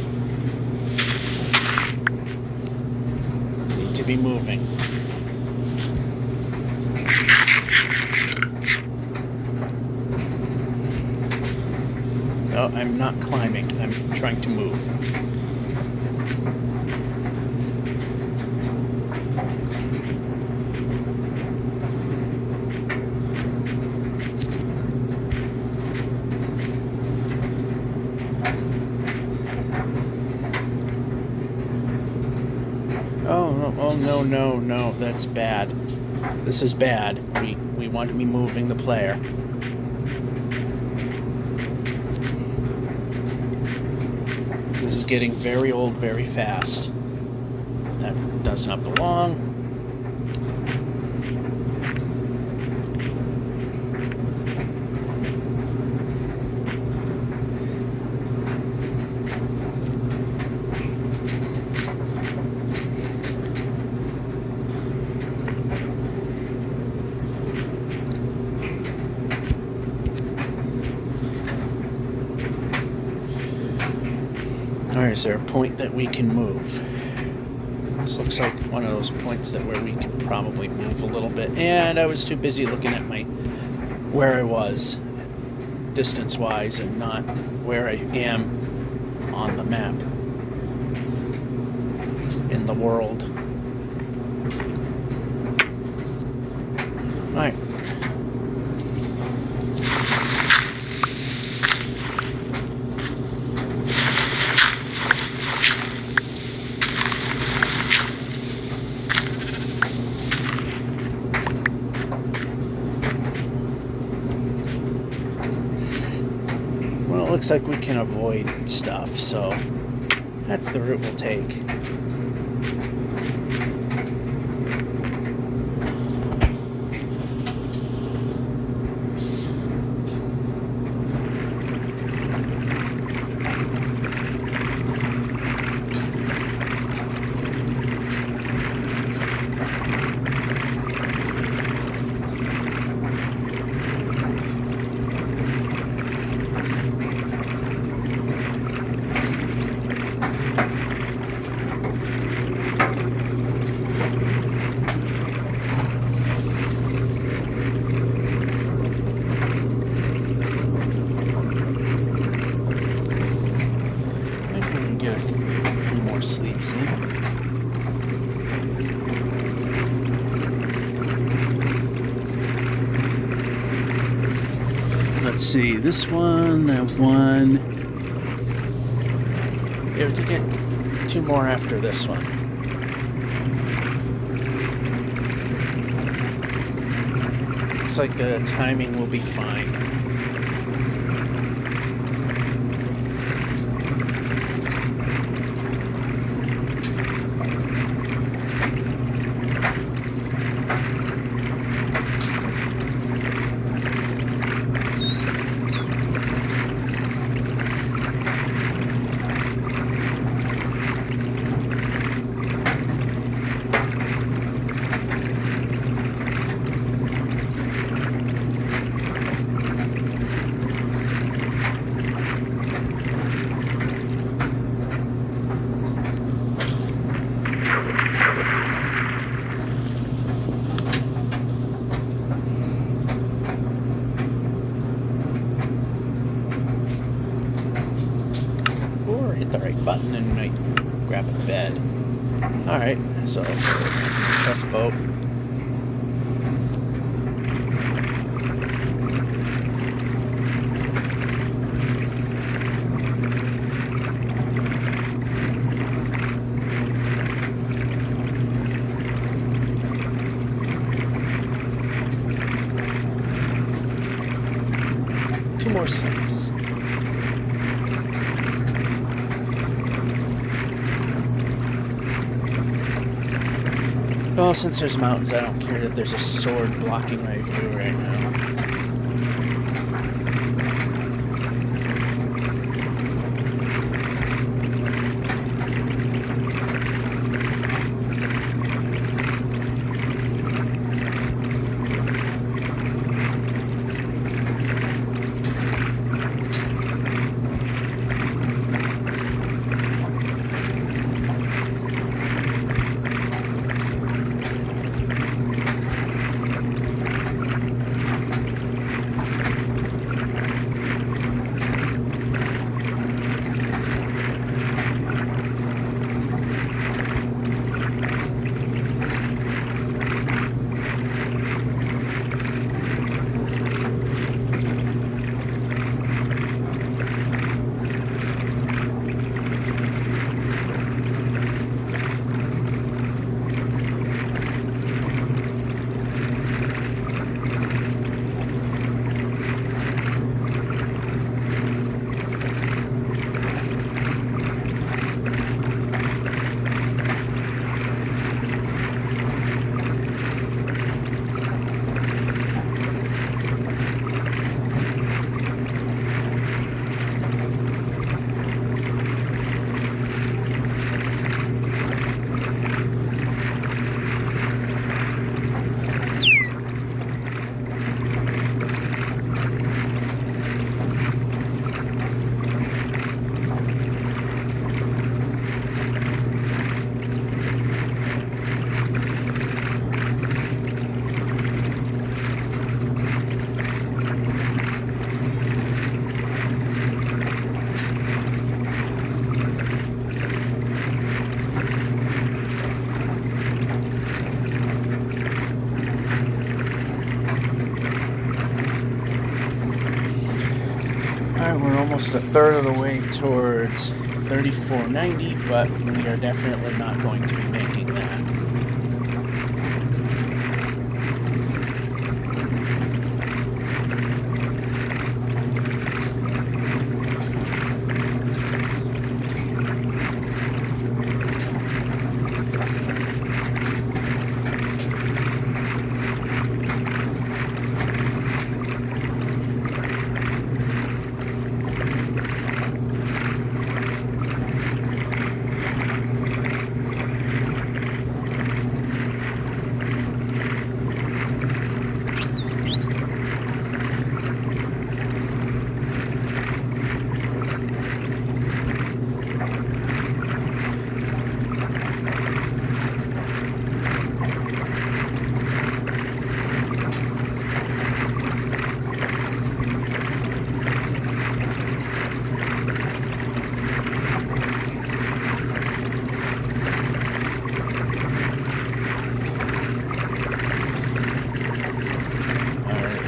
Need to be moving. No, I'm not climbing. I'm trying to move. Oh, no, no, no, that's bad. This is bad. We want to be moving the player. This is getting very old very fast. That does not belong. Alright, is there a point that we can move? This looks like one of those points that where we can probably move a little bit. And I was too busy looking at where I was, distance-wise, and not where I am on the map in the world. Alright. Looks like we can avoid stuff, so that's the route we'll take. let's see, this one, that one. Yeah, we could get 2 more after this one. Looks like the timing will be fine. The right button and might grab a bed. Alright, so trust boat. Two more sleeps. Well, since there's mountains, I don't care that there's a sword blocking my view right now. We're almost a third of the way towards 3490, but we are definitely not going to be making that.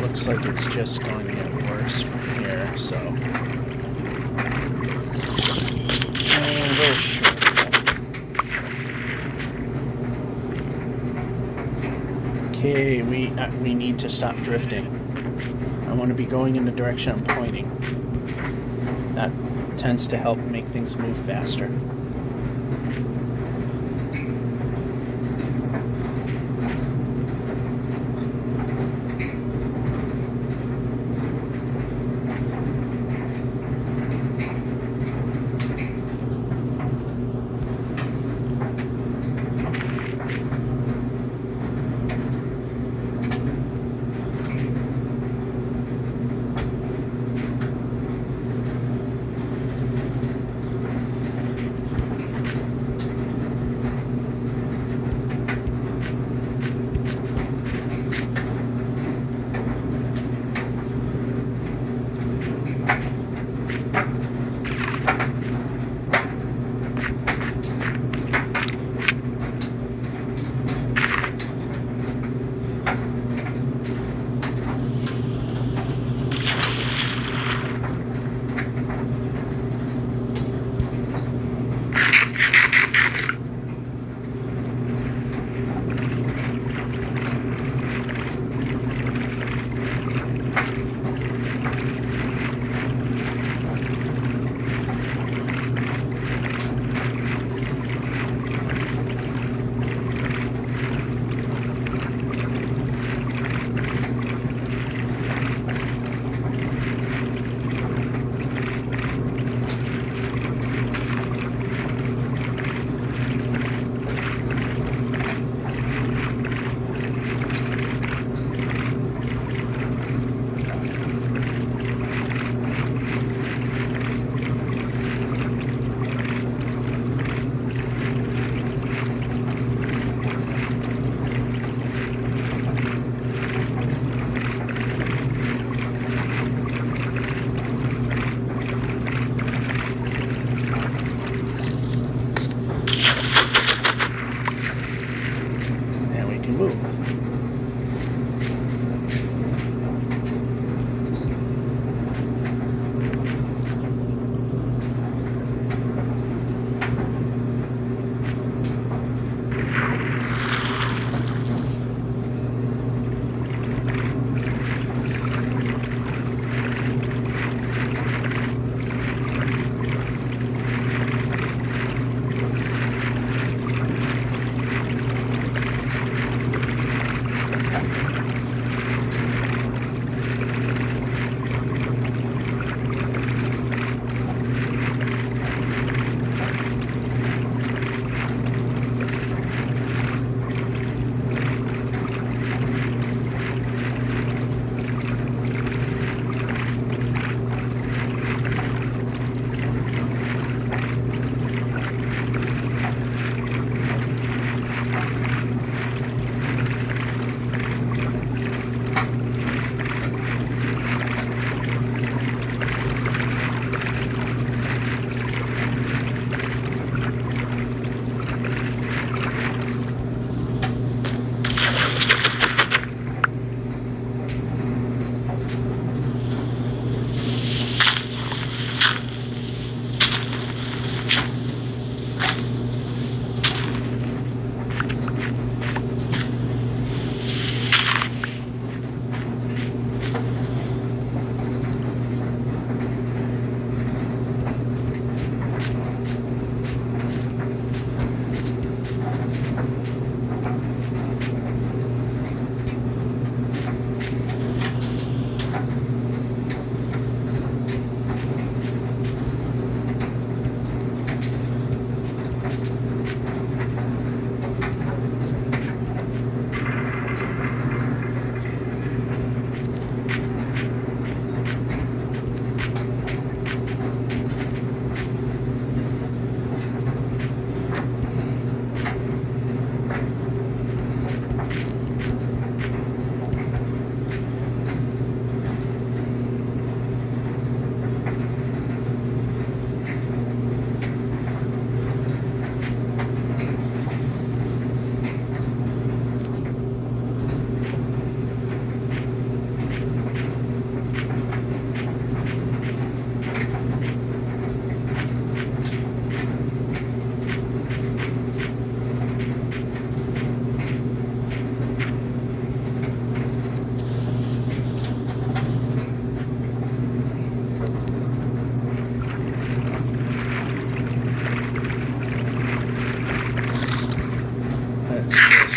Looks like it's just going to get worse from here. So, and we'll shoot. Okay, we need to stop drifting. I want to be going in the direction I'm pointing. That tends to help make things move faster.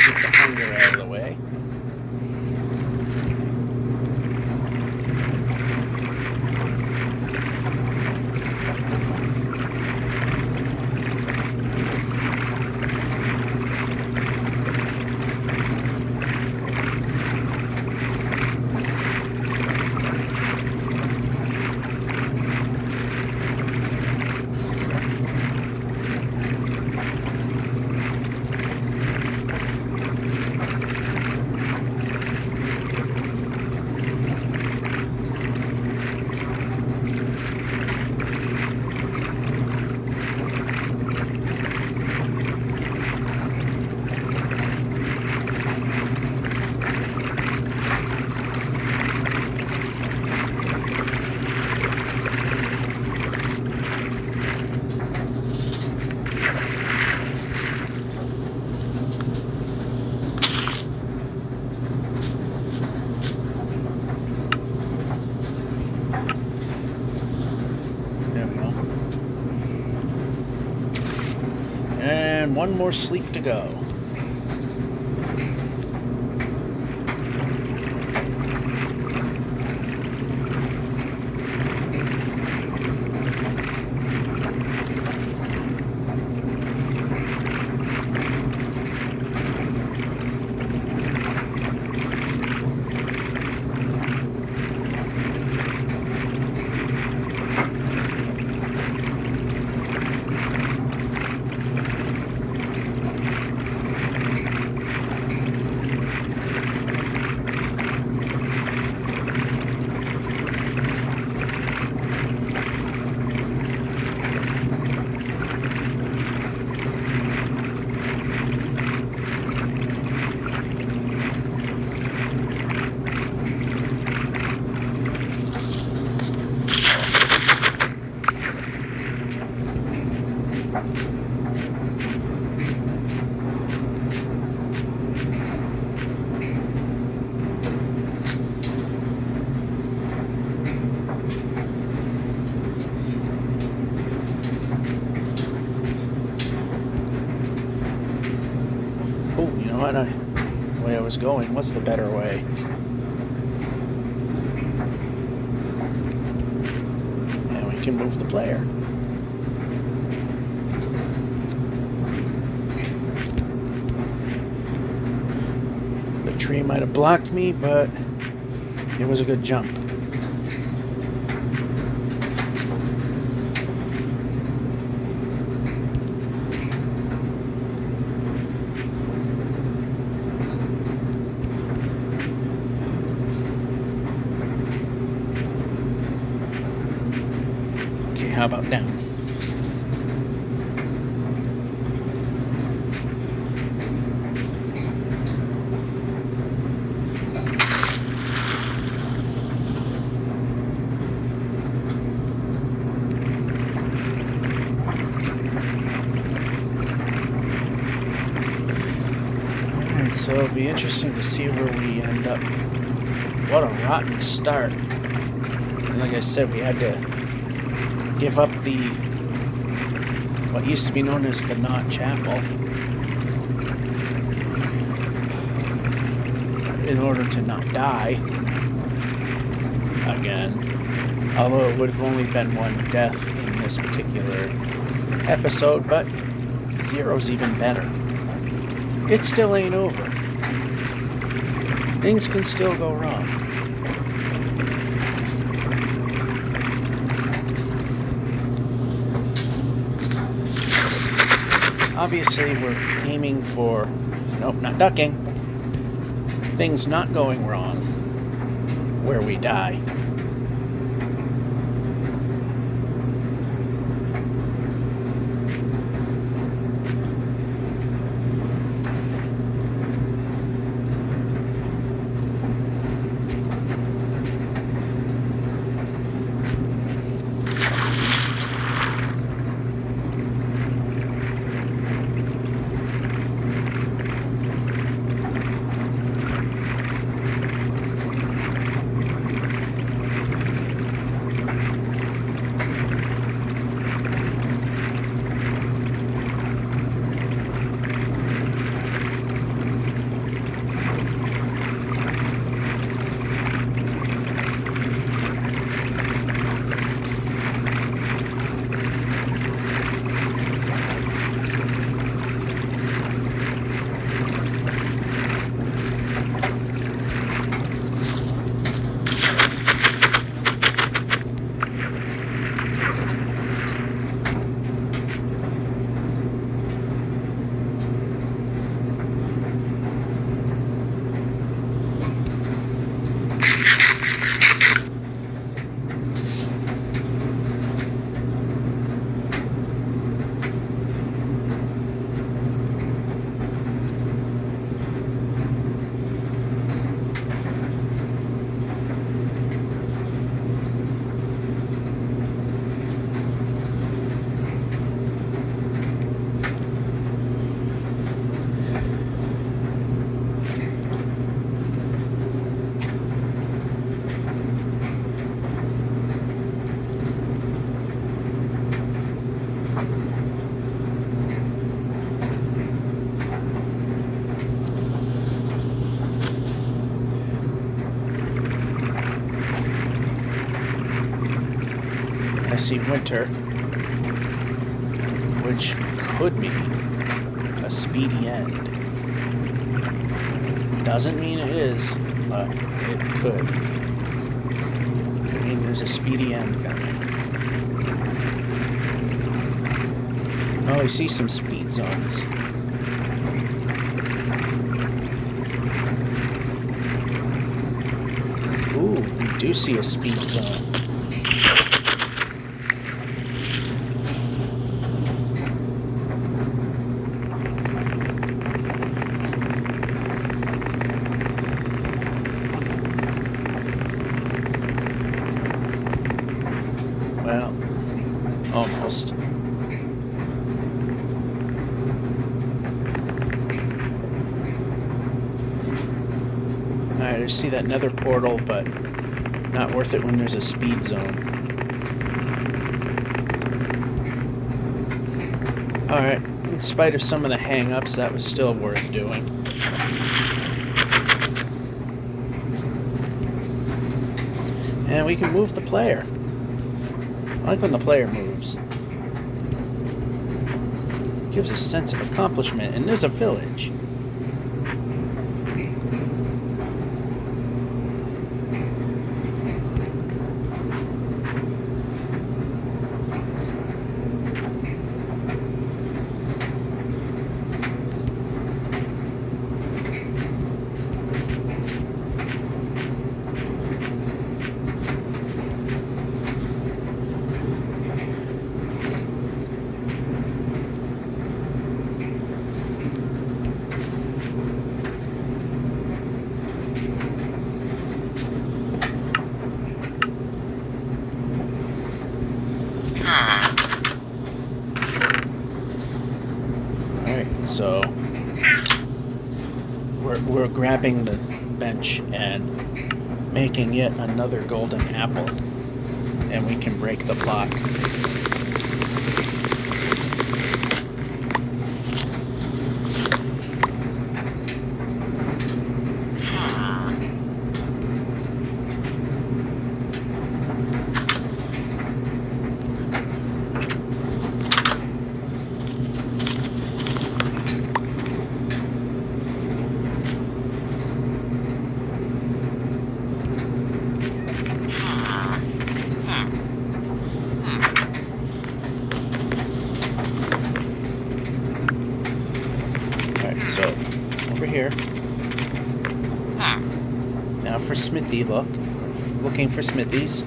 Get the hunger out of the way. And one more sleep to go. The way I was going, what's the better way? And we can move the player. The tree might have blocked me, but it was a good jump. How about down? Alright, so it'll be interesting to see where we end up. What a rotten start. And like I said, we had to give up what used to be known as the Knot Chapel in order to not die again. Although it would have only been one death in this particular episode, but 0's even better. It still ain't over. Things can still go wrong. Obviously, we're aiming for, nope, not ducking, things not going wrong where we die. I see winter, which could mean a speedy end. Doesn't mean it is, but it could. Could mean there's a speedy end coming. Oh, I see some speed zones. Ooh, we do see a speed zone. Well, almost. Alright, I see that nether portal, but not worth it when there's a speed zone. Alright, in spite of some of the hang-ups, that was still worth doing. And we can move the player. I like when the player moves. Gives a sense of accomplishment, and there's a village. Alright, so we're grabbing the bench and making yet another golden apple, and we can break the block. So, over here. Now for Smithy, looking for Smithies.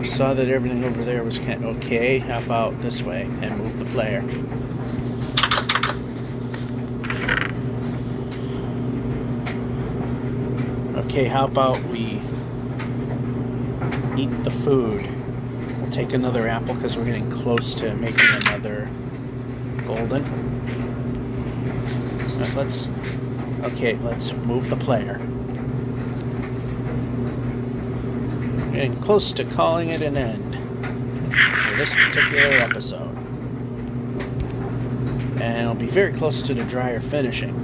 Saw that everything over there was kind of okay. How about this way and move the player? Okay, how about we eat the food? We'll take another apple because we're getting close to making another golden. Let's move the player. Getting close to calling it an end for this particular episode. And it'll be very close to the dryer finishing.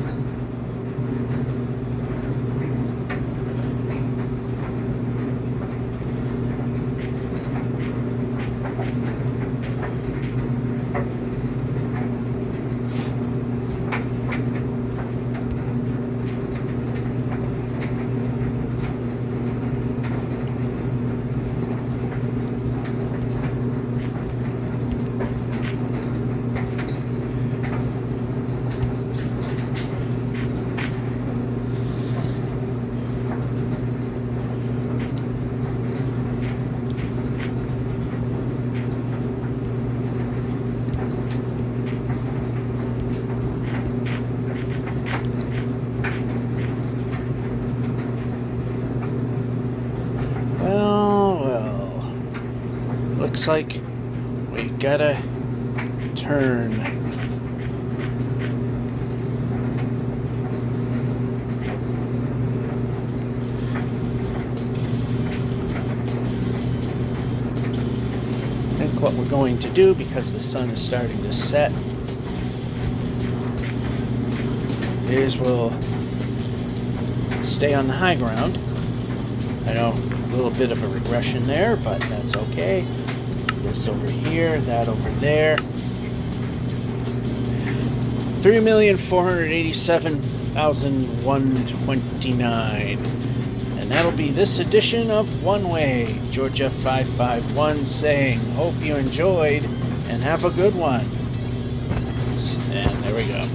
Looks like we gotta turn. I think what we're going to do, because the sun is starting to set, is we'll stay on the high ground. I know A little bit of a regression there, but that's okay. This over here, that over there. 3,487,129. And that'll be this edition of One Way. Georgia 551 saying, hope you enjoyed and have a good one. And there we go.